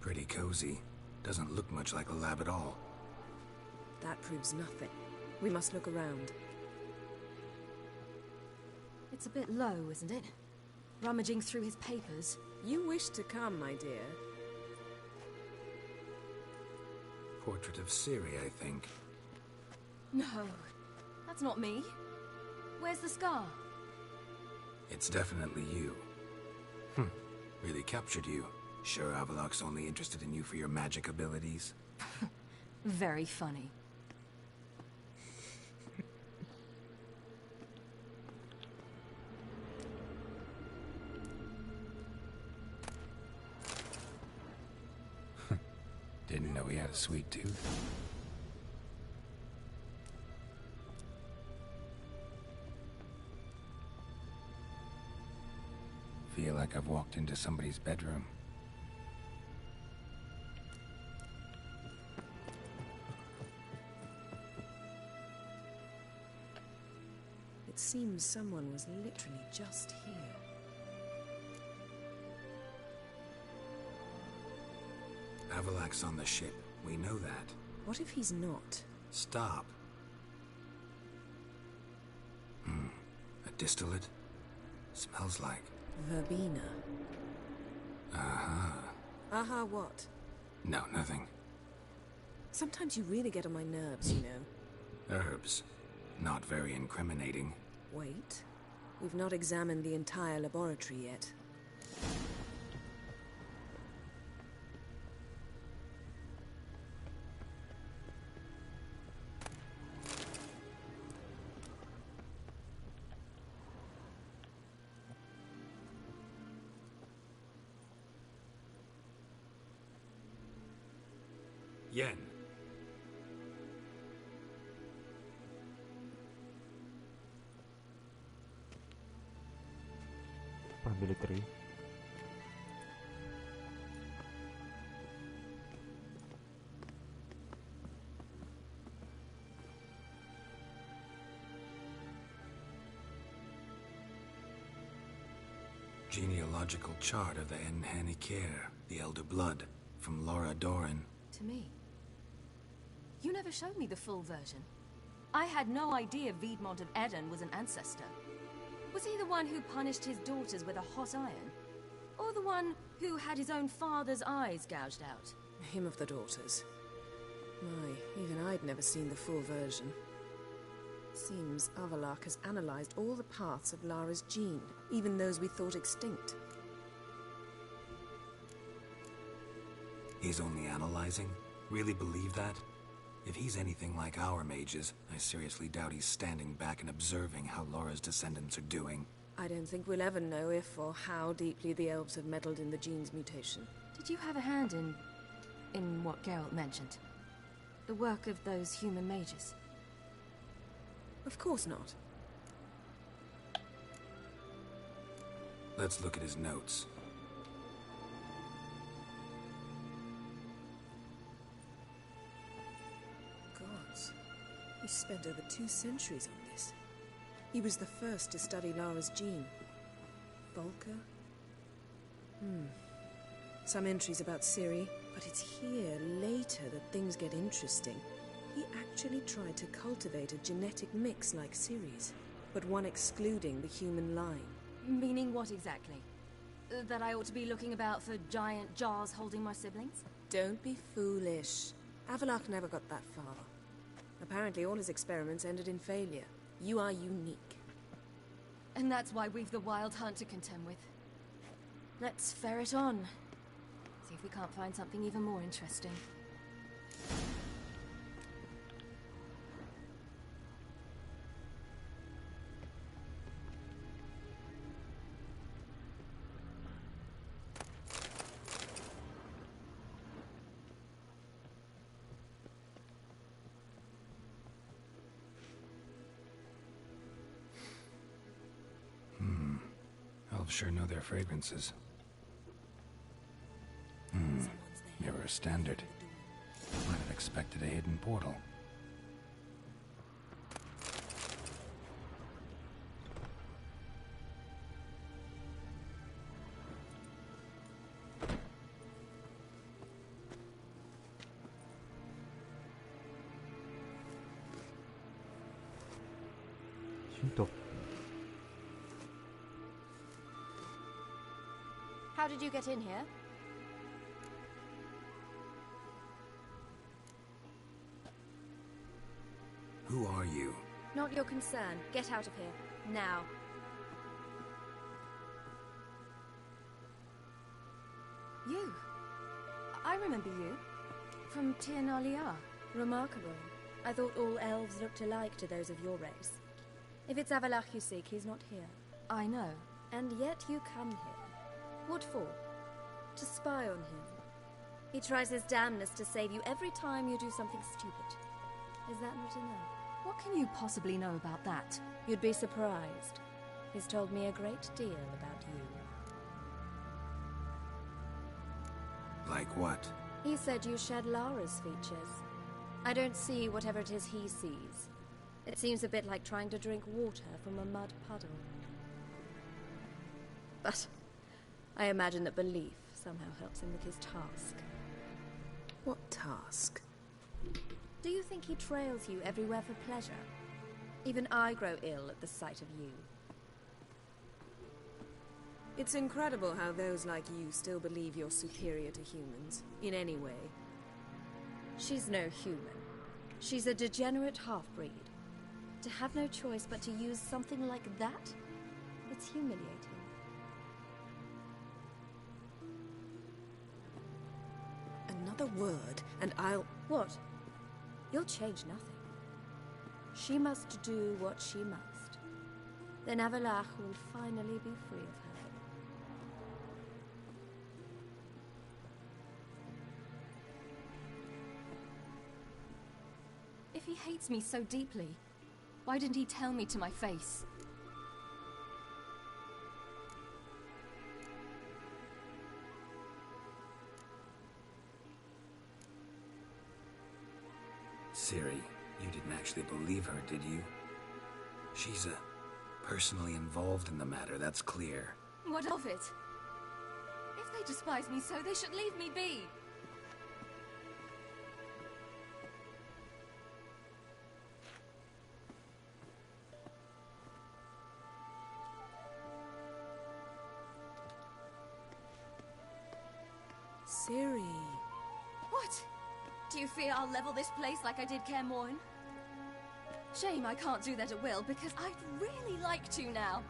Pretty cozy. Doesn't look much like a lab at all. That proves nothing. We must look around. It's a bit low, isn't it? Rummaging through his papers. You wish to come, my dear. Portrait of Ciri, I think. No, that's not me. Where's the scar? It's definitely you. Really captured you. Sure Avalok's only interested in you for your magic abilities? Very funny. Didn't know he had a sweet tooth. Feel like I've walked into somebody's bedroom. It seems someone was literally just here. Avalok's on the ship. We know that. What if he's not? Stop. A distillate? Smells like... Verbena. Uh-huh. Aha, what? No, nothing. Sometimes you really get on my nerves, you know. Herbs. Not very incriminating. Wait. We've not examined the entire laboratory yet. Yen. Military. Genealogical chart of the Enhanikir, the Elder Blood, from Laura Doran. To me. You never showed me the full version. I had no idea Viedmont of Eden was an ancestor. Was he the one who punished his daughters with a hot iron? Or the one who had his own father's eyes gouged out? Him of the daughters. My, even I'd never seen the full version. Seems Avalok has analyzed all the paths of Lara's gene, even those we thought extinct. He's only analyzing? Really believe that? If he's anything like our mages, I seriously doubt he's standing back and observing how Laura's descendants are doing. I don't think we'll ever know if or how deeply the elves have meddled in the gene's mutation. Did you have a hand in what Geralt mentioned? The work of those human mages? Of course not. Let's look at his notes. Gods. He spent over 2 centuries on this. He was the first to study Lara's gene. Volker? Some entries about Ciri, but it's here, later, that things get interesting. He actually tried to cultivate a genetic mix like Ciri's, but one excluding the human line. Meaning what exactly? That I ought to be looking about for giant jars holding my siblings? Don't be foolish. Avalok never got that far. Apparently all his experiments ended in failure. You are unique. And that's why we've the Wild Hunt to contend with. Let's ferret on. See if we can't find something even more interesting. Elves sure know their fragrances. Mirror standard. Might have expected a hidden portal. How did you get in here? Who are you? Not your concern. Get out of here. Now. You. I remember you. From Tir Nalia. Remarkable. I thought all elves looked alike to those of your race. If it's Avalach you seek, he's not here. I know. And yet you come here. What for? To spy on him. He tries his damnedest to save you every time you do something stupid. Is that not enough? What can you possibly know about that? You'd be surprised. He's told me a great deal about you. Like what? He said you shared Lara's features. I don't see whatever it is he sees. It seems a bit like trying to drink water from a mud puddle. But I imagine that belief somehow helps him with his task. What task? Do you think he trails you everywhere for pleasure? Even I grow ill at the sight of you. It's incredible how those like you still believe you're superior to humans, in any way. She's no human. She's a degenerate half-breed. To have no choice but to use something like that? It's humiliating. Another word, and I'll... What? You'll change nothing. She must do what she must. Then Avalach will finally be free of her. If he hates me so deeply, why didn't he tell me to my face? Ciri, you didn't actually believe her, did you? She's personally involved in the matter, that's clear. What of it? If they despise me so, they should leave me be. Ciri. What? Do you fear I'll level this place like I did Kaer Morhen? Shame I can't do that at will, because I'd really like to now.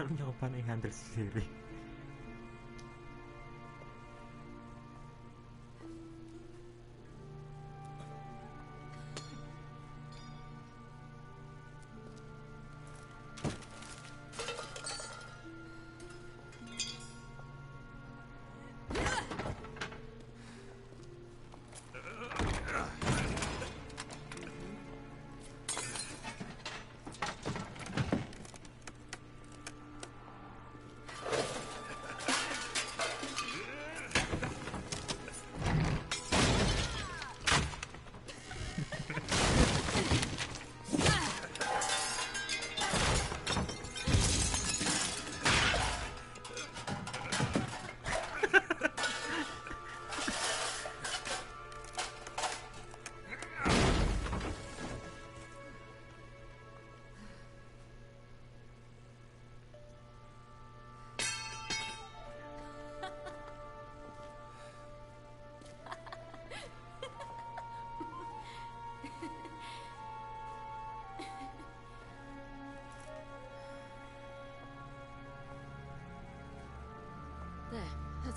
Alam niyo kung paano i-handle si Ciri.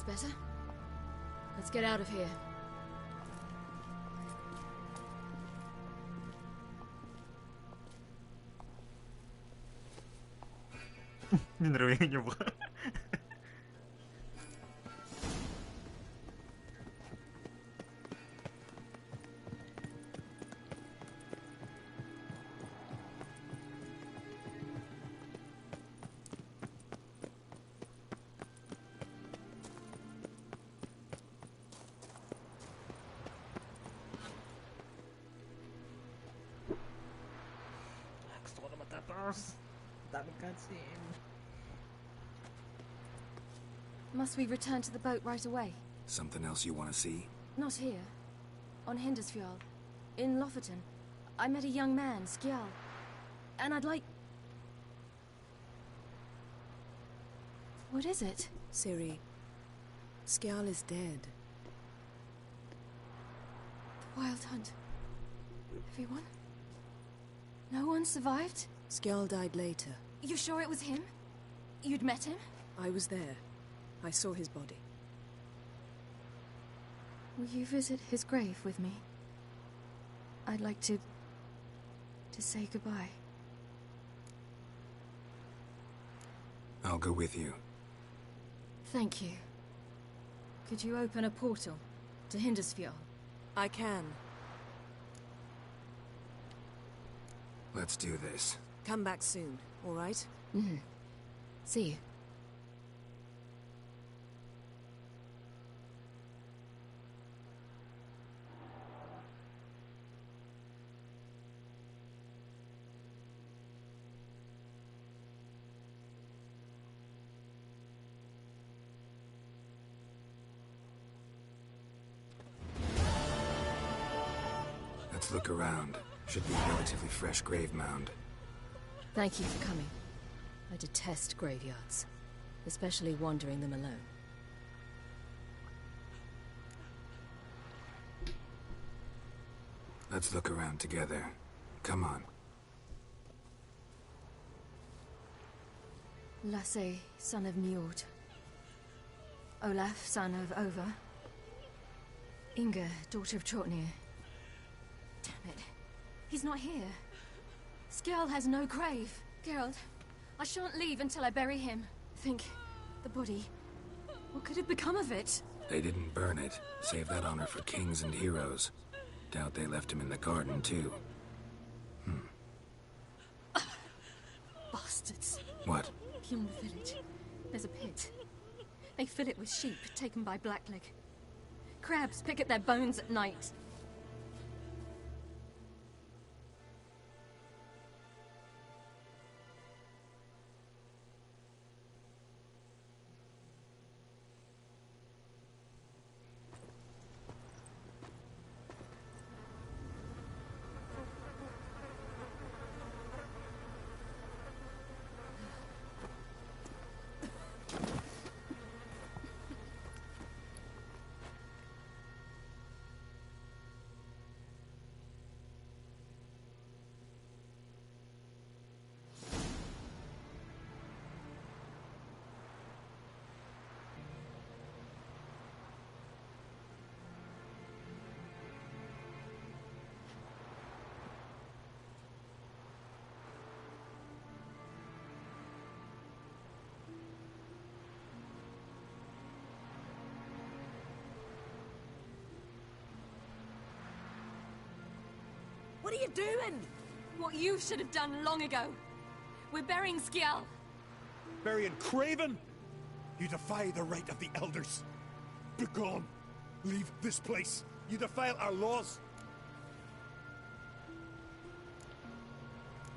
That's better. Let's get out of here. Niruin niyo ba? Gusto ko na matapos. Daming cutscene. Must we return to the boat right away? Something else you want to see? Not here. On Hindersfjord. In Lofoten. I met a young man, Skjal. And I'd like... What is it? Ciri, Skjal is dead. The Wild Hunt. Everyone? No one survived? Skjal died later. You sure it was him? You'd met him? I was there. I saw his body. Will you visit his grave with me? I'd like to say goodbye. I'll go with you. Thank you. Could you open a portal to Hindersfjord? I can. Let's do this. Come back soon, all right? Mm-hmm. See you. Let's look around. Should be a relatively fresh grave mound. Thank you for coming. I detest graveyards, especially wandering them alone. Let's look around together. Come on. Lasse, son of Njord. Olaf, son of Over. Inga, daughter of Trotnir. Damn it. He's not here. Skjal has no grave. Geralt, I shan't leave until I bury him. Think, the body. What could have become of it? They didn't burn it. Save that honor for kings and heroes. Doubt they left him in the garden, too. Bastards. What? Beyond the village, there's a pit. They fill it with sheep taken by Blackleg. Crabs pick at their bones at night. What are you doing? What you should have done long ago. We're burying Skjal. Burying Craven? You defy the right of the elders. Begone. Leave this place. You defile our laws.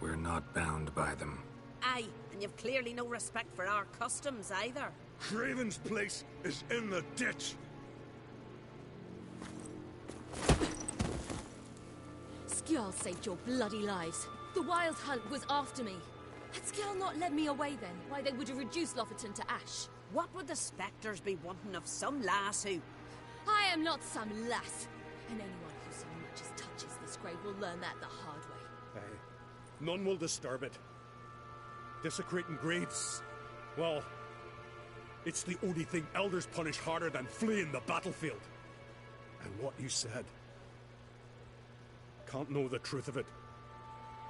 We're not bound by them. Aye, and you've clearly no respect for our customs either. Craven's place is in the ditch. Skjal saved your bloody lives. The Wild Hunt was after me. Had Skjal not led me away then, why they would have reduced Lofoten to ash. What would the spectres be wanting of some lass who... I am not some lass. And anyone who so much as touches this grave will learn that the hard way. Aye. None will disturb it. Desecrating graves, well, It's the only thing elders punish harder than fleeing the battlefield. And what you said. Can't know the truth of it.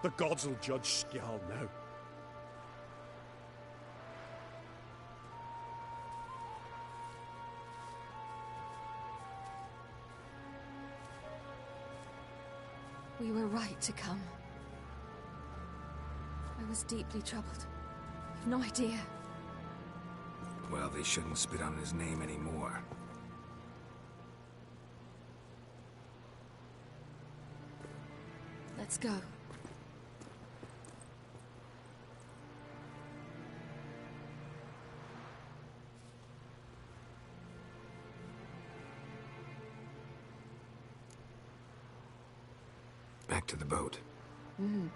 The gods will judge Skjal now. We were right to come. I was deeply troubled. You've no idea. Well, they shouldn't spit on his name anymore. Let's go. Back to the boat. Mm.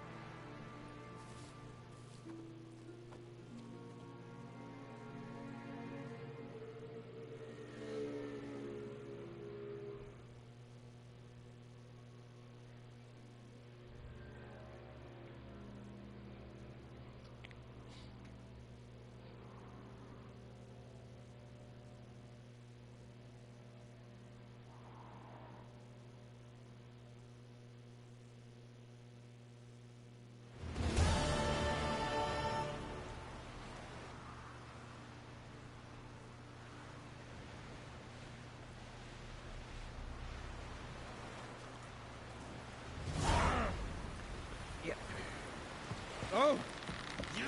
Oh! You!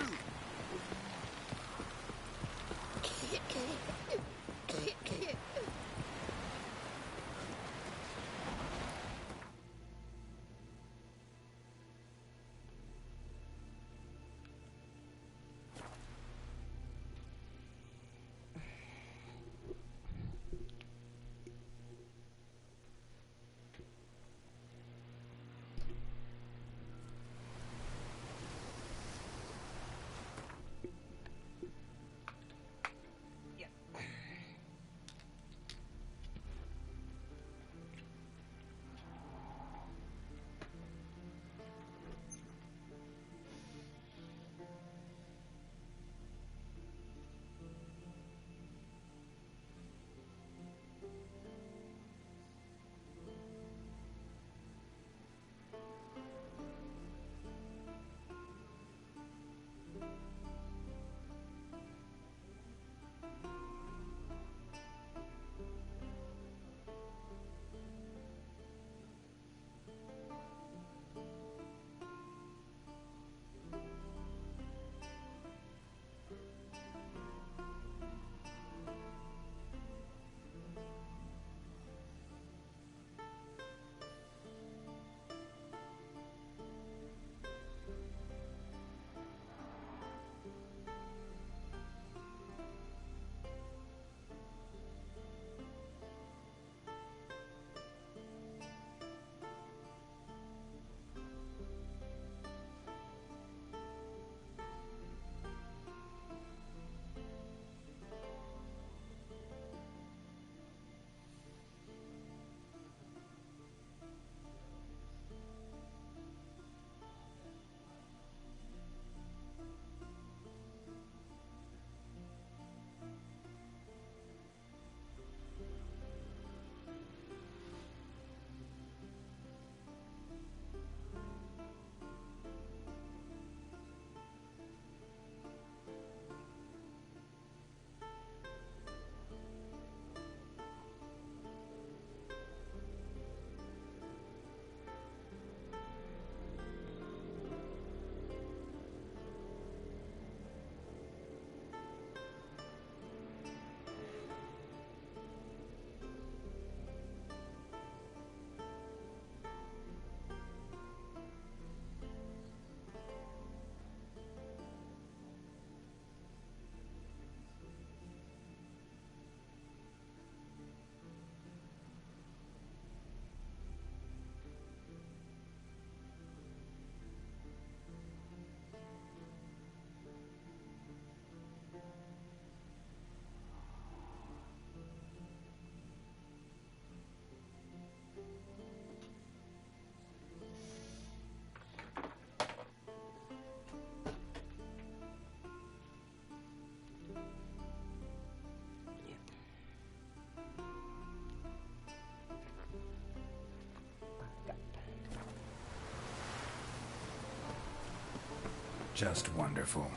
Just wonderful.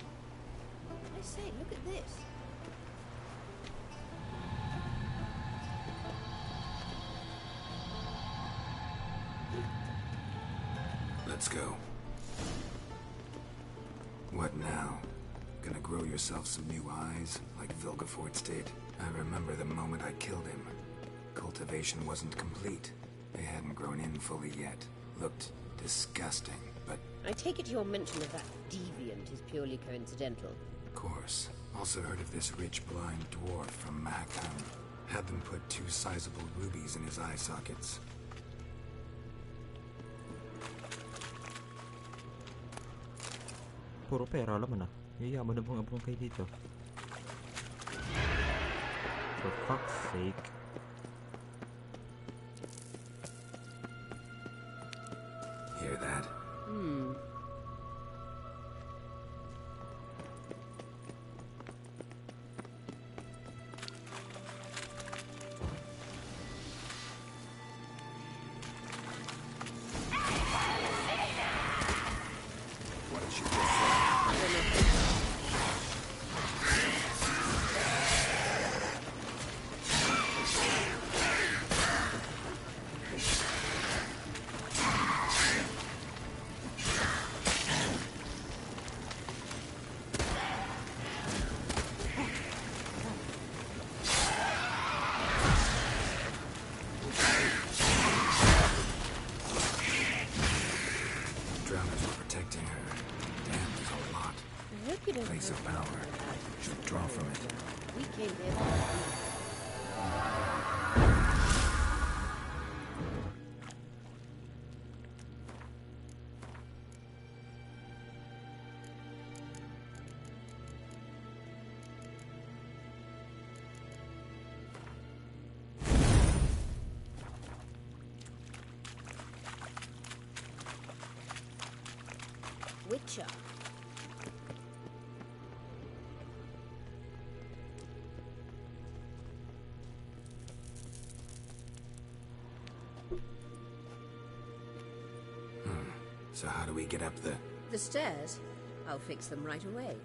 I say, look at this. Let's go. What now? Gonna grow yourself some new eyes, like Vilgefortz did? I remember the moment I killed him. Cultivation wasn't complete. They hadn't grown in fully yet. Looked disgusting, but... I take it your mention of that deviant is purely coincidental. Of course. Also heard of this rich blind dwarf from Mahakam. Had them put 2 sizable rubies in his eye sockets. Puro pera laman ah. Yayaman na mga abong kayo dito. For fuck's sake. Hear that? What did she just say? Drowners were protecting her. Damn, there's a lot. I hope you don't Place of power. Should draw from it. We came here. Witcher. So how do we get up the... The stairs? I'll fix them right away.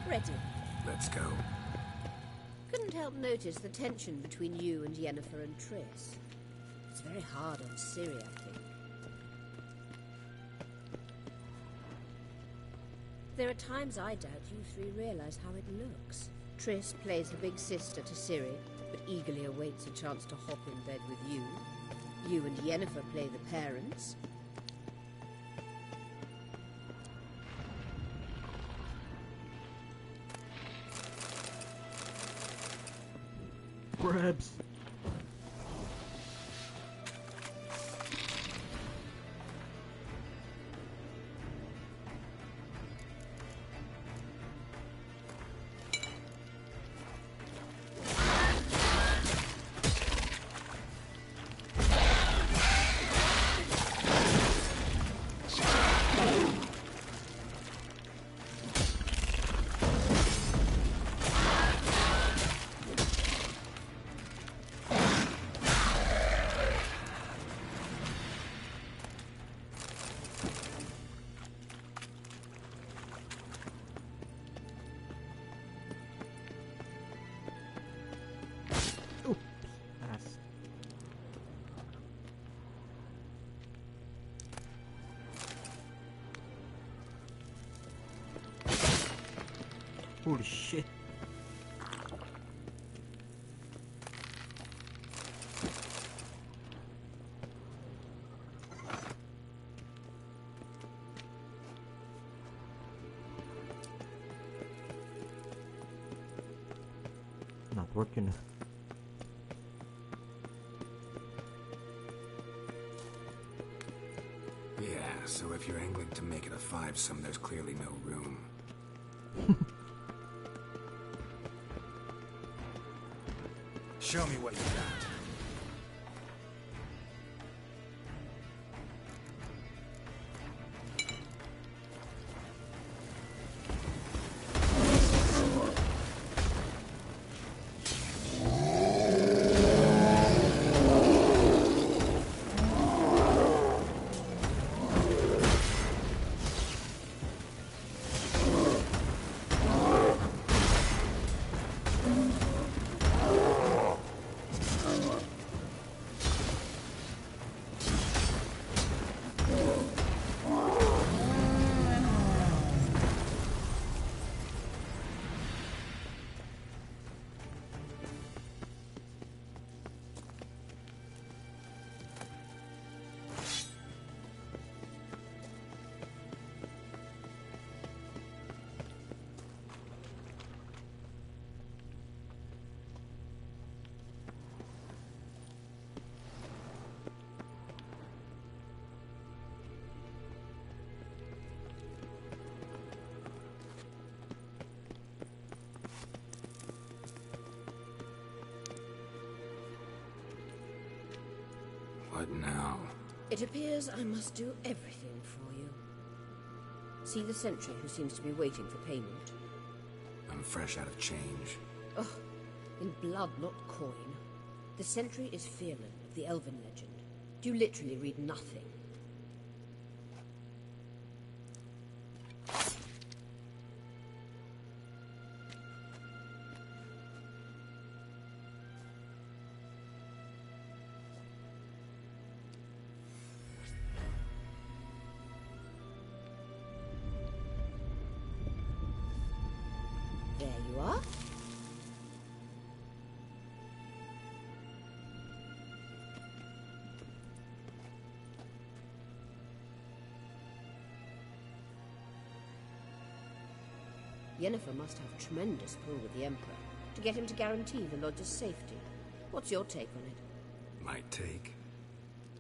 Ready. Let's go. Couldn't help notice the tension between you and Yennefer and Triss. It's very hard on Ciri, I think. There are times I doubt you 3 realize how it looks. Triss plays the big sister to Ciri, but eagerly awaits a chance to hop in bed with you. You and Yennefer play the parents. Crabs. Holy shit. Not working. Yeah, so if you're angling to make it a 5-some, there's clearly no room. Show me what you got. What now? It appears I must do everything for you. See the sentry who seems to be waiting for payment? I'm fresh out of change. Oh, in blood, not coin. The sentry is Fearlan of the Elven legend. Do you literally read nothing? There you are. Yennefer must have tremendous pull with the Emperor to get him to guarantee the Lodge's safety. What's your take on it? My take?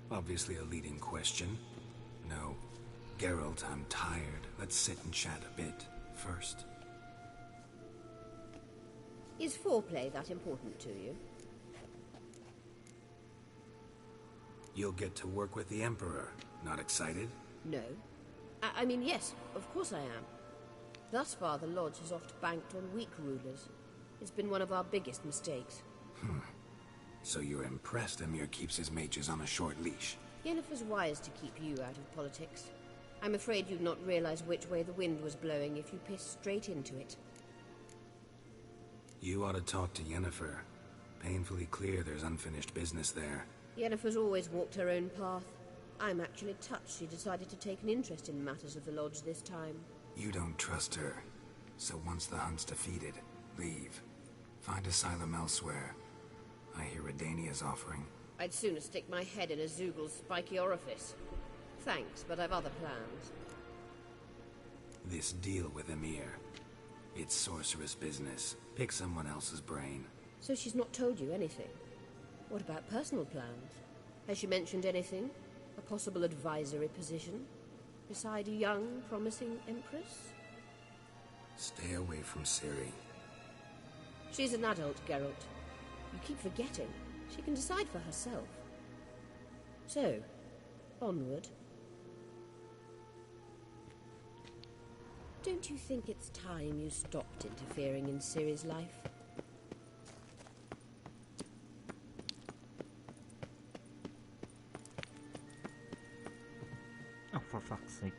Obviously a leading question. No. Geralt, I'm tired. Let's sit and chat a bit first. Is foreplay that important to you? You'll get to work with the Emperor. Not excited? No. I mean, yes, of course I am. Thus far, the Lodge has oft banked on weak rulers. It's been one of our biggest mistakes. So you're impressed Emir keeps his mages on a short leash? Yennefer's wise to keep you out of politics. I'm afraid you'd not realize which way the wind was blowing if you pissed straight into it. You ought to talk to Yennefer. Painfully clear there's unfinished business there. Yennefer's always walked her own path. I'm actually touched she decided to take an interest in matters of the Lodge this time. You don't trust her. So once the hunt's defeated, leave. Find asylum elsewhere. I hear Redania's offering. I'd sooner stick my head in a Zoogl's spiky orifice. Thanks, but I've other plans. This deal with Emir. It's sorceress business. Pick someone else's brain. So she's not told you anything? What about personal plans? Has she mentioned anything? A possible advisory position? Beside a young, promising Empress? Stay away from Ciri. She's an adult, Geralt. You keep forgetting. She can decide for herself. So, onward. Don't you think it's time you stopped interfering in Ciri's life? Oh, for fuck's sake.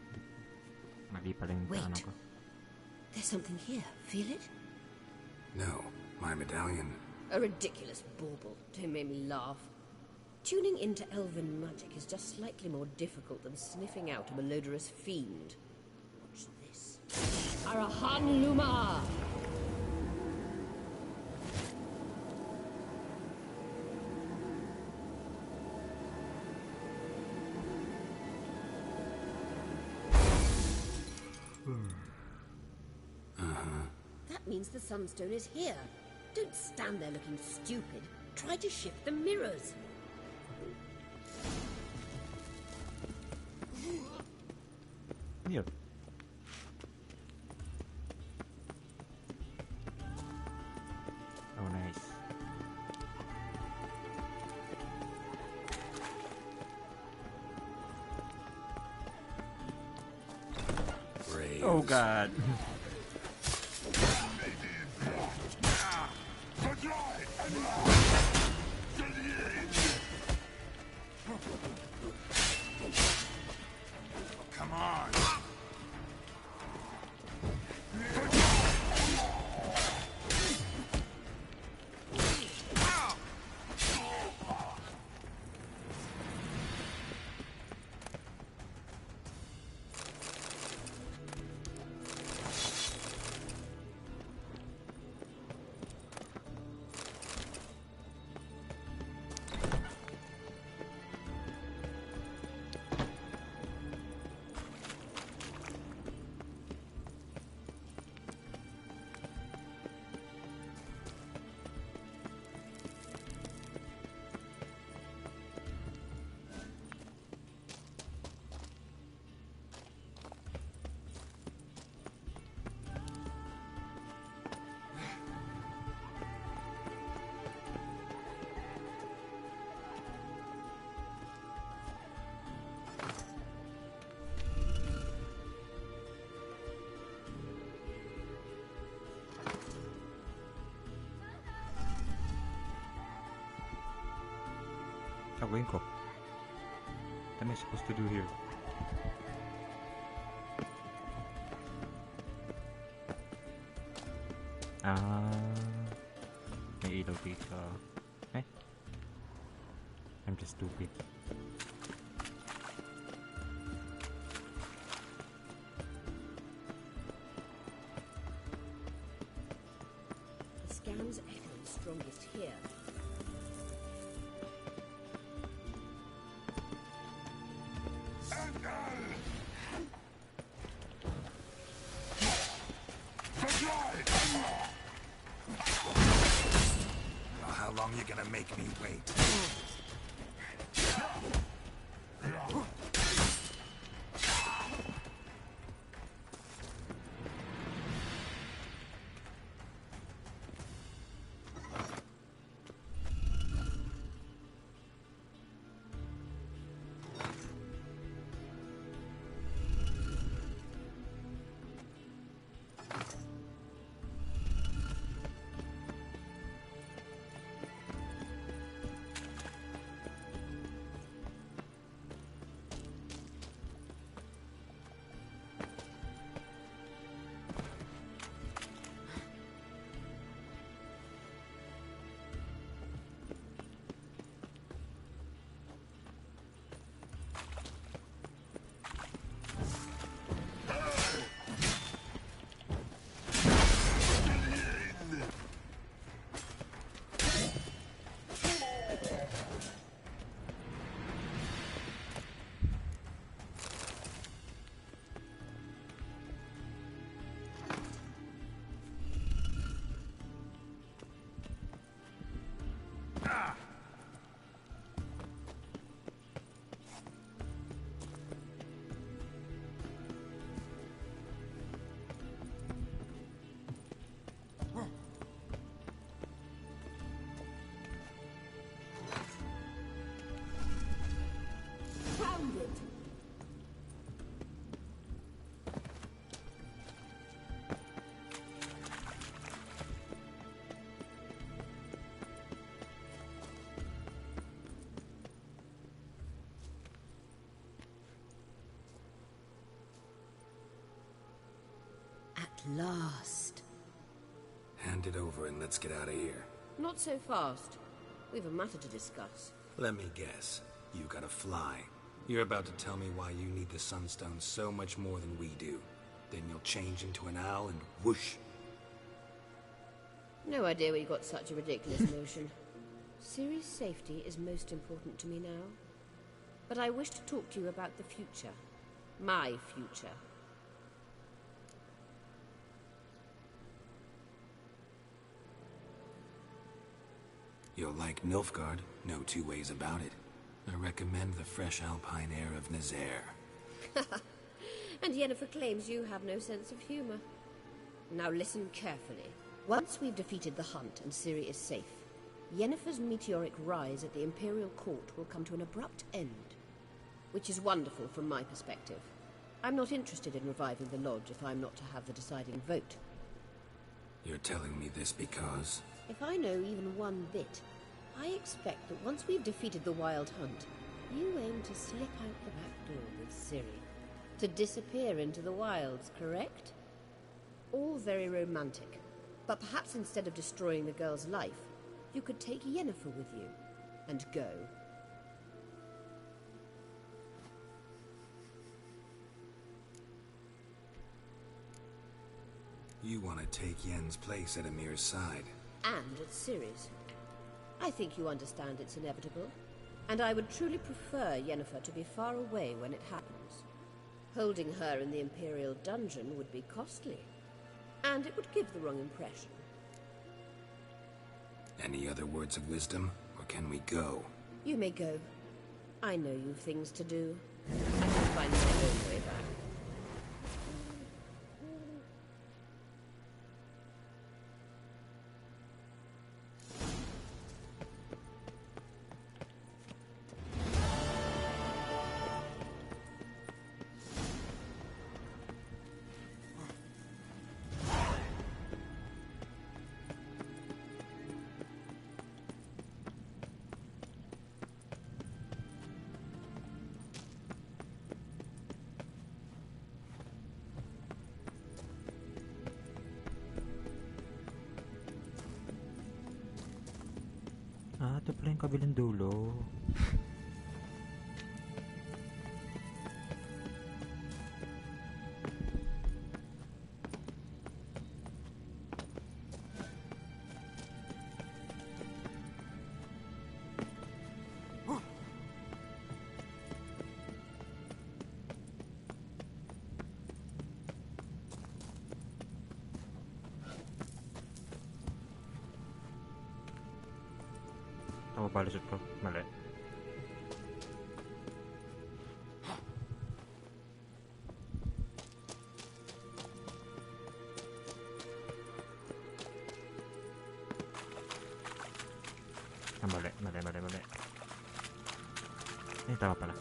Mali pala yung Wait. plano ko. There's something here. Feel it? No, my medallion. A ridiculous bauble. Don't make me laugh. Tuning into elven magic is just slightly more difficult than sniffing out a malodorous fiend. Watch this. Arahan Luma! That means the Sunstone is here. Don't stand there looking stupid. Try to shift the mirrors. Yep. Oh, nice. Braves. Oh god. Come on! gagawin ko? What am I supposed to do here? May ilaw dito. Eh? I'm just stupid. The scans echo strongest here. How long you gonna make me wait? At last. Hand it over and let's get out of here. Not so fast. We've a matter to discuss. Let me guess. You gotta fly. You're about to tell me why you need the Sunstone so much more than we do. Then you'll change into an owl and whoosh. No idea where you got such a ridiculous notion. Ciri's safety is most important to me now. But I wish to talk to you about the future. My future. You'll like Nilfgaard, no two ways about it. I recommend the fresh alpine air of Nazaire. And Yennefer claims you have no sense of humor. Now listen carefully. Once we've defeated the Hunt and Ciri is safe, Yennefer's meteoric rise at the Imperial Court will come to an abrupt end. Which is wonderful from my perspective. I'm not interested in reviving the Lodge if I'm not to have the deciding vote. You're telling me this because... If I know even one bit, I expect that once we've defeated the Wild Hunt, you aim to slip out the back door with Ciri. To disappear into the wilds, correct? All very romantic. But perhaps instead of destroying the girl's life, you could take Yennefer with you, and go. You want to take Yen's place at Emir's side. And at Ciri's. I think you understand it's inevitable, and I would truly prefer Yennefer to be far away when it happens. Holding her in the Imperial dungeon would be costly, and it would give the wrong impression. Any other words of wisdom, or can we go? You may go. I know you've things to do. I can find my own way back. ito pala yung kabilang dulo. Tama ba lusot ko? Mali. Mali. Tama pala.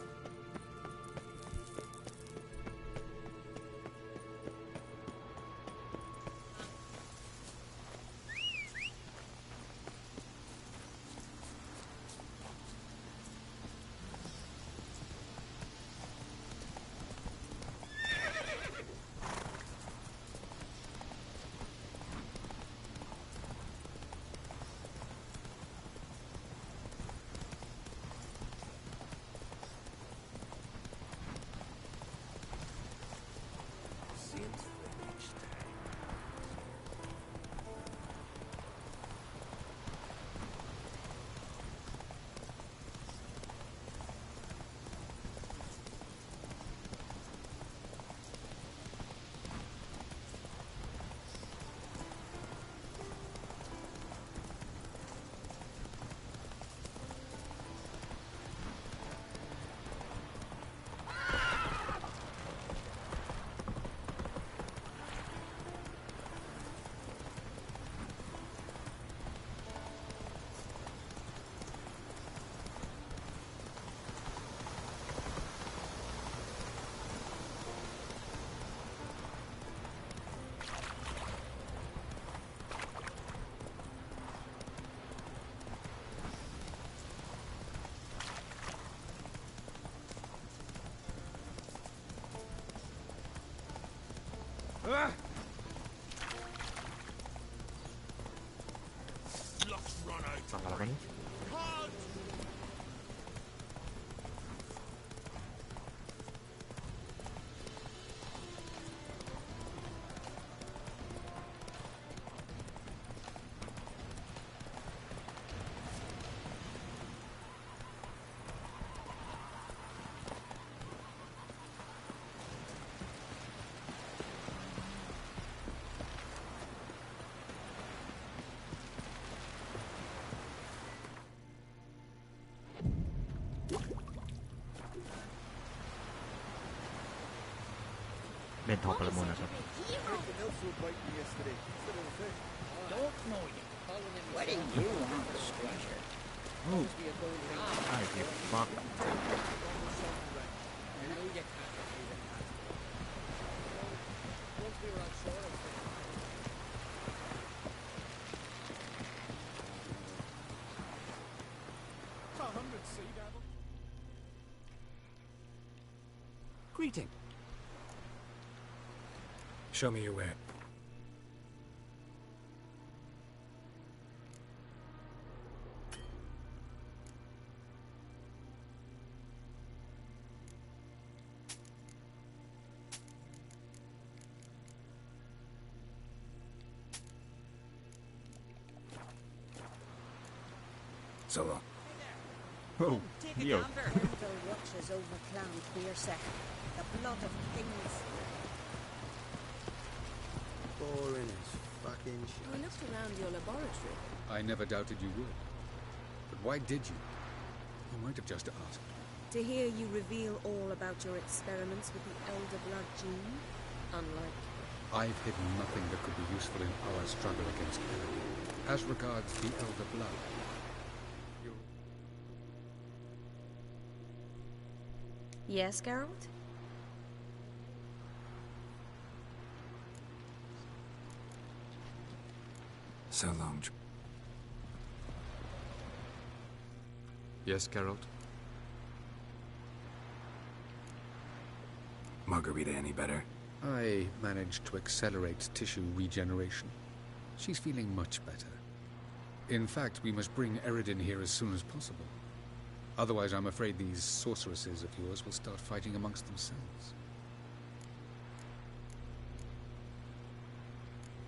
Nakala niyo? Benta ko pala muna sa... What do you want, stranger? Oh. Ay, you fuck. Greeting. Show me your way. So long. Oh, yo. The watchers overcloud Queersec. The blood of kings. Boring as fucking shit. We looked around your laboratory. I never doubted you would. But why did you? You might have just asked. To hear you reveal all about your experiments with the Elder Blood gene, unlike... I've hidden nothing that could be useful in our struggle against Orient. As regards the Elder Blood, Yes, Geralt? So long. Yes, Geralt? Margarita any better? I managed to accelerate tissue regeneration. She's feeling much better. In fact, we must bring Eredin here as soon as possible. Otherwise, I'm afraid these sorceresses of yours will start fighting amongst themselves.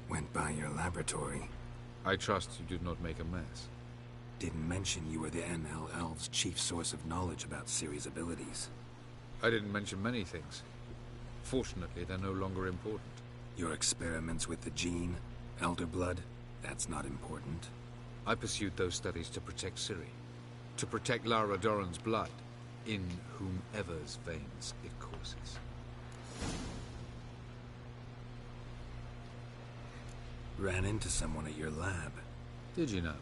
Went by your laboratory. I trust you did not make a mess. Didn't mention you were the NL Elves' chief source of knowledge about Ciri's abilities. I didn't mention many things. Fortunately, they're no longer important. Your experiments with the gene, Elder Blood, that's not important. I pursued those studies to protect Ciri. To protect Lara Doran's blood, in whomever's veins it courses. Ran into someone at your lab. Did you know?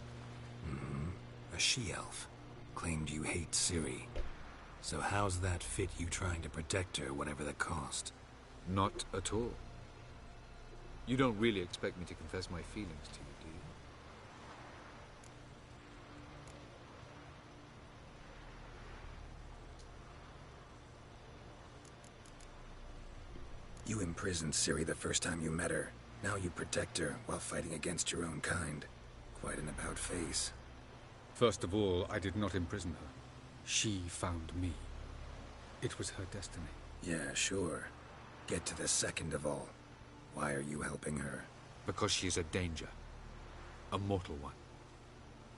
A she-elf. Claimed you hate Ciri. So how's that fit you trying to protect her, whatever the cost? Not at all. You don't really expect me to confess my feelings to you, do you? You imprisoned Ciri the first time you met her. Now you protect her while fighting against your own kind. Quite an about-face. First of all, I did not imprison her. She found me. It was her destiny. Yeah, sure. Get to the second of all. Why are you helping her? Because she is a danger. A mortal one.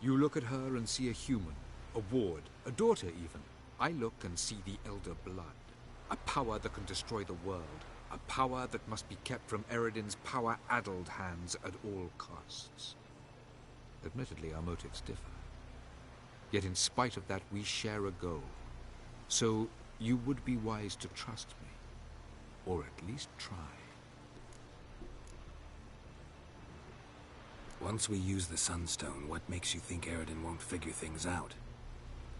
You look at her and see a human, a ward, a daughter even. I look and see the Elder Blood. A power that can destroy the world. A power that must be kept from Eredin's power-addled hands at all costs. Admittedly, our motives differ. Yet in spite of that, we share a goal. So, you would be wise to trust me. Or at least try. Once we use the Sunstone, what makes you think Eredin won't figure things out?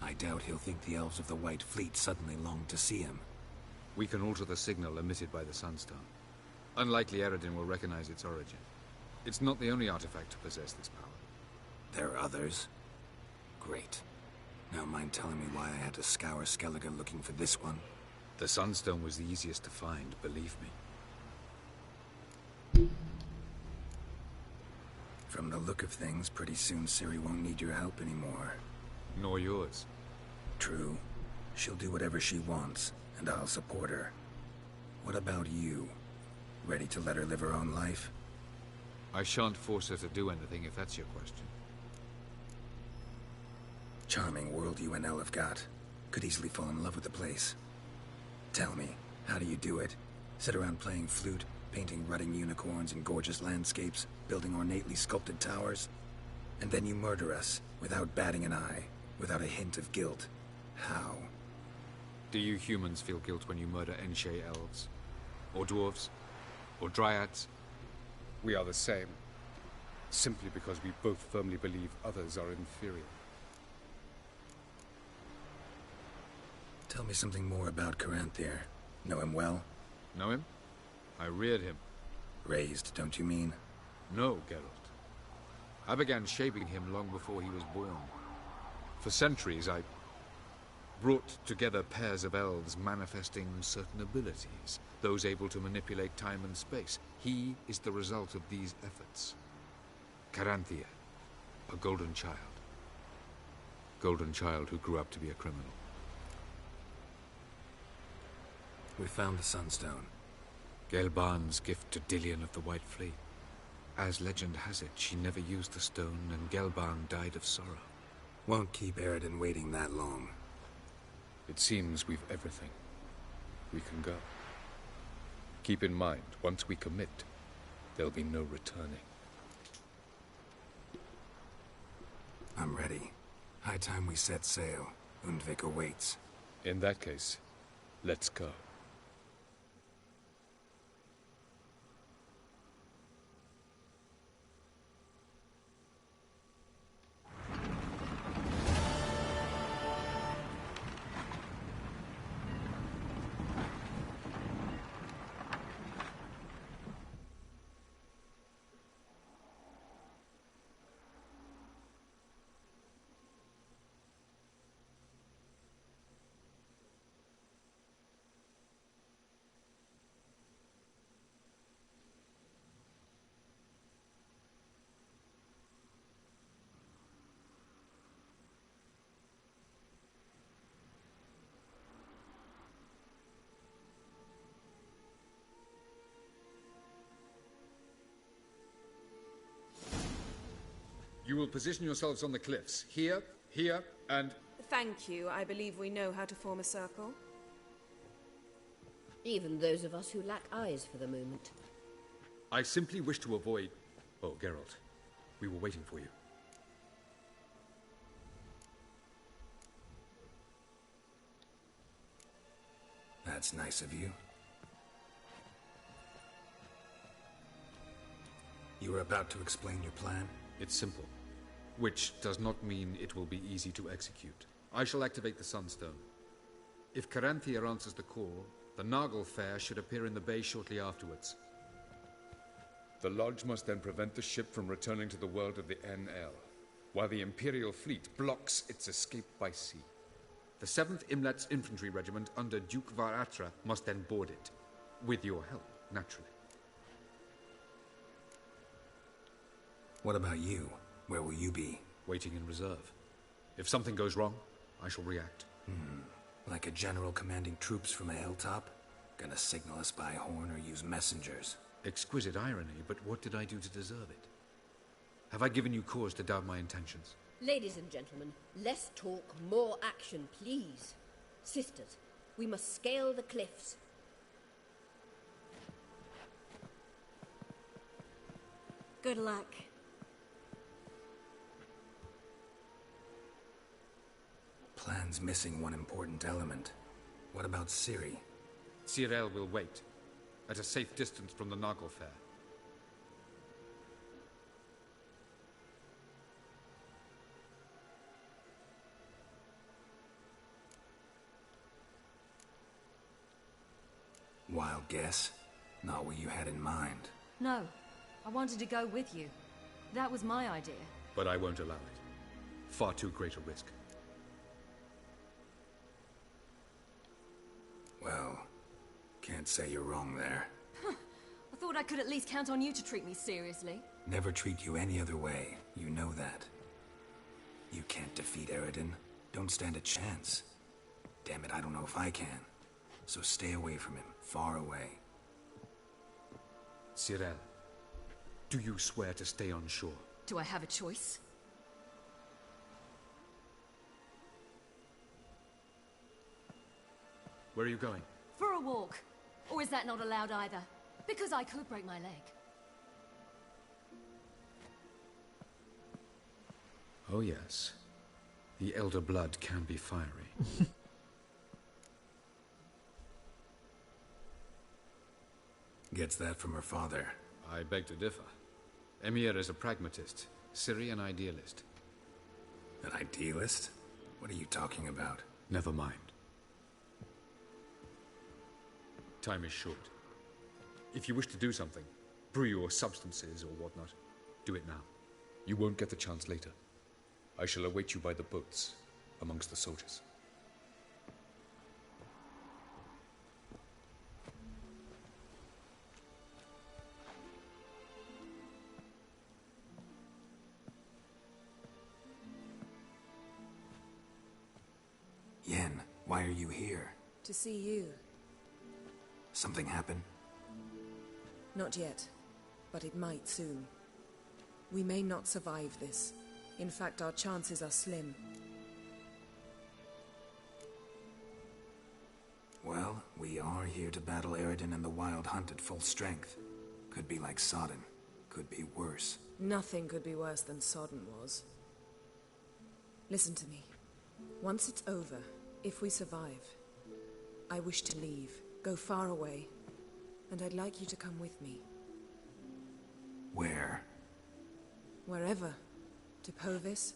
I doubt he'll think the Elves of the White Fleet suddenly long to see him. We can alter the signal emitted by the Sunstone. Unlikely Eredin will recognize its origin. It's not the only artifact to possess this power. There are others? Great. Now mind telling me why I had to scour Skellige looking for this one? The Sunstone was the easiest to find, believe me. From the look of things, pretty soon Ciri won't need your help anymore. Nor yours. True. She'll do whatever she wants, and I'll support her. What about you? Ready to let her live her own life? I shan't force her to do anything, if that's your question. Charming world you and Elle have got. Could easily fall in love with the place. Tell me, how do you do it? Sit around playing flute, painting rutting unicorns in gorgeous landscapes, building ornately sculpted towers? And then you murder us, without batting an eye, without a hint of guilt. How? Do you humans feel guilt when you murder Enshe elves? Or dwarves? Or dryads? We are the same. Simply because we both firmly believe others are inferior. Tell me something more about Caranthir. Know him well? Know him? I reared him. Raised, don't you mean? No, Geralt. I began shaping him long before he was born. For centuries, I brought together pairs of elves manifesting certain abilities, those able to manipulate time and space. He is the result of these efforts. Caranthir, a golden child. Golden child who grew up to be a criminal. We found the Sunstone. Gelban's gift to Dillion of the White Fleet. As legend has it, she never used the stone, and Gelban died of sorrow. Won't keep Eredin waiting that long. It seems we've everything. We can go. Keep in mind, once we commit, there'll be no returning. I'm ready. High time we set sail. Undvik awaits. In that case, let's go. You will position yourselves on the cliffs. Here, here, and... Thank you. I believe we know how to form a circle. Even those of us who lack eyes for the moment. I simply wish to avoid... Oh, Geralt. We were waiting for you. That's nice of you. You were about to explain your plan? It's simple. Which does not mean it will be easy to execute. I shall activate the Sunstone. If Caranthia answers the call, the Nagel Fair should appear in the bay shortly afterwards. The Lodge must then prevent the ship from returning to the world of the NL, while the Imperial fleet blocks its escape by sea. The 7th Imlet's Infantry Regiment under Duke Varatra must then board it. With your help, naturally. What about you? Where will you be? Waiting in reserve. If something goes wrong, I shall react. Like a general commanding troops from a hilltop? Gonna signal us by horn or use messengers? Exquisite irony, but what did I do to deserve it? Have I given you cause to doubt my intentions? Ladies and gentlemen, less talk, more action, please. Sisters, we must scale the cliffs. Good luck. Plan's missing one important element. What about Ciri? Cyril will wait, at a safe distance from the Nagel Fair. Wild guess? Not what you had in mind. No, I wanted to go with you. That was my idea. But I won't allow it. Far too great a risk. Well, can't say you're wrong there. I thought I could at least count on you to treat me seriously. Never treat you any other way. You know that. You can't defeat Eridan. Don't stand a chance. Damn it, I don't know if I can. So stay away from him. Far away. Cyril, do you swear to stay on shore? Do I have a choice? Where are you going? For a walk. Or is that not allowed either? Because I could break my leg. Oh yes. The elder blood can be fiery. Gets that from her father. I beg to differ. Emir is a pragmatist, Ciri an idealist. An idealist? What are you talking about? Never mind. Time is short. If you wish to do something, brew your substances or whatnot, do it now. You won't get the chance later. I shall await you by the boats, amongst the soldiers. Yen, why are you here? To see you. Something happen? Not yet, but it might soon. We may not survive this. In fact, our chances are slim. Well, we are here to battle Eridan and the Wild Hunt at full strength. Could be like Sodden. Could be worse. Nothing could be worse than Sodden was. Listen to me. Once it's over, if we survive, I wish to leave, go far away, and I'd like you to come with me. Where? Wherever. To Povis,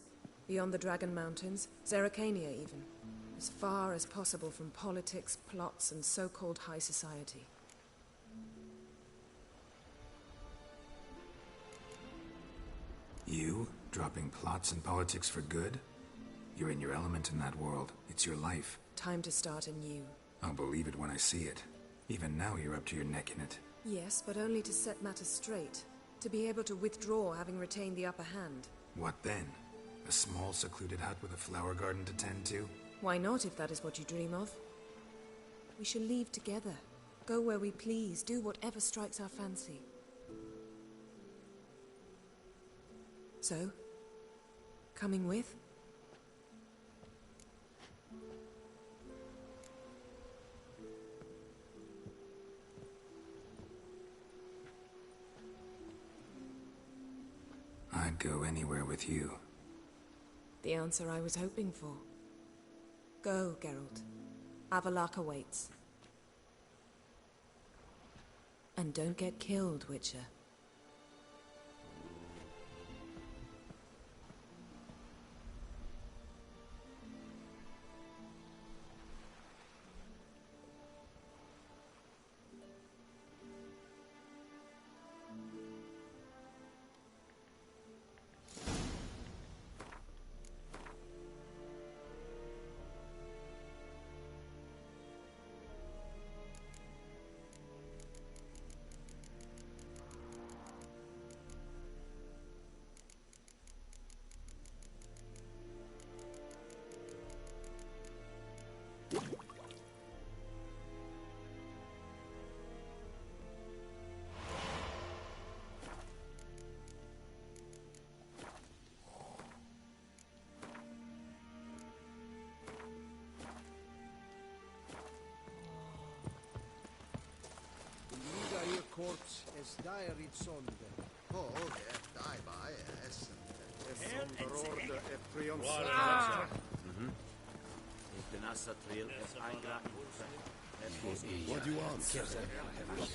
beyond the Dragon Mountains, Zerrikania even. As far as possible from politics, plots, and so-called high society. You? Dropping plots and politics for good? You're in your element in that world. It's your life. Time to start anew. I'll believe it when I see it. Even now you're up to your neck in it. Yes, but only to set matters straight. To be able to withdraw having retained the upper hand. What then? A small secluded hut with a flower garden to tend to? Why not, if that is what you dream of? We shall leave together. Go where we please, do whatever strikes our fancy. So, Coming with? I'd go anywhere with you. The answer I was hoping for. Go, Geralt. Avalok awaits. And don't get killed, Witcher. Korts es dairit sonde. Dai vai es. Sonderorde e triomfante. What do you want?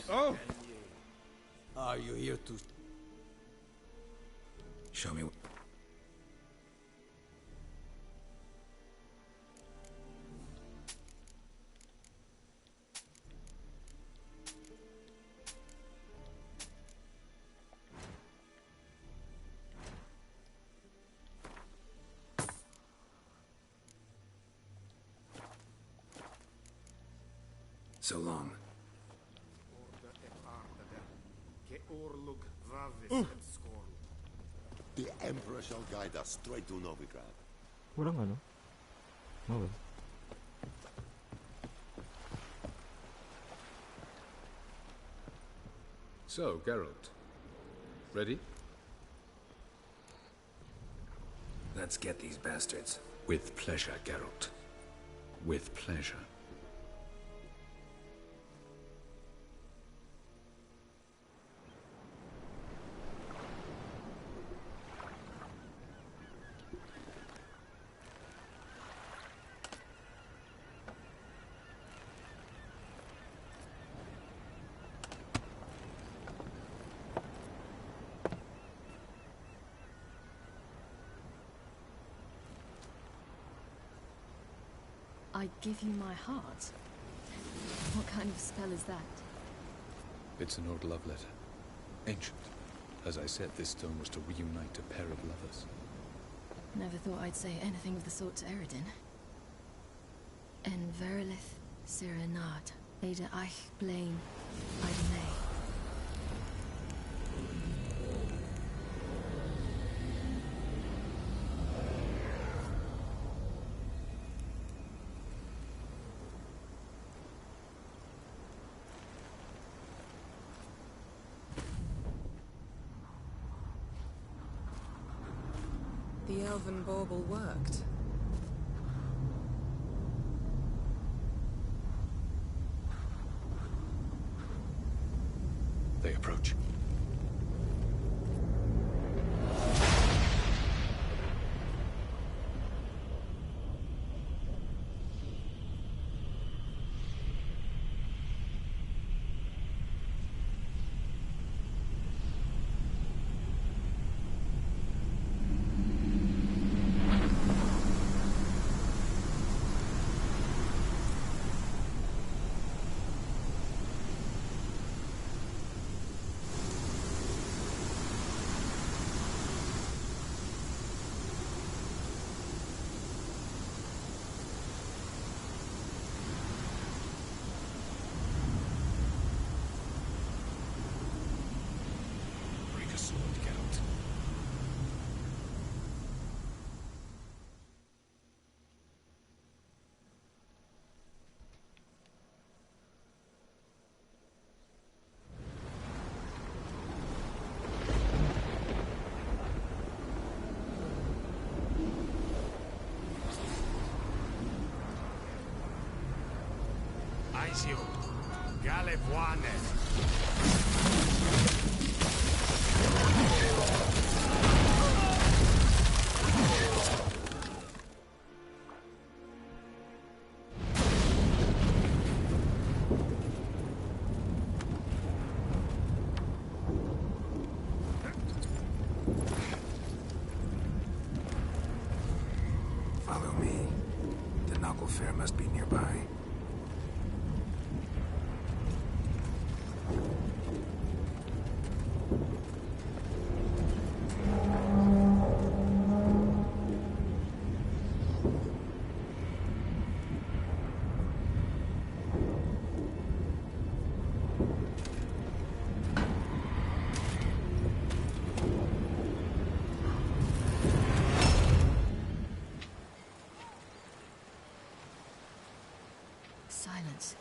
Oh! Are you here to... Show me. So long. The Emperor shall guide us straight to Novigrad. Walang ano? Oh, well. So, Geralt. Ready? Let's get these bastards. With pleasure, Geralt. With pleasure. I give you my heart? What kind of spell is that? It's an old love letter. Ancient. As I said, this stone was to reunite a pair of lovers. Never thought I'd say anything of the sort to Eredin. En verilith Sirenad, Ada eich blaen, Idemay. The elven bauble worked. They approach. Eyes you. Galevuane. Follow me. The Knuckle Fair must be nearby. Silence.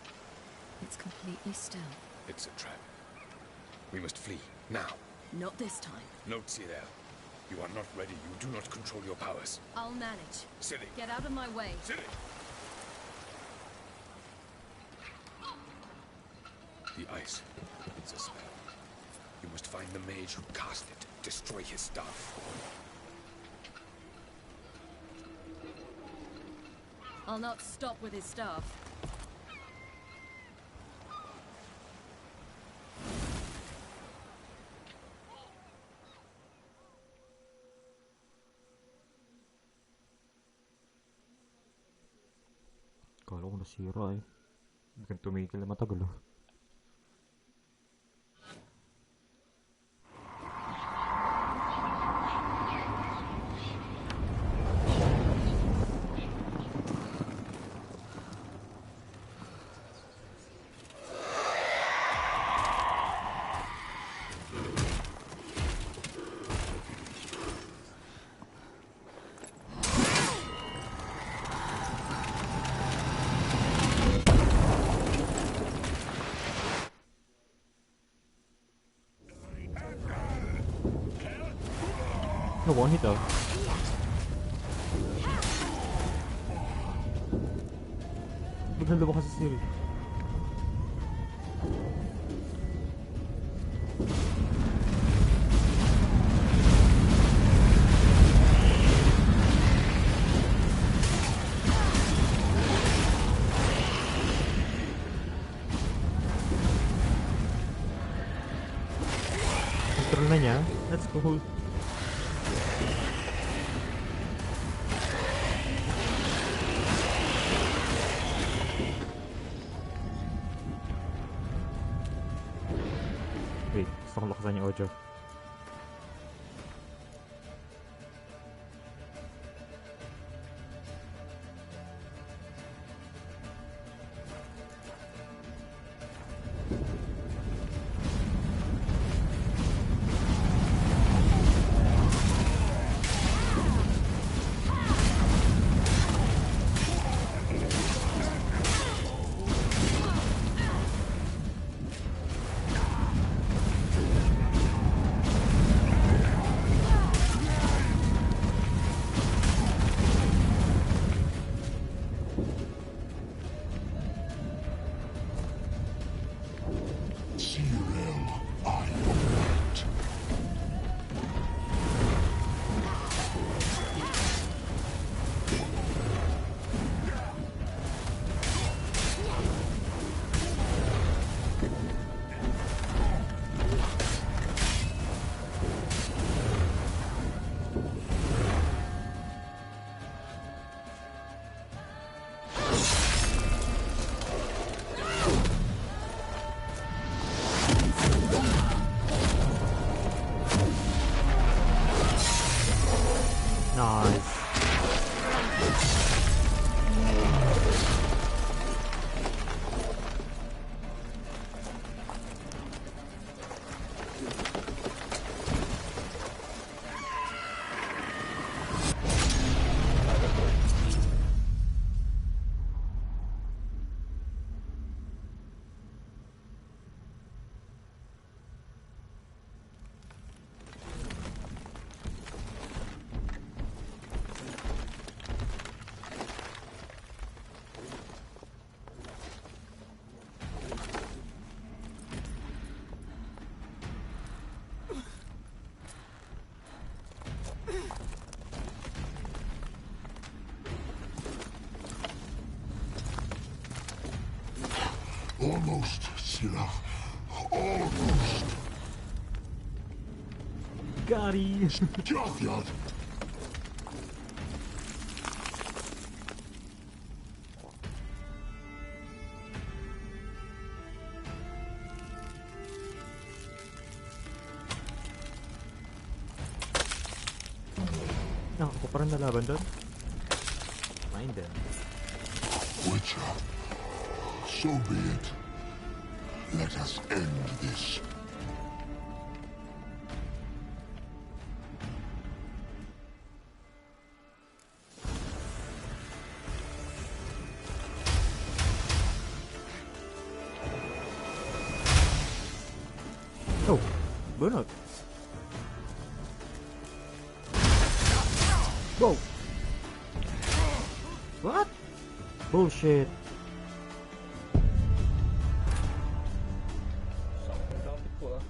It's completely still. It's a trap. We must flee, now. Not this time. Note, Cyril. You are not ready. You do not control your powers. I'll manage. Silly. Get out of my way. Silly. The ice. It's a spell. You must find the mage who cast it. Destroy his staff. I'll not stop with his staff. Kala ko nasira eh. Hindi ka tumigil na matagal oh. No one hit though. Maganda ba kasi Siri? Control na niya. That's cool. Wait, gusto kong lakasan yung audio. Almost, Sila. Almost. Gary. Jafyad. Ako pa rin nalaban doon. Mind them. Witcher, so be it. Let us end this. Oh, bunot. Whoa! What? Bullshit. Sakong gamit ko ah.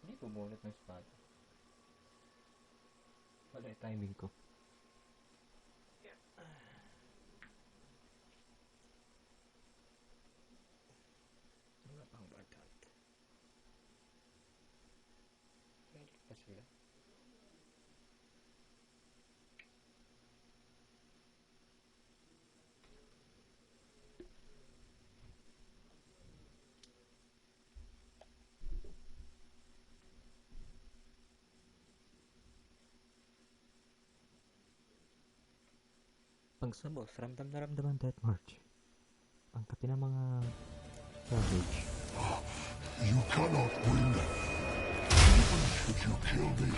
Hindi bumunot ng spot. Wala yung timing ko. Wala pang batat. Balik pa sila. Pag sa boss, ramdam na ramdam ang Death March. Ang kapi ng mga savage. You cannot win, even should you kill me.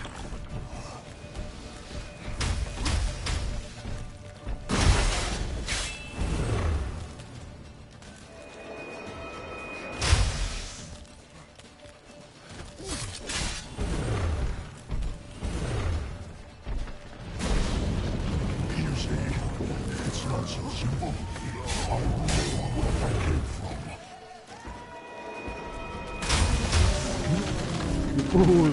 Cool.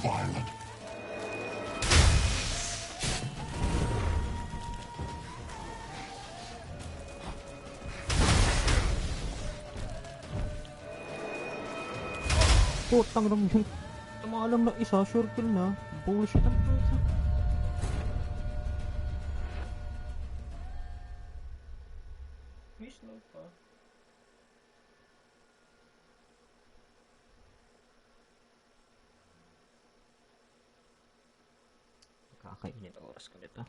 Violent. Putang lang yun. Tumalang na isa, sure kill na. Bullshit ang puta. Miss no pa. Kakainin oras ko nito.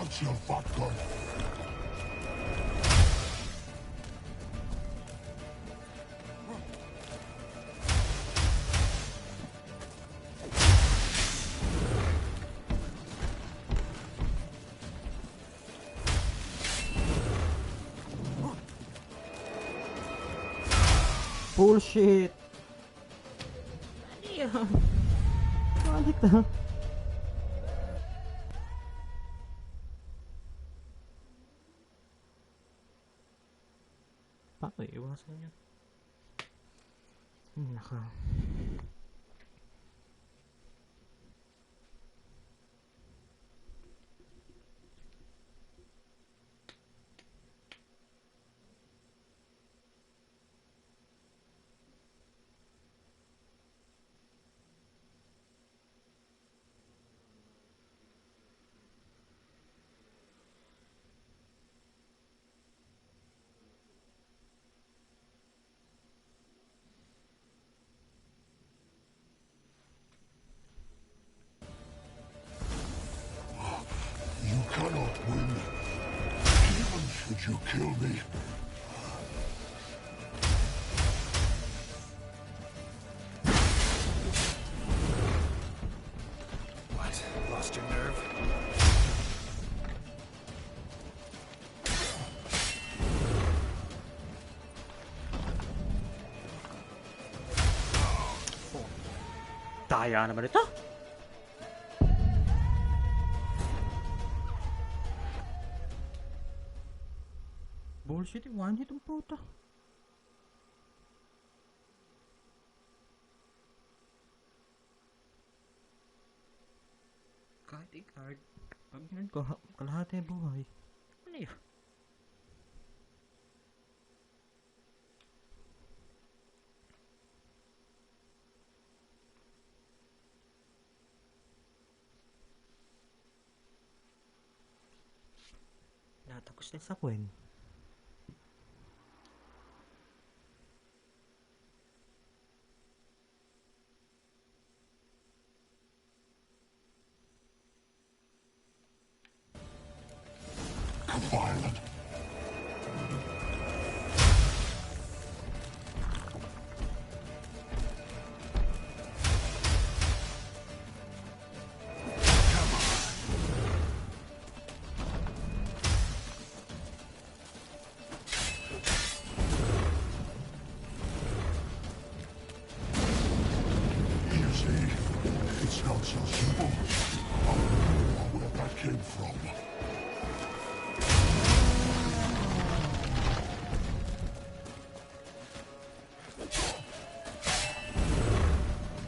That's your vodka. Bullshit. Ano yan? Bakit ah? Paano iwasan yun? Naka. You cannot win, even should you kill me. Nakakaya naman ito. Bullshit, one hit ang puta. Kahit i-card, pag ginad ko, kalahati ang buhay. Ano yun? Natapos na sa Gwen. Violent. It's not so simple. I don't know where that came from.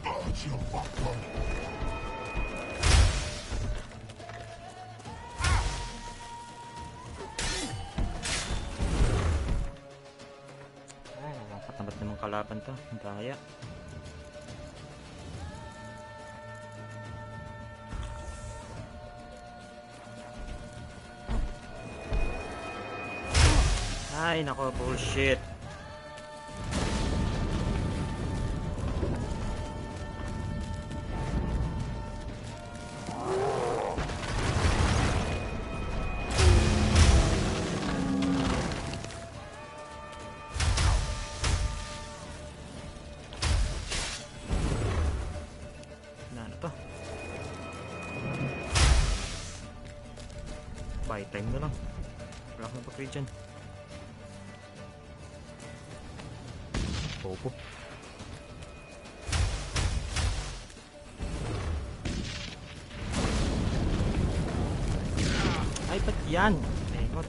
That's your button. Ay, nakakatamat namang kalaban to. Ang daya. Ay, nako, bullshit. Ano to? Buy time na lang. Wala akong pag-read dyan. Opo. Ay, ba't yan? Tengot.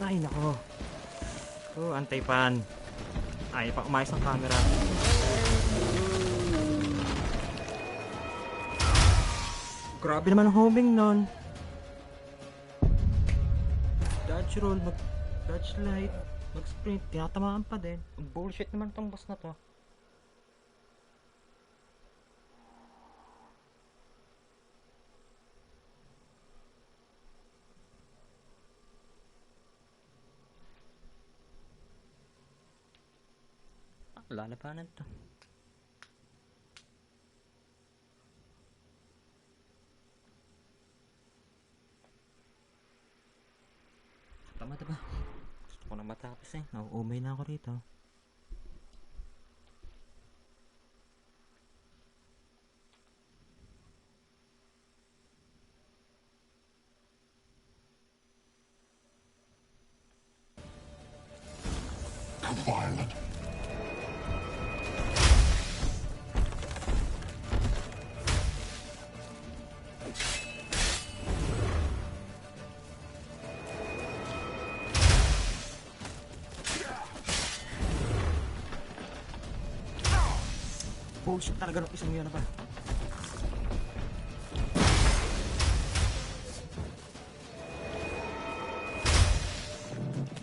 Ay, nako. Oh, antay-pan. Ay, pa umayos ang camera. Grabe naman ang homing nun. Dodge roll, mag-dodge light, mag-sprint, tinatamaan pa din. Bullshit naman tong boss na to. Lalabanan to. Tama diba? Gusto ko na matapos eh. Nauumay na ako rito. Violent. Bullshit talaga nung isang yun na ba?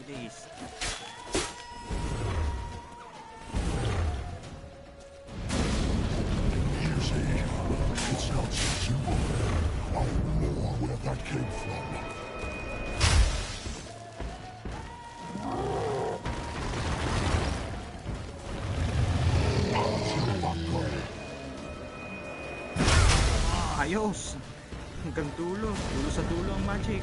Bilis. You see, it's not so simple. I don't know where that came from. Ayos! Hanggang dulo. Dulo sa dulo ang magic.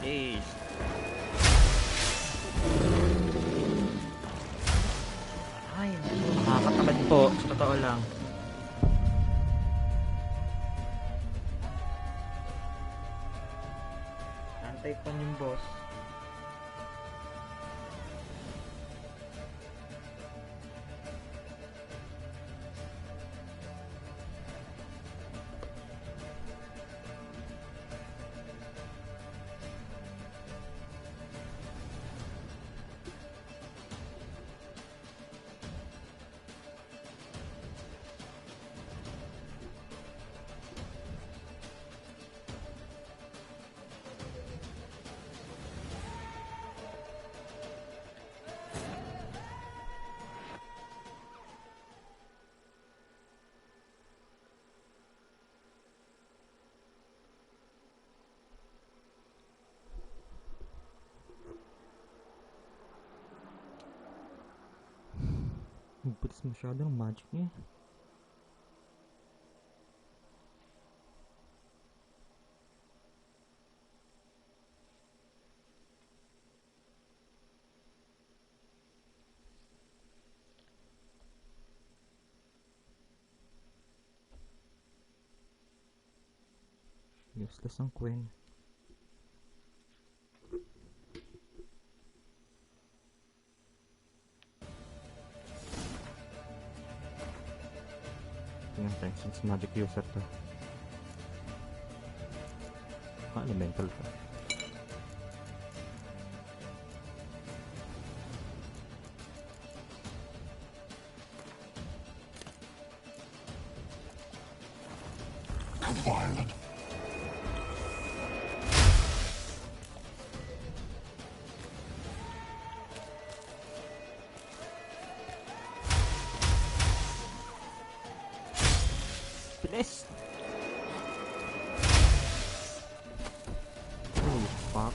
Bilis. Ay, nakakatamad po. lang. Antay pa yung boss. Bilis masyado ng magic niya. Useless ang Queen. Yung since magic user to. Elemental to. Violent. Bilis! Holy fuck.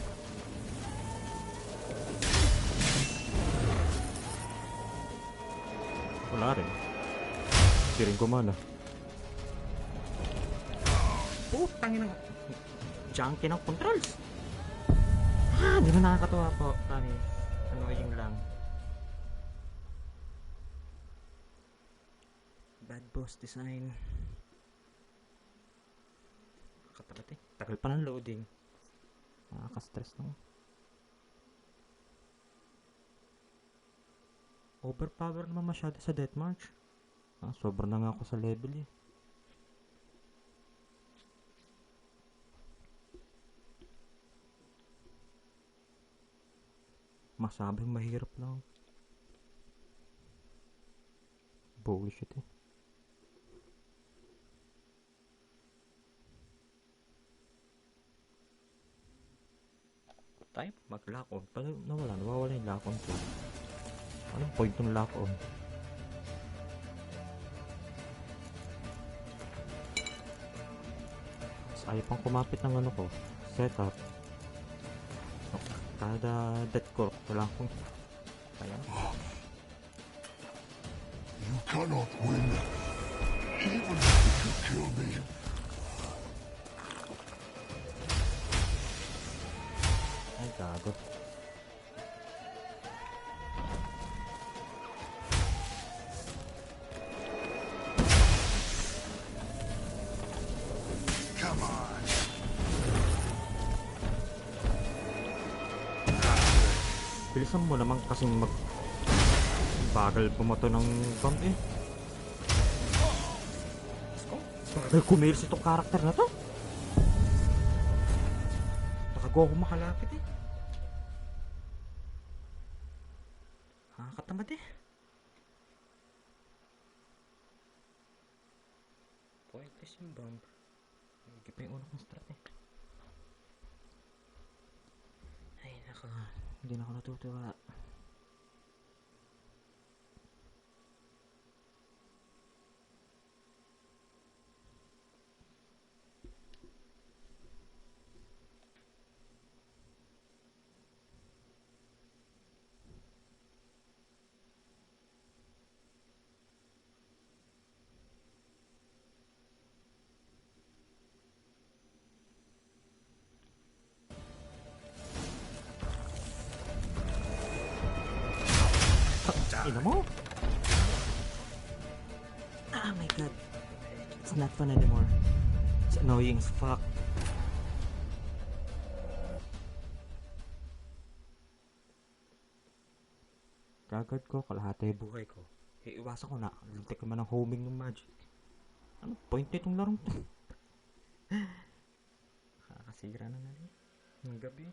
Wala rin. Hindi rin gumana. Putang ina. Junkie ng controls. Hindi na nakakatuwa po. Promise. Annoying lang. Bad boss design. Katapat eh. Tagal pa ng loading. Nakaka-stress lang. Overpower naman masyado sa Death March. Sobra na nga ako sa level eh. Masabing mahirap lang. Bullshit eh. Type mag-lock on. Pag nawala yung lock on ko. Anong point ng lock on? Mas ayaw pang kumapit ng ano ko. Setup. Kada death core, wala akong kaya. You cannot win, even if you kill me. Ay, gago. Come on. Bilisan mo naman kasing bagal bumoto ng bomb eh. Bagal kumilis itong karakter na to. Nakago ako makalapit eh. Nakakatamad eh. Pointless yung bomb. Higit pa yung una kong strat eh. Ay nako, hindi na ako natutuwa. Ina mo? Oh my god. It's not fun anymore. It's annoying as fuck. Kagad ko, kalahati yung buhay ko. Iiwasan ko na. Lintik naman ang homing ng magic. Ano point nitong larong to? Nakakasira na natin. Ng gabi.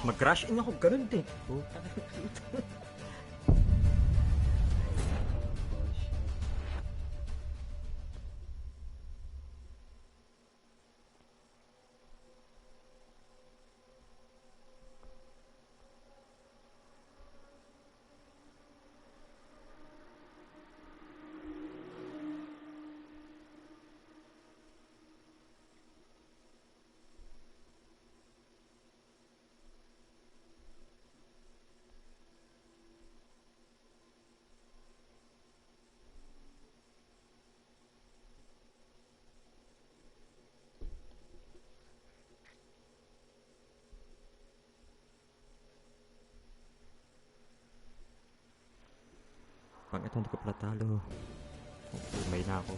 Mag-rush in ako, ganun din. Pag ito hindi ko pala talo, umay na ako.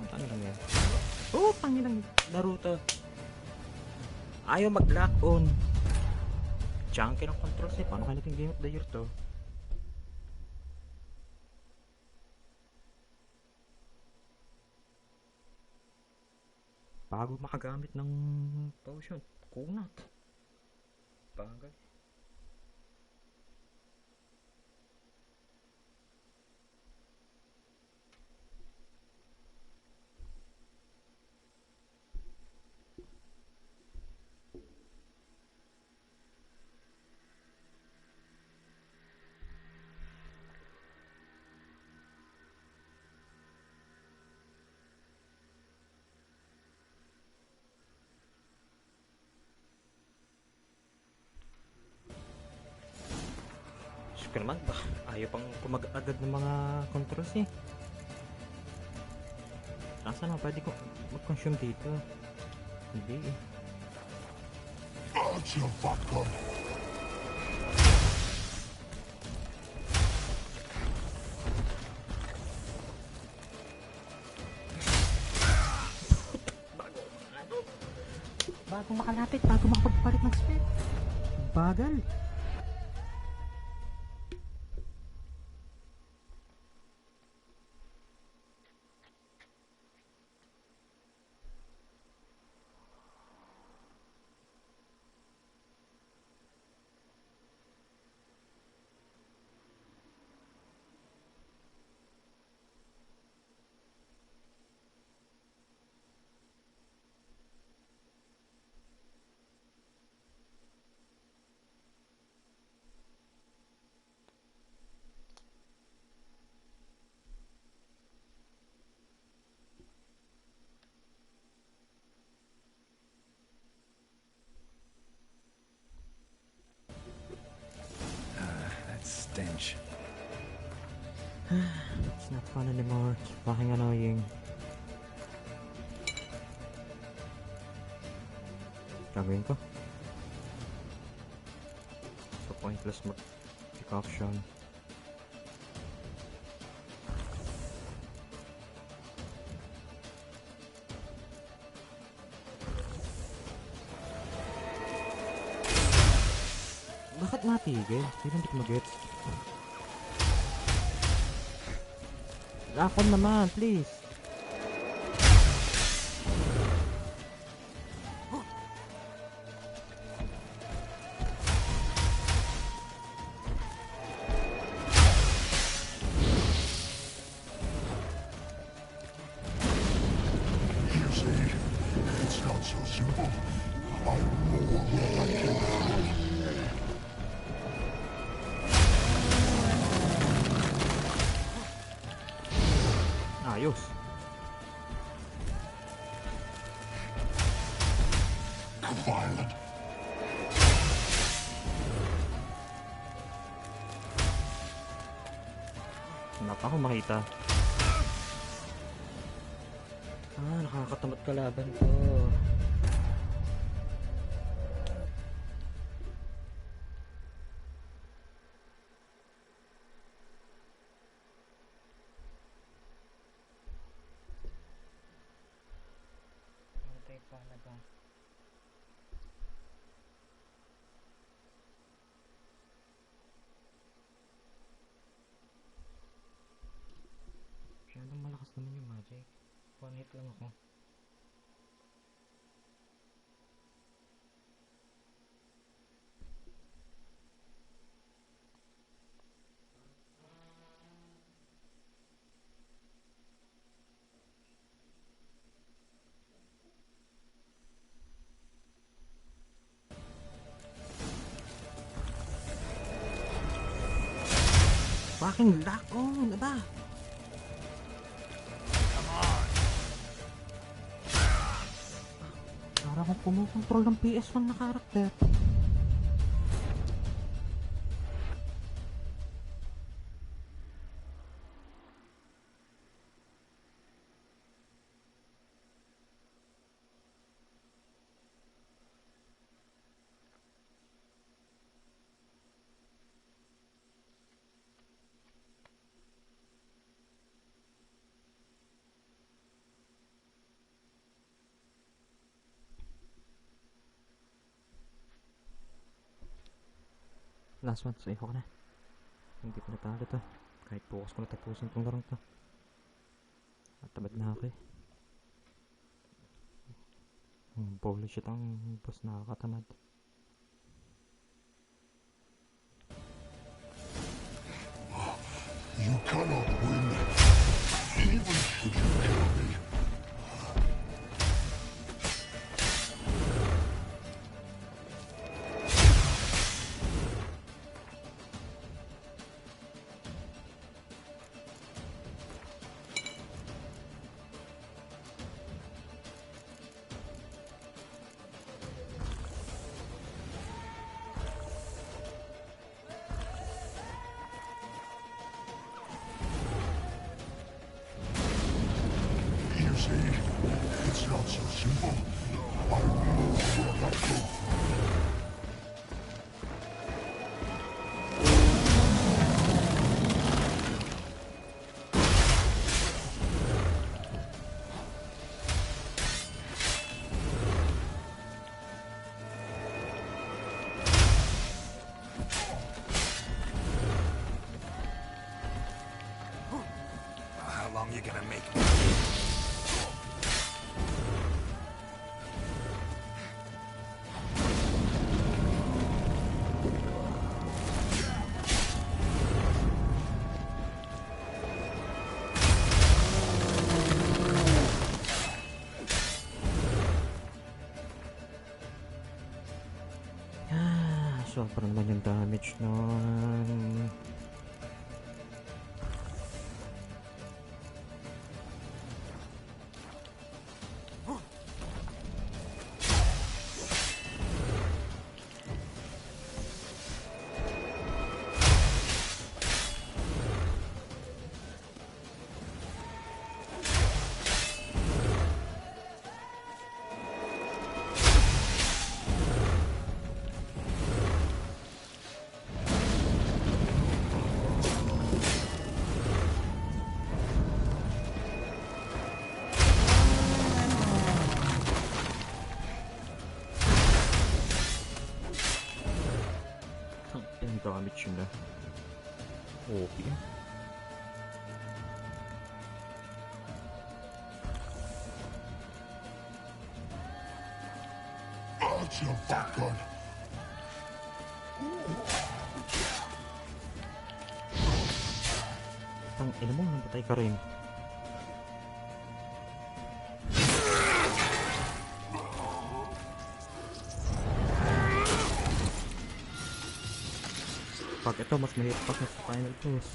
Tangin lang yan. Tangin lang laro to. Ayaw mag-lock on. Junkie ng controls eh. Paano kaya natin game of the year to? Bago makagamit ng potion, kunat. Bagay. Ka naman ba? Ayaw pang kumag-agad ng mga controls eh. Asa na? Pwede ko mag-consume dito. Hindi eh. Bago makalapit, bago makapagpalit ng spell. Bagal. Stench. It's not fun anymore. It's fucking annoying. Gagawin ko. So pointless mag-pick option. Bakit natigil? Hindi ko mag-gets. Lakon naman, please. see, it's not so simple. I'm more than I can find. Ayos. Violent. Wala pa akong makita. Nakakatamad kalaban ko. Antay pa na ba? Masyadong malakas naman yung magic. One hit lang ako. Fucking lock on, ba? Para akong kumukontrol ng PS1 na karakter. Last one, safe ako na. Hindi ko natalo to. Kahit bukas ko natapusin itong larong to. At tabad na ako eh. Bullshit ang boss, nakakatamad. You cannot win, even should you kill me. It's not so simple. I'm more than I can. How long you gonna make me? Sobra naman yung damage nun. Damage yun na. Okay. That's your shotgun. Tang ina mo, napatay ka rin. Pag ito, mas mahirap pag nasa final boss.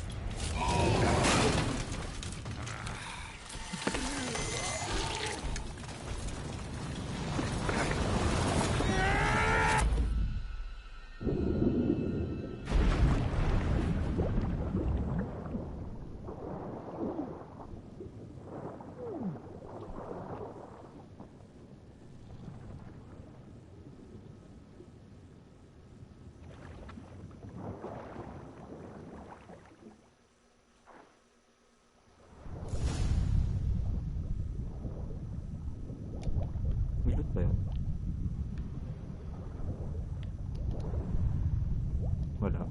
May loot ba yun? Wala.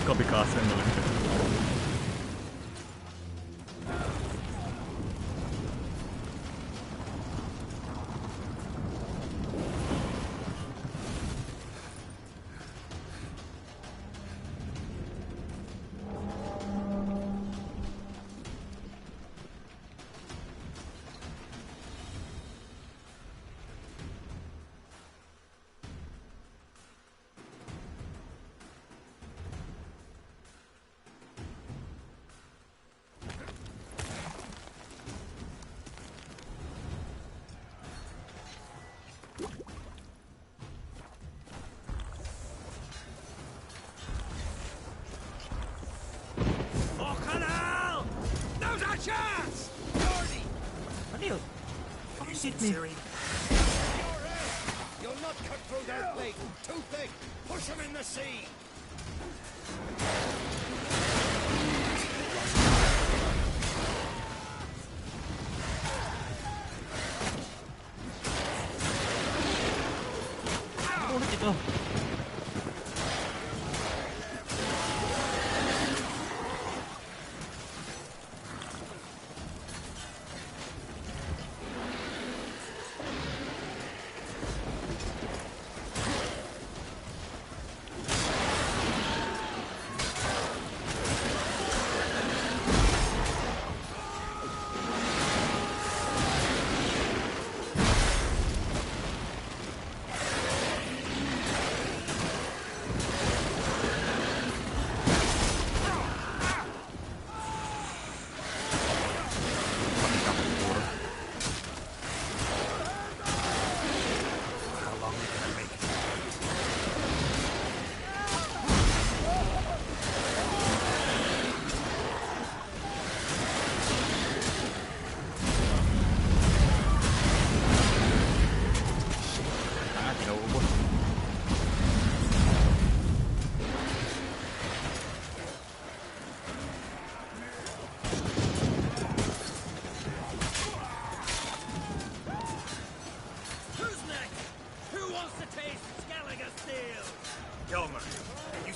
Kamikaze na lang. Chance! Jordy! Ano yun? Decent, Siri. You'll not cut through their plate. Too thick. Push them in the sea. Ulit ito.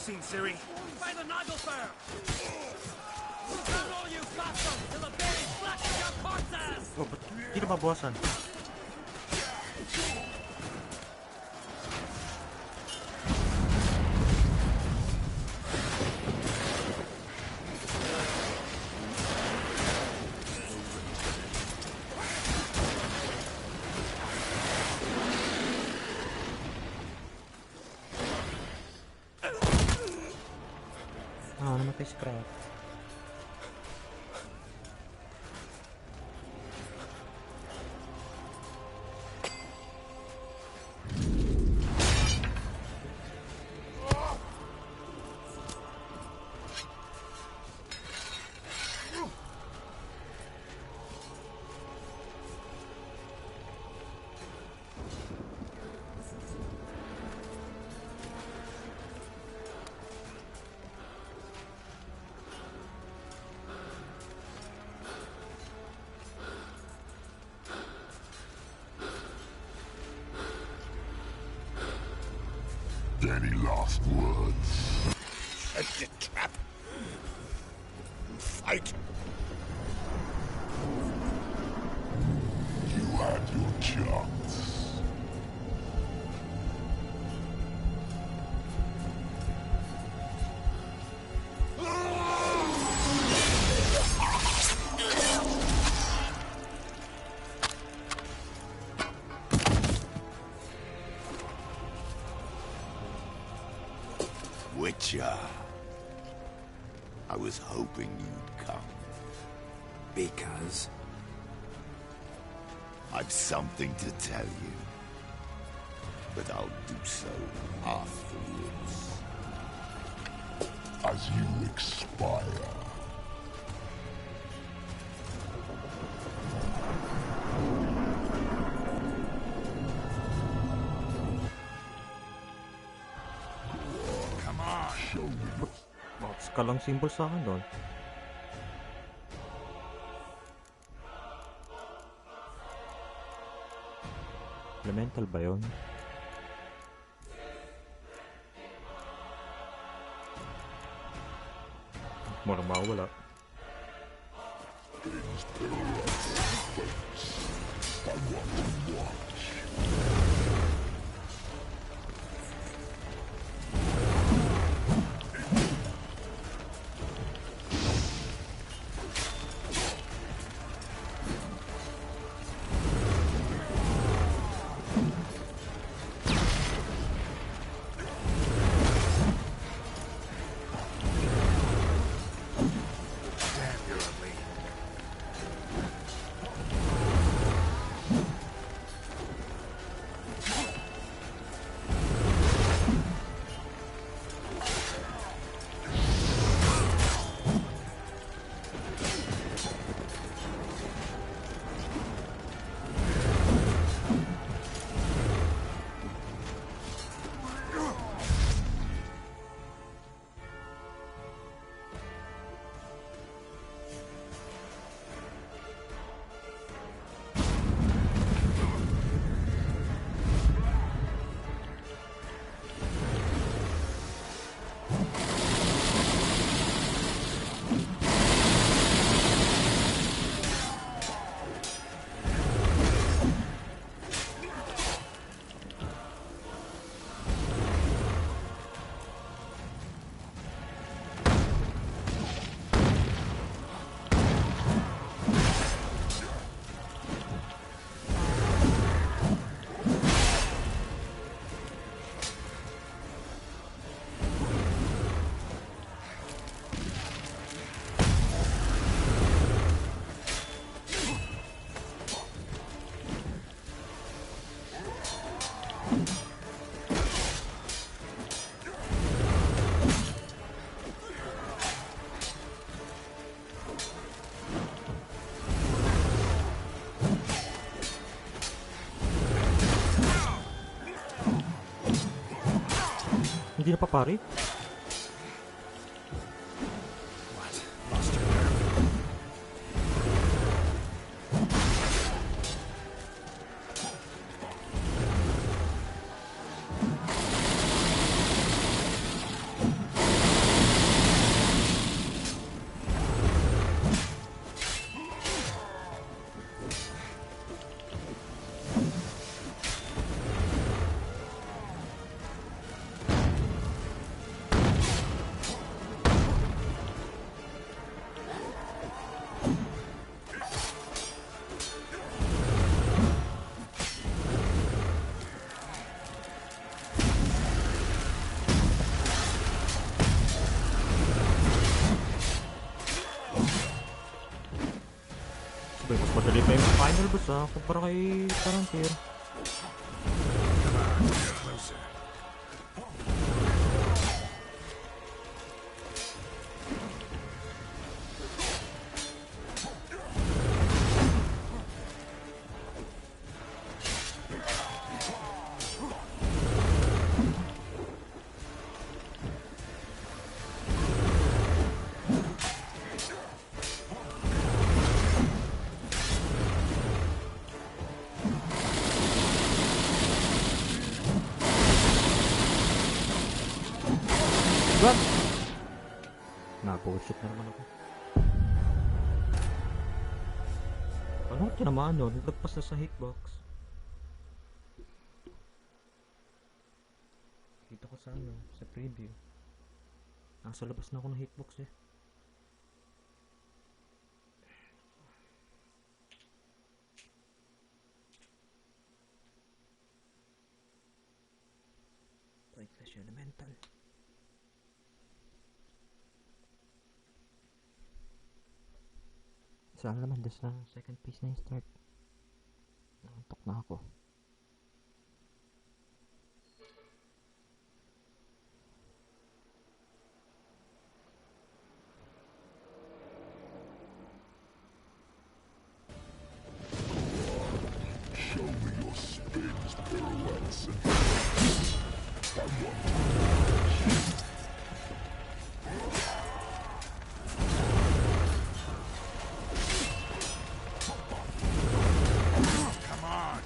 Seen Siri? By the Nagelfur! Down all you bastards till the berry splashes your corpses! Oh, ba't hindi na mabawasan? Ah, namatay si Kraft. Any last words? Set the trap. Fight. You had your chance. Witcher. I was hoping you'd come. Because? I've something to tell you. But I'll do so afterwards. As you expire. Come on. Show me. Box ka lang symbol sa akin doon. Elemental ba yun? Mukhang mawala. I want to watch. Hindi na pa pare? Mas madali pa yung final boss kumpara kay Palantir. Wag! Na-bullshit na naman ako. Ano ko tinamaan nun? Nagpas na sa hitbox. Kita ko sa ano, sa preview. Nasa labas na ako ng hitbox eh. Pointless elemental. Saan naman doon sa second piece na yung start. Nakantok na ako. Show me your spins, pirouettes, and Come on!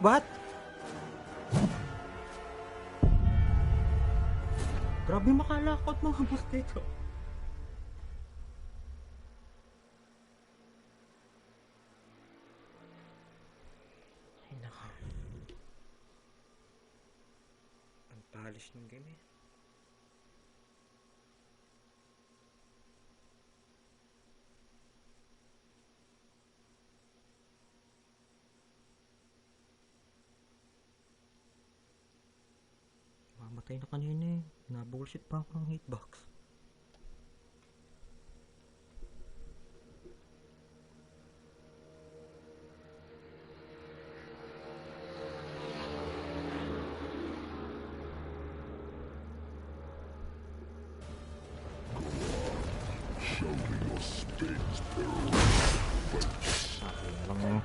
What? Grabe makalakot mga boss dito. Ay naka. Ang polish ng game eh. Mamatay na kanina eh. Na-bullshit pa ako ng hitbox. show me your spins, pirouettes. Okay na lang yun.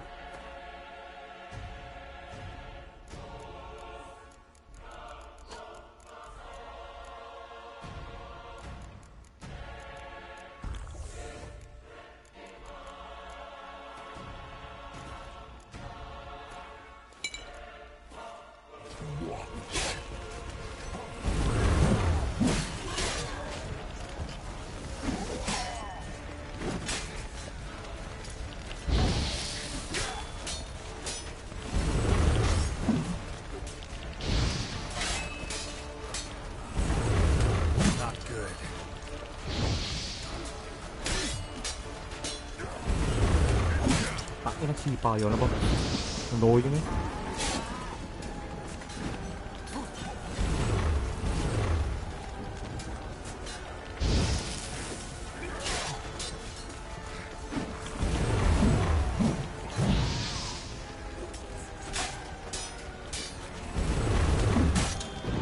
Not good. Takin nagsipa yun. Ano ba? Annoying eh.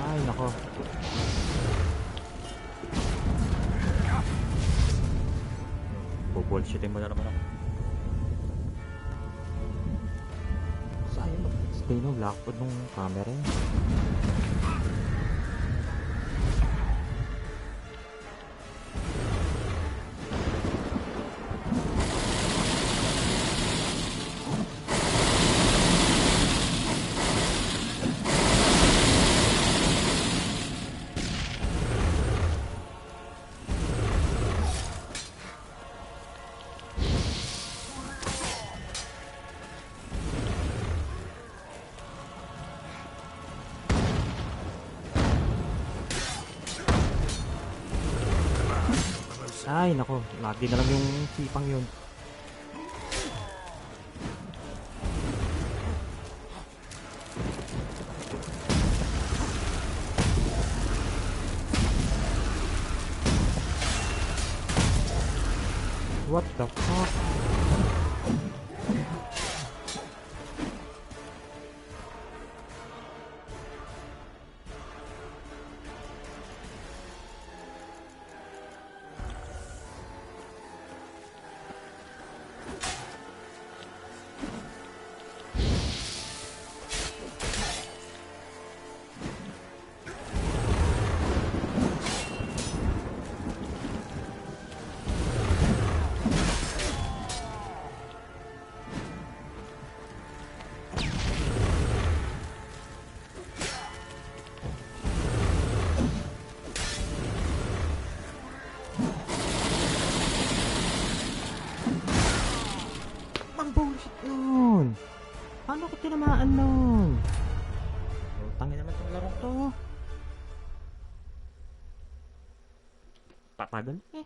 Ay, nako. Bullshitin mo na naman ako. Sayang mag-stay ng lockwood ng camera eh. Ay, nako. Lagi na lang yung sipang yun. What the fuck? Paano ko tinamaan nun? Tangin naman itong larong to. Tatagal eh.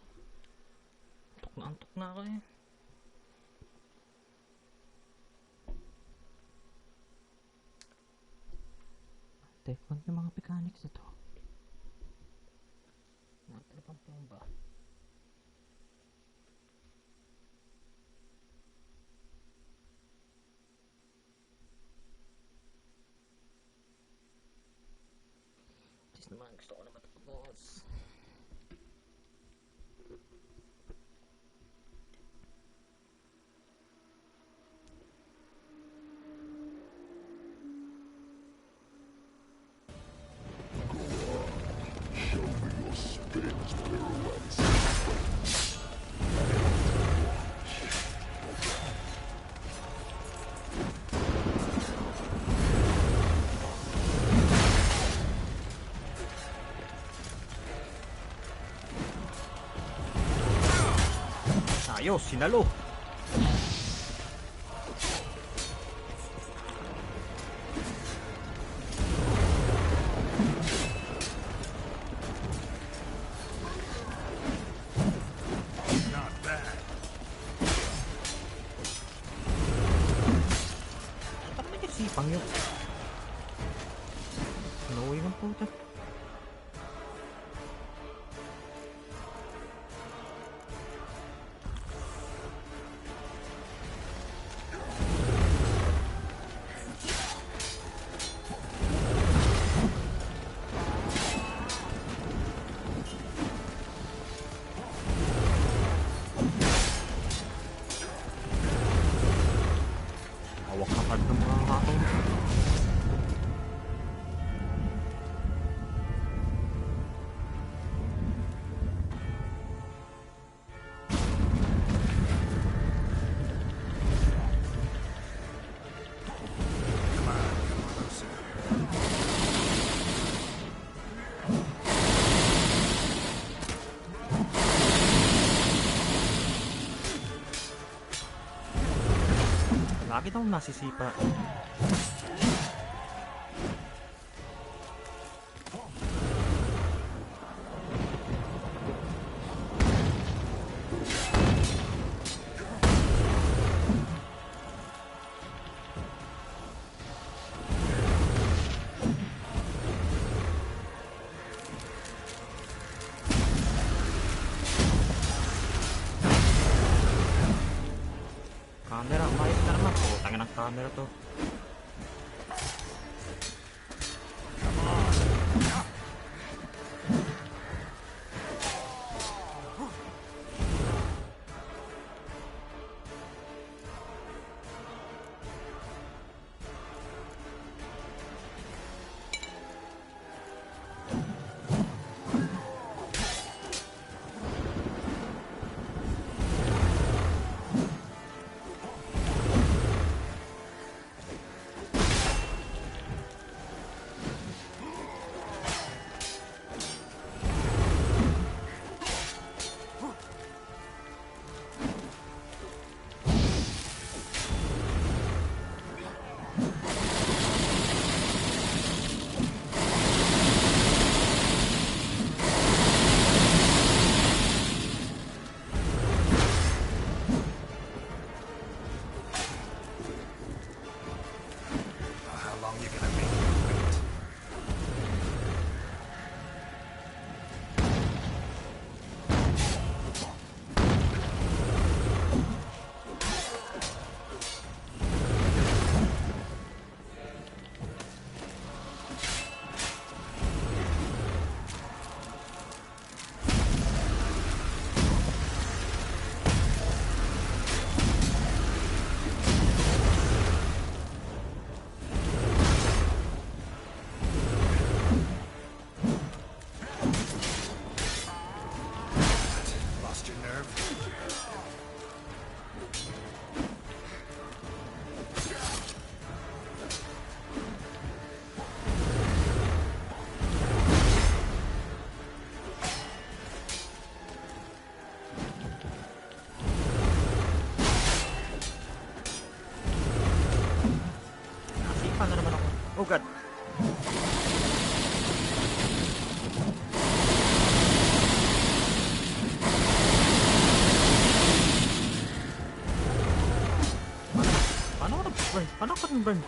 Antok na ako eh. Teka, yung mga mechanics ito. Natalapang pa ba? Naman gusto ko na matapos. Show me your spins, pirouettes. Ayos, sinalo. Not bad. Ano ba yung sipang yun? Nauwi ng puta. Lagi daw nasisipa. Camera, umayos na naman. Putangin ng camera to. Oh god. Paano ka nag-burn?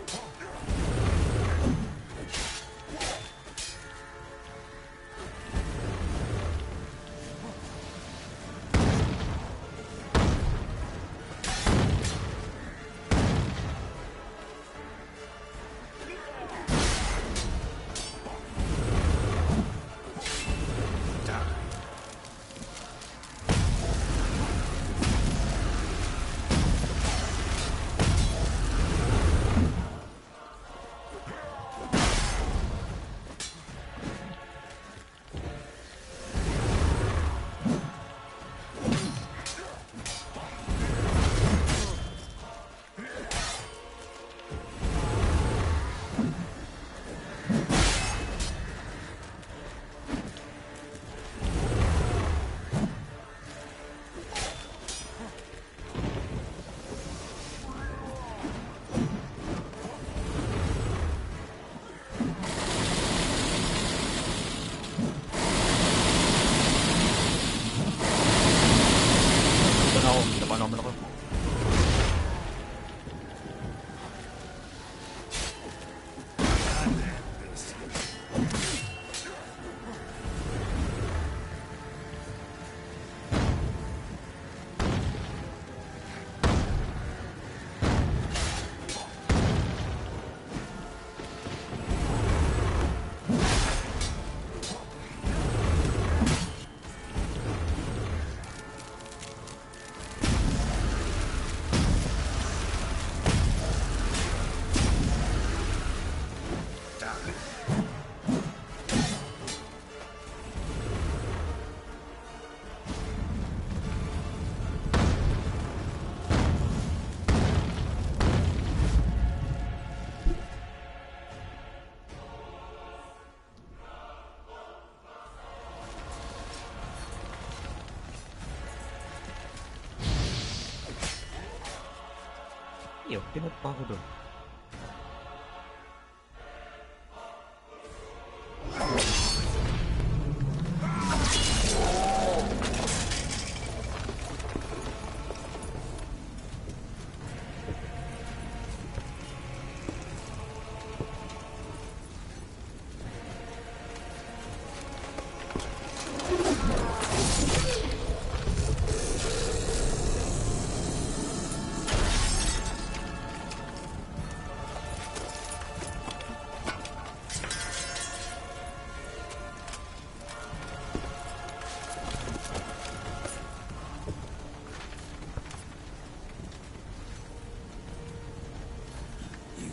Iyo, pinot pa ako doon.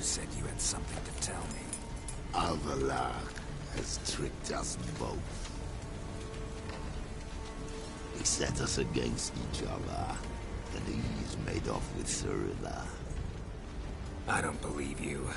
Said you had something to tell me. Avalar has tricked us both. He set us against each other, and he's made off with Cyrilla. I don't believe you.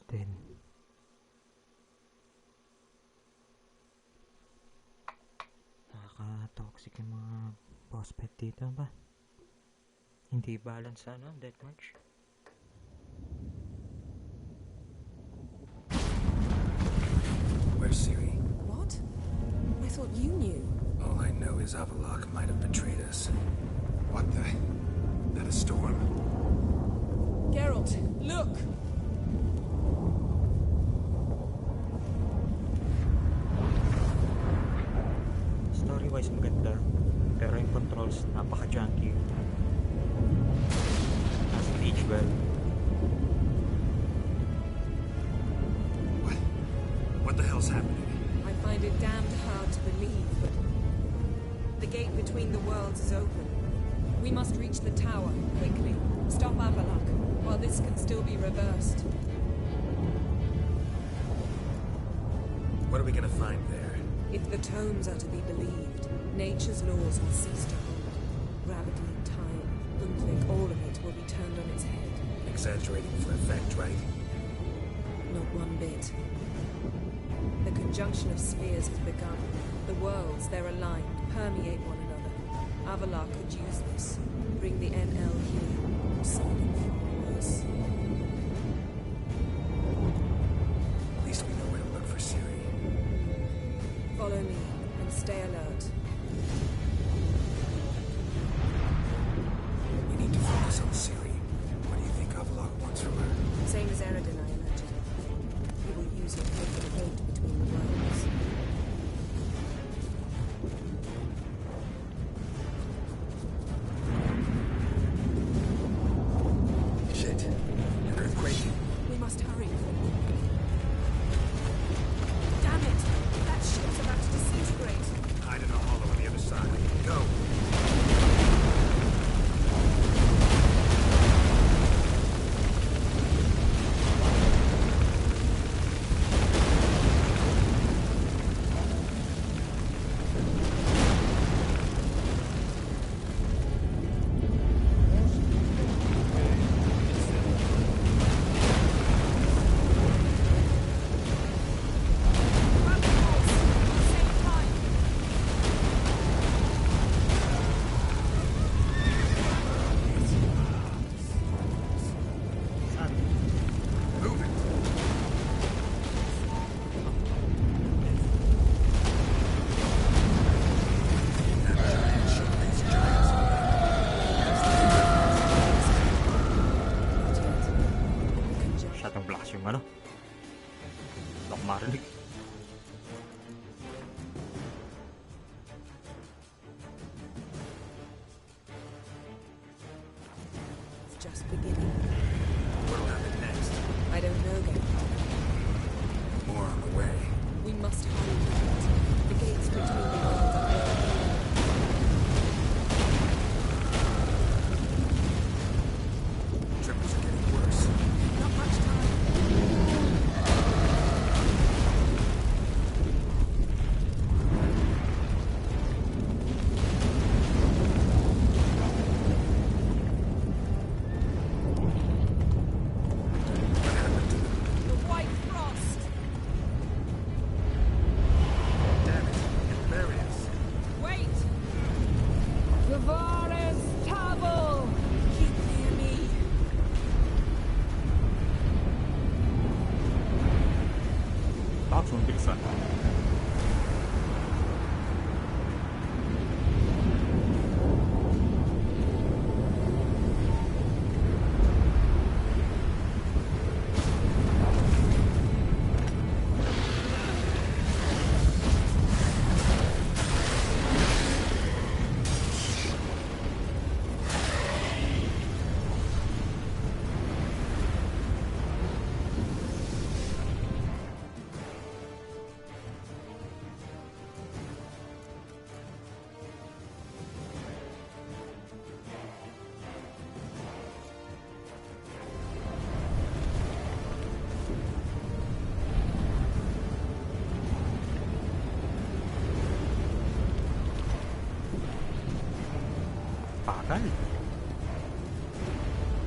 Din. Nakaka-toxic yung mga boss pet dito ba? Hindi balance ano, death march. Where's Siri? What? I thought you knew. All I know is Avalok might have betrayed us. What the? That a storm? Geralt, look! Story-wise maganda, pero yung controls napaka-junky. Doesn't age well. What the hell's happening? I find it damned hard to believe, but the gate between the worlds is open. We must reach the tower, quickly. Stop Avalok, while this can still be reversed. What are we gonna find there? If the tomes are to be believed, nature's laws will cease to hold. Gravity, time, Undvik, all of it will be turned on its head. Exaggerating for effect, right? Not one bit. The conjunction of spheres has begun. The worlds, they're aligned, permeate one another. Avalok could use this. Bring the NL here. Something far worse. At least we know where to look for Ciri. Follow me, and stay alert. We need to focus on Ciri. What do you think Avalok wants from her? Same as Eredin, I imagine. He will use it to open a gate between the worlds. Shit. An earthquake. We must hurry. Damn it! That ship's about to disintegrate. Hide in a hollow on the other side. Go! Masyadong lakas yung ano. Hindi ako marinig. It's just beginning. What'll happen next? I don't know, Gandalf. More on the way. We must hurry. The gates between the worlds are open. Tremors are getting worse. Not much time. The white frost. Damn it. Hilarious. Wait. Vivaris Tabel. Keep near me. Lakas yung bilisan. Pagal.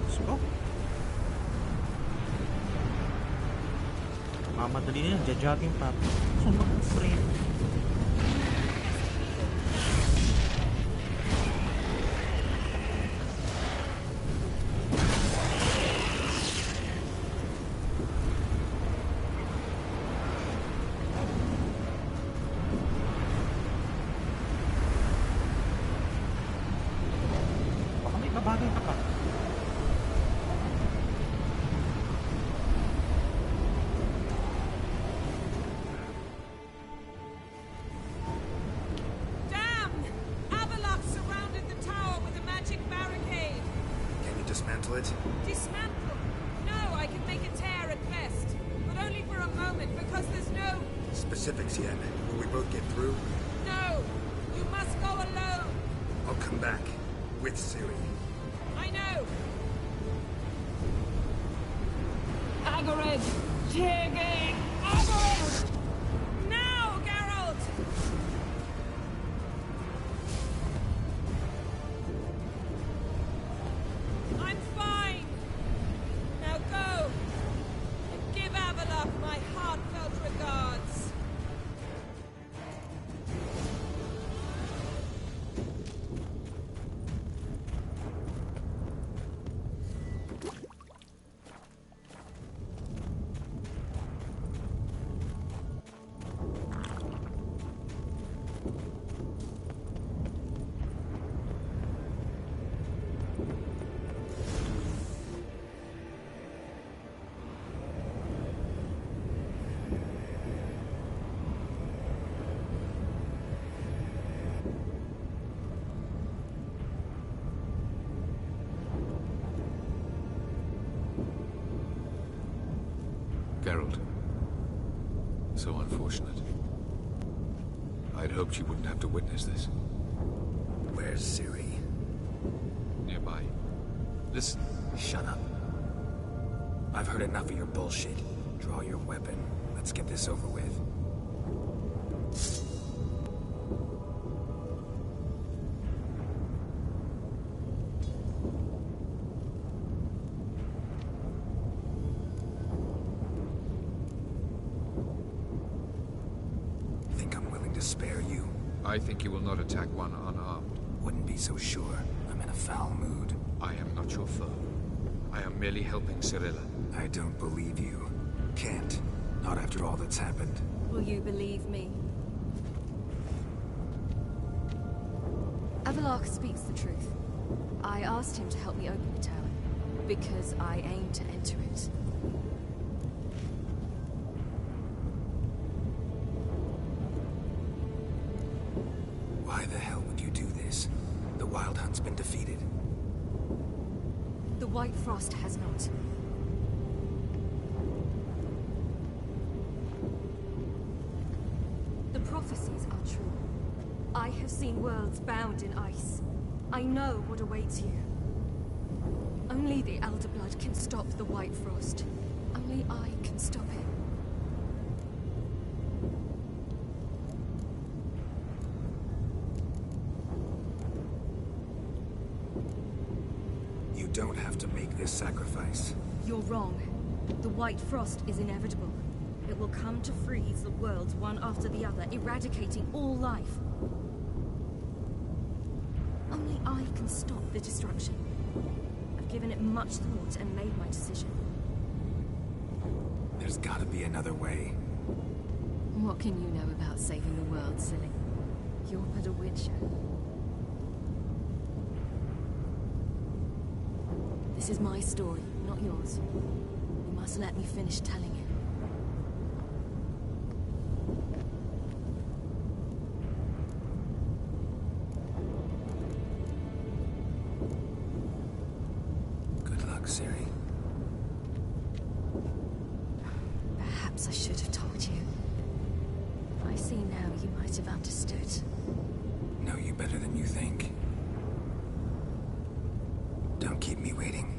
Let's go. Mamadali na yan. Jajogging pa. Saan mag-spray? Baka may babagay ka pa. Damn! Avalok surrounded the tower with a magic barricade. Can you dismantle it? Dismantle? No, I can make a tear at best. But only for a moment, because there's no... Specifics yet. Will we both get through? No! You must go alone! I'll come back. with Ciri. I know! Agarid! Tiggy! Agarid! Now, Geralt! I'm fine! Now go! And give Avalok my heartfelt regards! Geralt. So unfortunate. I'd hoped you wouldn't have to witness this. Where's Ciri? Nearby. Listen. Shut up. I've heard enough of your bullshit. Draw your weapon. Let's get this over with. Think I'm willing to spare you? I think you will not attack one unarmed. Wouldn't be so sure. I'm in a foul mood. I am not your foe. I am merely helping Cirilla. I don't believe you. Can't. Not after all that's happened. Will you believe me? Avalok speaks the truth. I asked him to help me open the tower, because I aim to enter it. Why the hell would you do this? The Wild Hunt's been defeated. The White Frost has not. The prophecies are true. I have seen worlds bound in ice. I know what awaits you. Only the Elder Blood can stop the White Frost. Only I can stop it. You don't have to make this sacrifice. You're wrong. The White Frost is inevitable. It will come to freeze the worlds one after the other, eradicating all life. Only I can stop the destruction. I've given it much thought and made my decision. There's gotta be another way. What can you know about saving the world, silly? You're but a witcher. This is my story, not yours. You must let me finish telling it. Good luck, Ciri. Perhaps I should have told you. I see now you might have understood. Know you better than you think. Don't keep me waiting.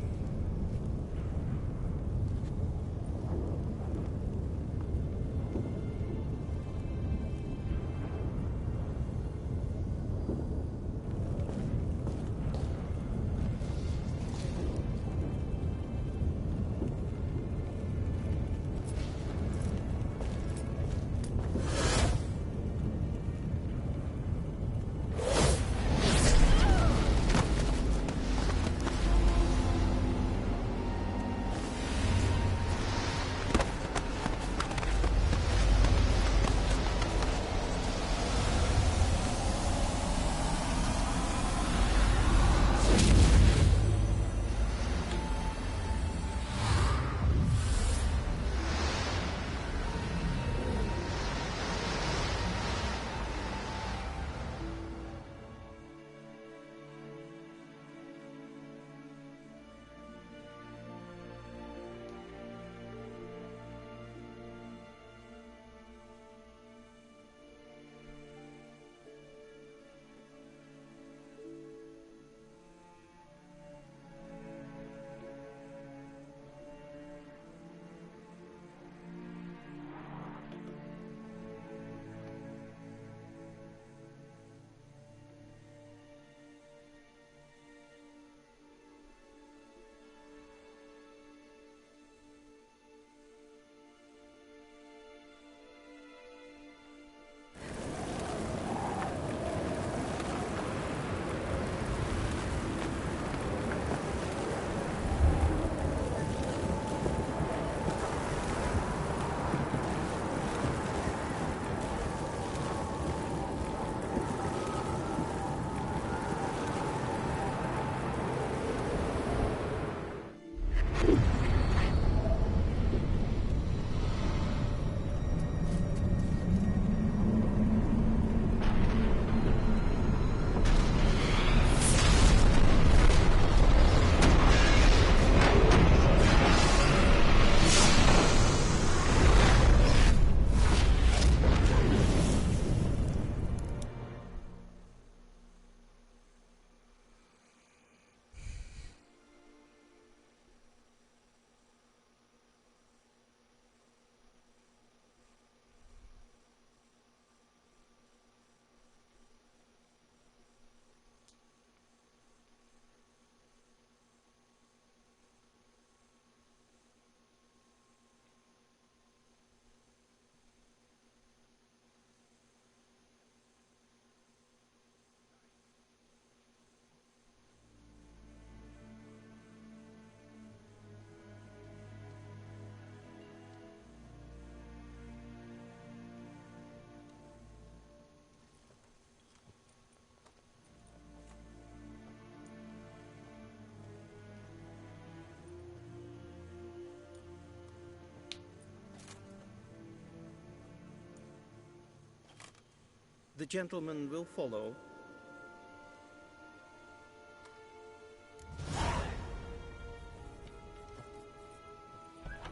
The gentleman will follow.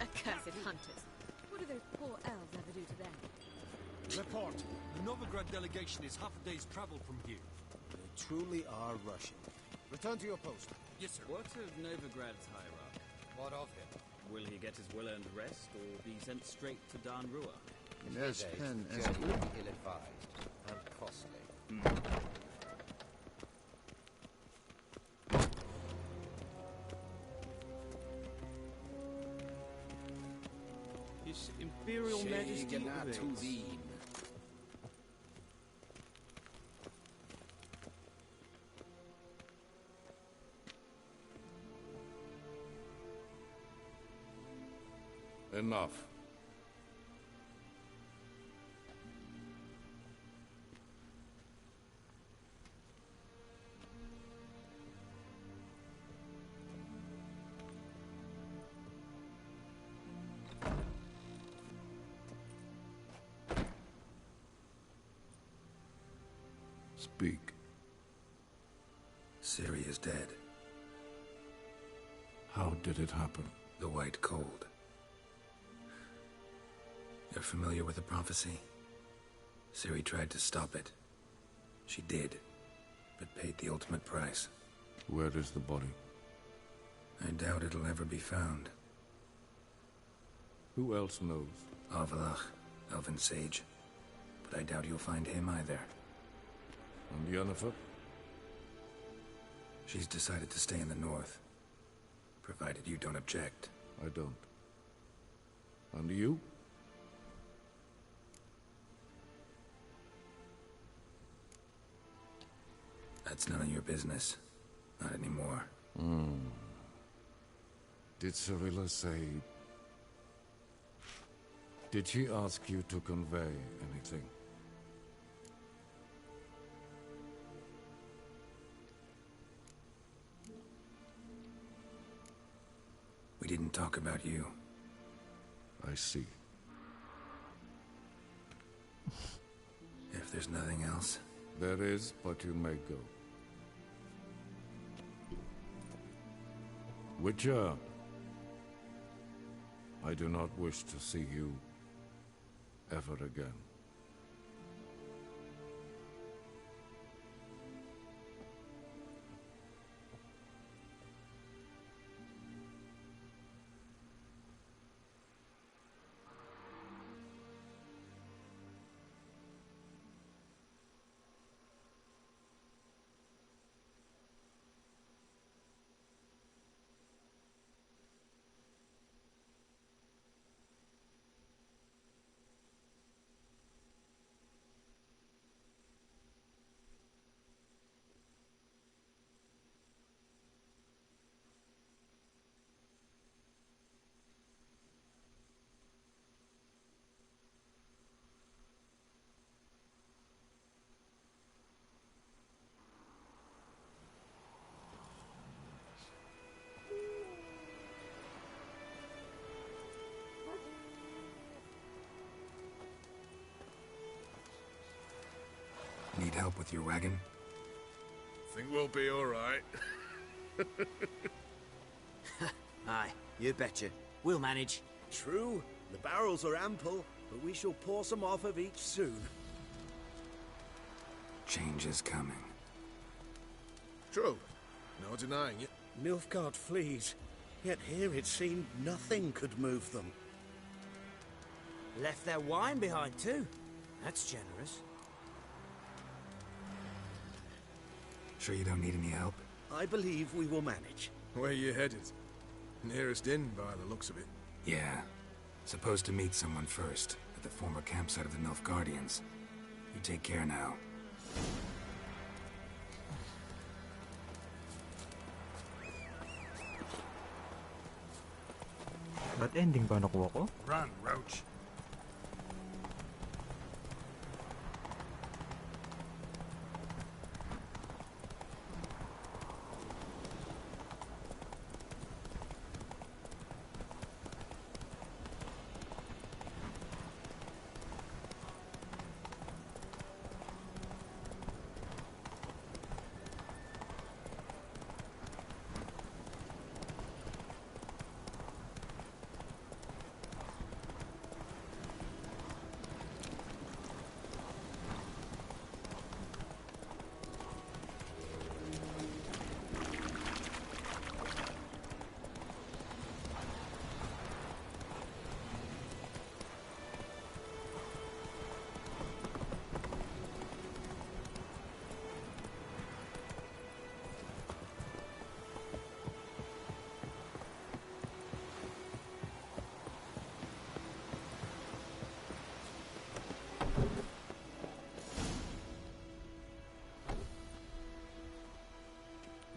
Accursed hunters. What do those poor elves ever do to them? Report. The Novigrad delegation is half a day's travel from here. They truly are rushing. Return to your post. Yes, sir. What of Novigrad's hierarch? What of him? Will he get his well-earned rest, or be sent straight to Dan Rua? Yes, pen as Journey will be ill-advised and costly. His Imperial Majesty awaits. Enough. Speak. Ciri is dead. How did it happen? The White Cold. You're familiar with the prophecy? Ciri tried to stop it. She did, but paid the ultimate price. Where is the body? I doubt it'll ever be found. Who else knows? Avallach, Elven Sage. But I doubt you'll find him either. And Yennefer? She's decided to stay in the north. Provided you don't object. I don't. And you? That's none of your business. Not anymore. Did Cirilla say... Did she ask you to convey anything? We didn't talk about you. I see. If there's nothing else... There is, but you may go. Witcher, I do not wish to see you ever again. Need help with your wagon? Think we'll be all right. Aye, you betcha. We'll manage. True, the barrels are ample, but we shall pour some off of each soon. Change is coming. True. No denying it. Nilfgaard flees, yet here it seemed nothing could move them. Left their wine behind too. That's generous. Sure you don't need any help? I believe we will manage. Where you headed? Nearest inn, by the looks of it. Yeah. Supposed to meet someone first, at the former campsite of the Nilfgaardians. You take care now. Bad ending ba nakuha ko? Run, Roach.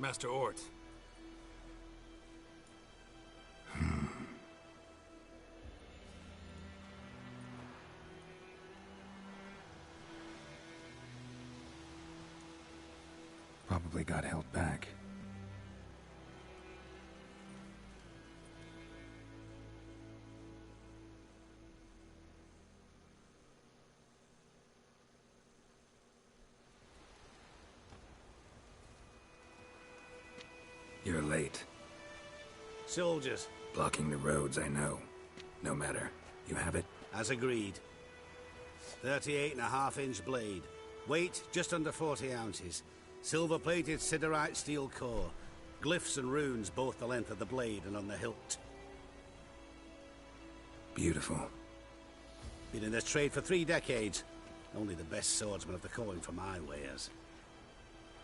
Master Ort. Probably got held back. You're late. Soldiers. Blocking the roads, I know. No matter. You have it? As agreed. 38.5-inch blade. Weight just under 40 ounces. Silver-plated siderite steel core. Glyphs and runes both the length of the blade and on the hilt. Beautiful. Been in this trade for 3 decades. Only the best swordsmen of the calling for my wares.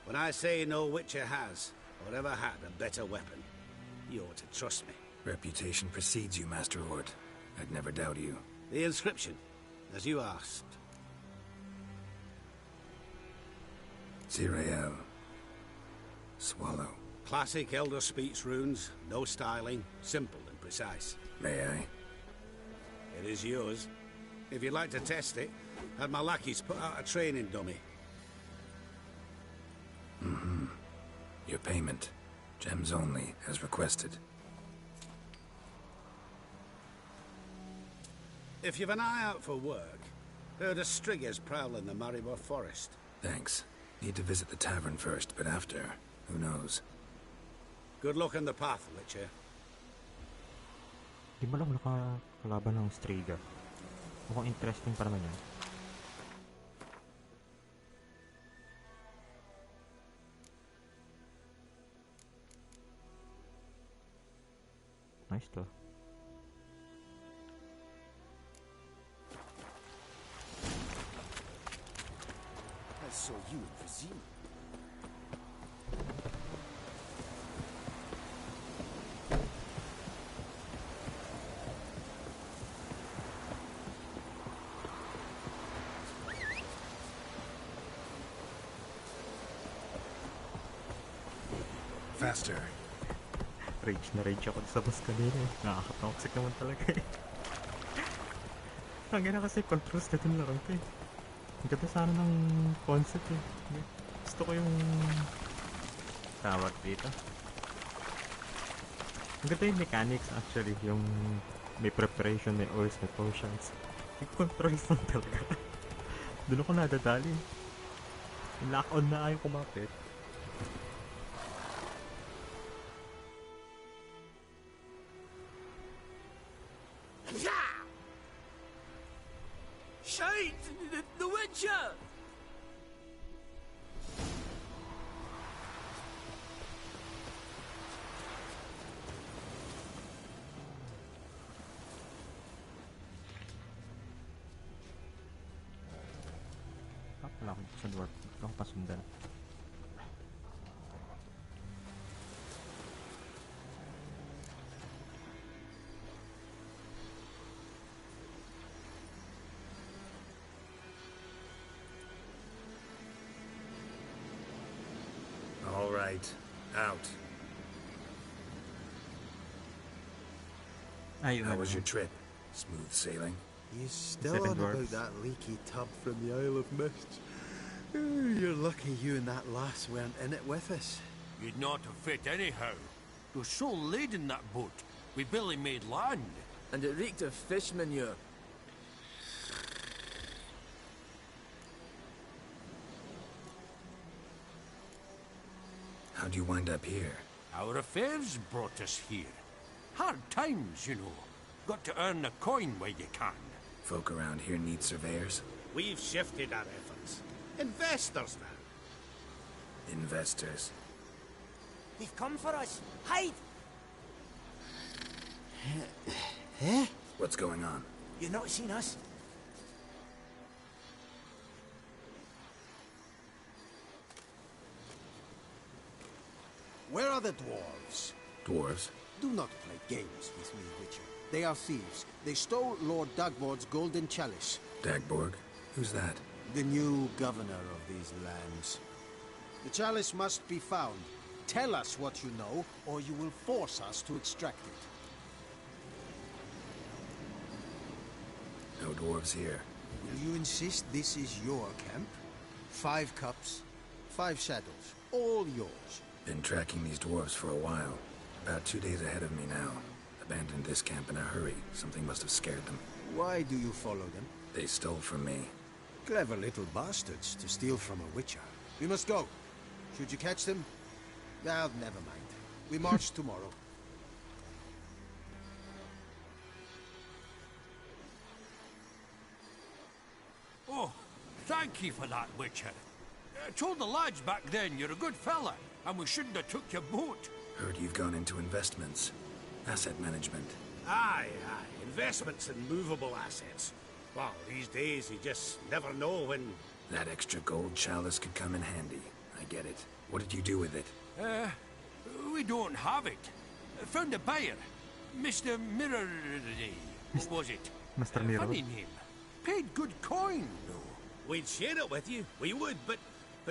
When I say no witcher has, or ever had, a better weapon, you ought to trust me. Reputation precedes you, Master Ort. I'd never doubt you. The inscription, as you asked. Zirael. Swallow. Classic Elder Speech runes, no styling, simple and precise. May I? It is yours. If you'd like to test it, had my lackeys put out a training dummy. Mm-hmm. Your payment. Gems only, as requested. If you've an eye out for work, heard of striggers prowling the Maribor forest. Thanks. Need to visit the tavern first, but after, who knows? Good luck on the path, Witcher. Di ba lang nakakalaban ng Striga? Mukhang interesting pa naman yun. Nice to. I saw you in Vizima. Faster. Rage na rage ako sa boss kanina eh. Nakaka-toxic naman talaga eh. Ang gana kasi controls na din laro ito eh. Ang ganda sana ng concept eh. Gusto ko yung tawag dito. Ang ganda yung mechanics actually. Yung may preparation, may oils, may potions. Yung controls lang talaga. Doon ako nadadali. Lock on na ayaw kumapit. Shite! The Witcher! Wala akong sa dwarf. Wala akong pasundan. All right. Out. How was your trip? Smooth sailing? You still on about that leaky tub from the Isle of Mist? You're lucky you and that lass weren't in it with us. You'd not have fit anyhow. You're so laden that boat. We barely made land. And it reeked of fish manure. How'd you wind up here? Our affairs brought us here. Hard times, you know. Got to earn the coin where you can. Folk around here need surveyors? We've shifted our efforts. Investors now. Investors. They've come for us. Hide! Eh? What's going on? You not seen us? Where are the dwarves? Dwarves? Do not play games with me, Witcher. They are thieves. They stole Lord Dagbor's golden chalice. Dagborg? Who's that? The new governor of these lands. The chalice must be found. Tell us what you know, or you will force us to extract it. No dwarves here. Will you insist this is your camp? 5 cups, 5 shadows, all yours. Been tracking these dwarves for a while. About 2 days ahead of me now. Abandoned this camp in a hurry. Something must have scared them. Why do you follow them? They stole from me. Clever little bastards to steal from a witcher. We must go. Should you catch them? Well, never mind. We march tomorrow. Oh, thank you for that, Witcher. I told the lads back then you're a good fella, and we shouldn't have took your boat. Heard you've gone into investments. Asset management. Aye. Investments in movable assets. Well, these days you just never know when... That extra gold chalice could come in handy. I get it. What did you do with it? We don't have it. Found a buyer. Mr. Mirror... What was it? Mr. Mirror. Funny name. Paid good coin, though. We'd share it with you. We would, but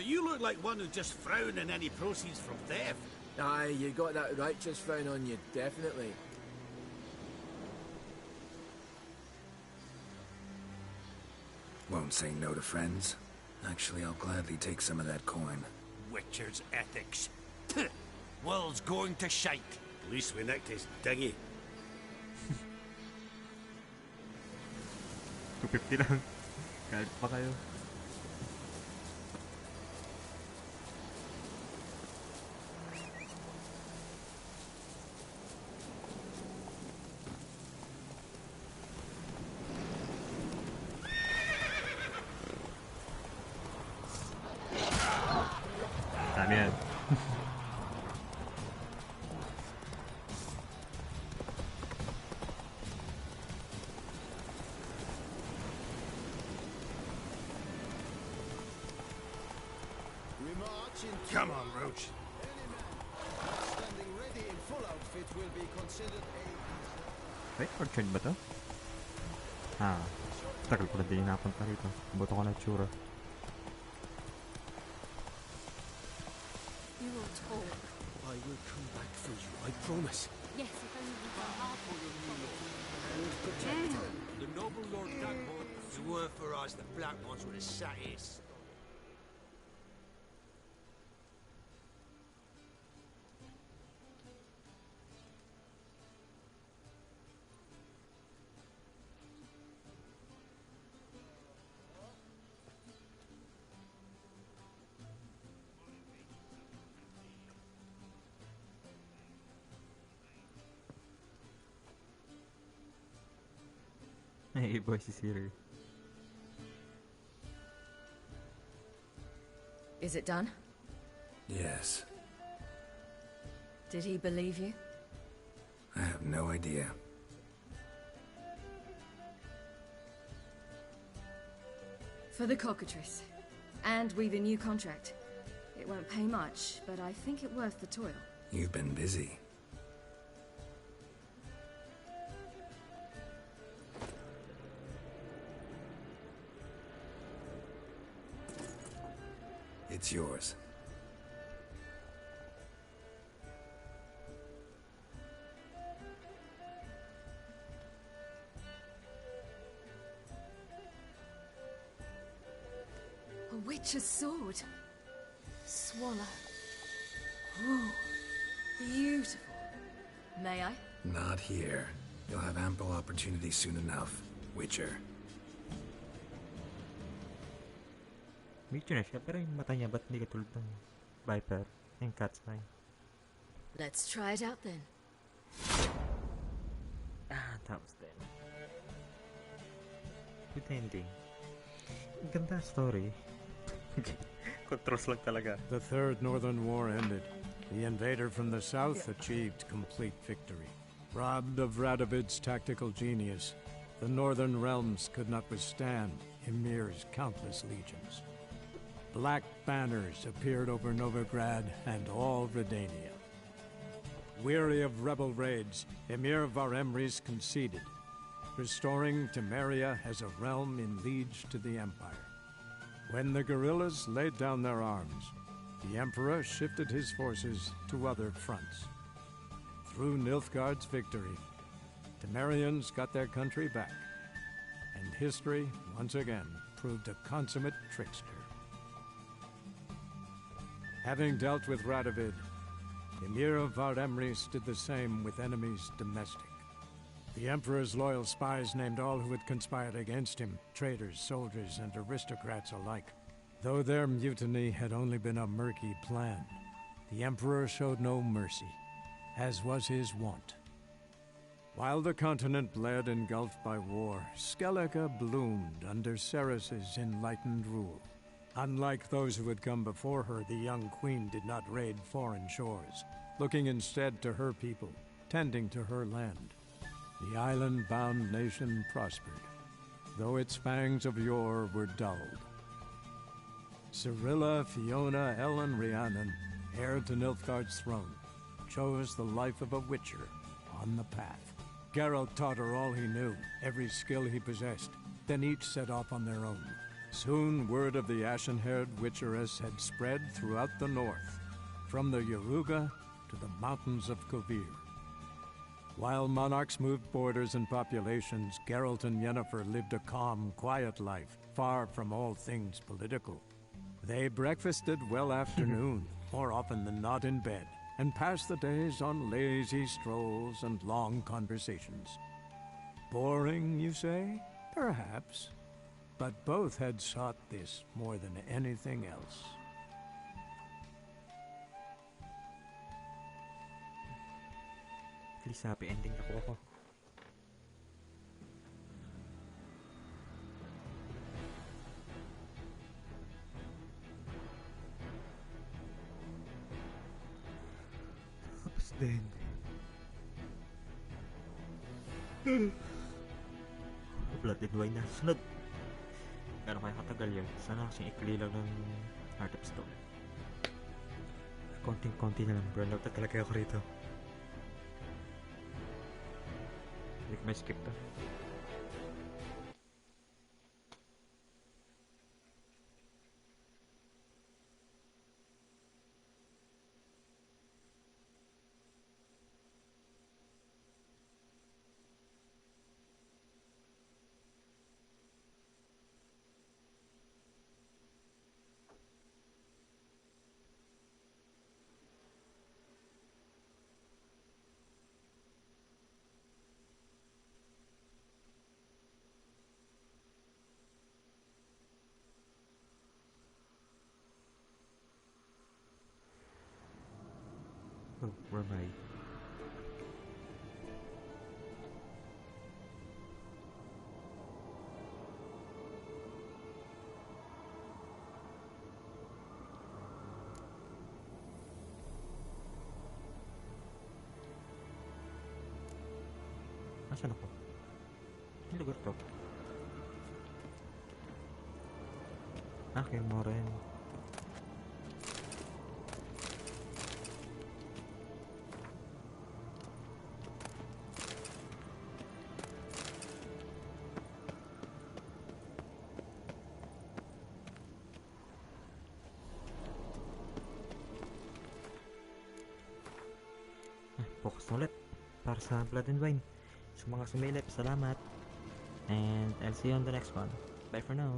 you look like one who just frowned on any proceeds from theft. Aye, you got that righteous frown on you, definitely. Won't say no to friends. Actually, I'll gladly take some of that coin. Witcher's ethics. World's going to shite. At least we nicked his dinghy. 250 lang. Kahit pa kayo. Dami yan. Come on, Roach. Standing ready in full outfit will be considered a... Wait, orchard ba to? Tagal ko na din napunta rito. Buto ko na tsura. You will talk. I will come back for you, I promise. Yes, if only we can help or your new lord. And protect her. The noble Lord Dagbot is worth for us the black ones with a satis. Hey, boy, si Siri. Is it done? Yes. Did he believe you? I have no idea. For the cockatrice. And we've a new contract. It won't pay much, but I think it worth the toil. You've been busy. It's yours. A witch's sword. Swallow. Ooh, beautiful. May I? Not here. You'll have ample opportunity soon enough, Witcher. Medyo na siya, pero yung mata niya ba't hindi katulad ng Viper? Yung cat's eye. Let's try it out then. Tapos din. Good ending. Ganda story. Controls lang talaga. The Third Northern War ended. The invader from the south achieved complete victory. Robbed of Radovid's tactical genius, the northern realms could not withstand Ymir's countless legions. Black banners appeared over Novigrad and all Redania. Weary of rebel raids, Ymir Varemres conceded, restoring Temeria as a realm in liege to the Empire. When the guerrillas laid down their arms, the Emperor shifted his forces to other fronts. Through Nilfgaard's victory, Temerians got their country back, and history once again proved a consummate trickster. Having dealt with Radovid, Emir of Vard Emrys did the same with enemies domestic. The Emperor's loyal spies named all who had conspired against him, traitors, soldiers, and aristocrats alike. Though their mutiny had only been a murky plan, the Emperor showed no mercy, as was his wont. While the continent bled engulfed by war, Skellige bloomed under Ceres's enlightened rule. Unlike those who had come before her, the young queen did not raid foreign shores, looking instead to her people, tending to her land. The island-bound nation prospered, though its fangs of yore were dulled. Cirilla, Fiona, Ellen, Rhiannon, heir to Nilfgaard's throne, chose the life of a witcher on the path. Geralt taught her all he knew, every skill he possessed, then each set off on their own. Soon word of the ashen-haired witcheress had spread throughout the north, from the Yaruga to the mountains of Kovir. While monarchs moved borders and populations, Geralt and Yennefer lived a calm, quiet life, far from all things political. They breakfasted well after noon, more often than not in bed, and passed the days on lazy strolls and long conversations. Boring, you say? Perhaps. But both had sought this more than anything else. Please, happy ending na po ako. Tapos din. Blood and Wine na. Sunod. Gano'n kaya katagal yun? Sana kasing ikli lang ng Heart of Stone. Konting-konti na lang. Burnout na talaga ako rito. Hindi ko may skip to. Oh, where am I? Asan ako? Anong lugar to? Moren. Focus ulit para sa Blood and Wine. Sa mga sumilip, salamat. And I'll see you on the next one. Bye for now.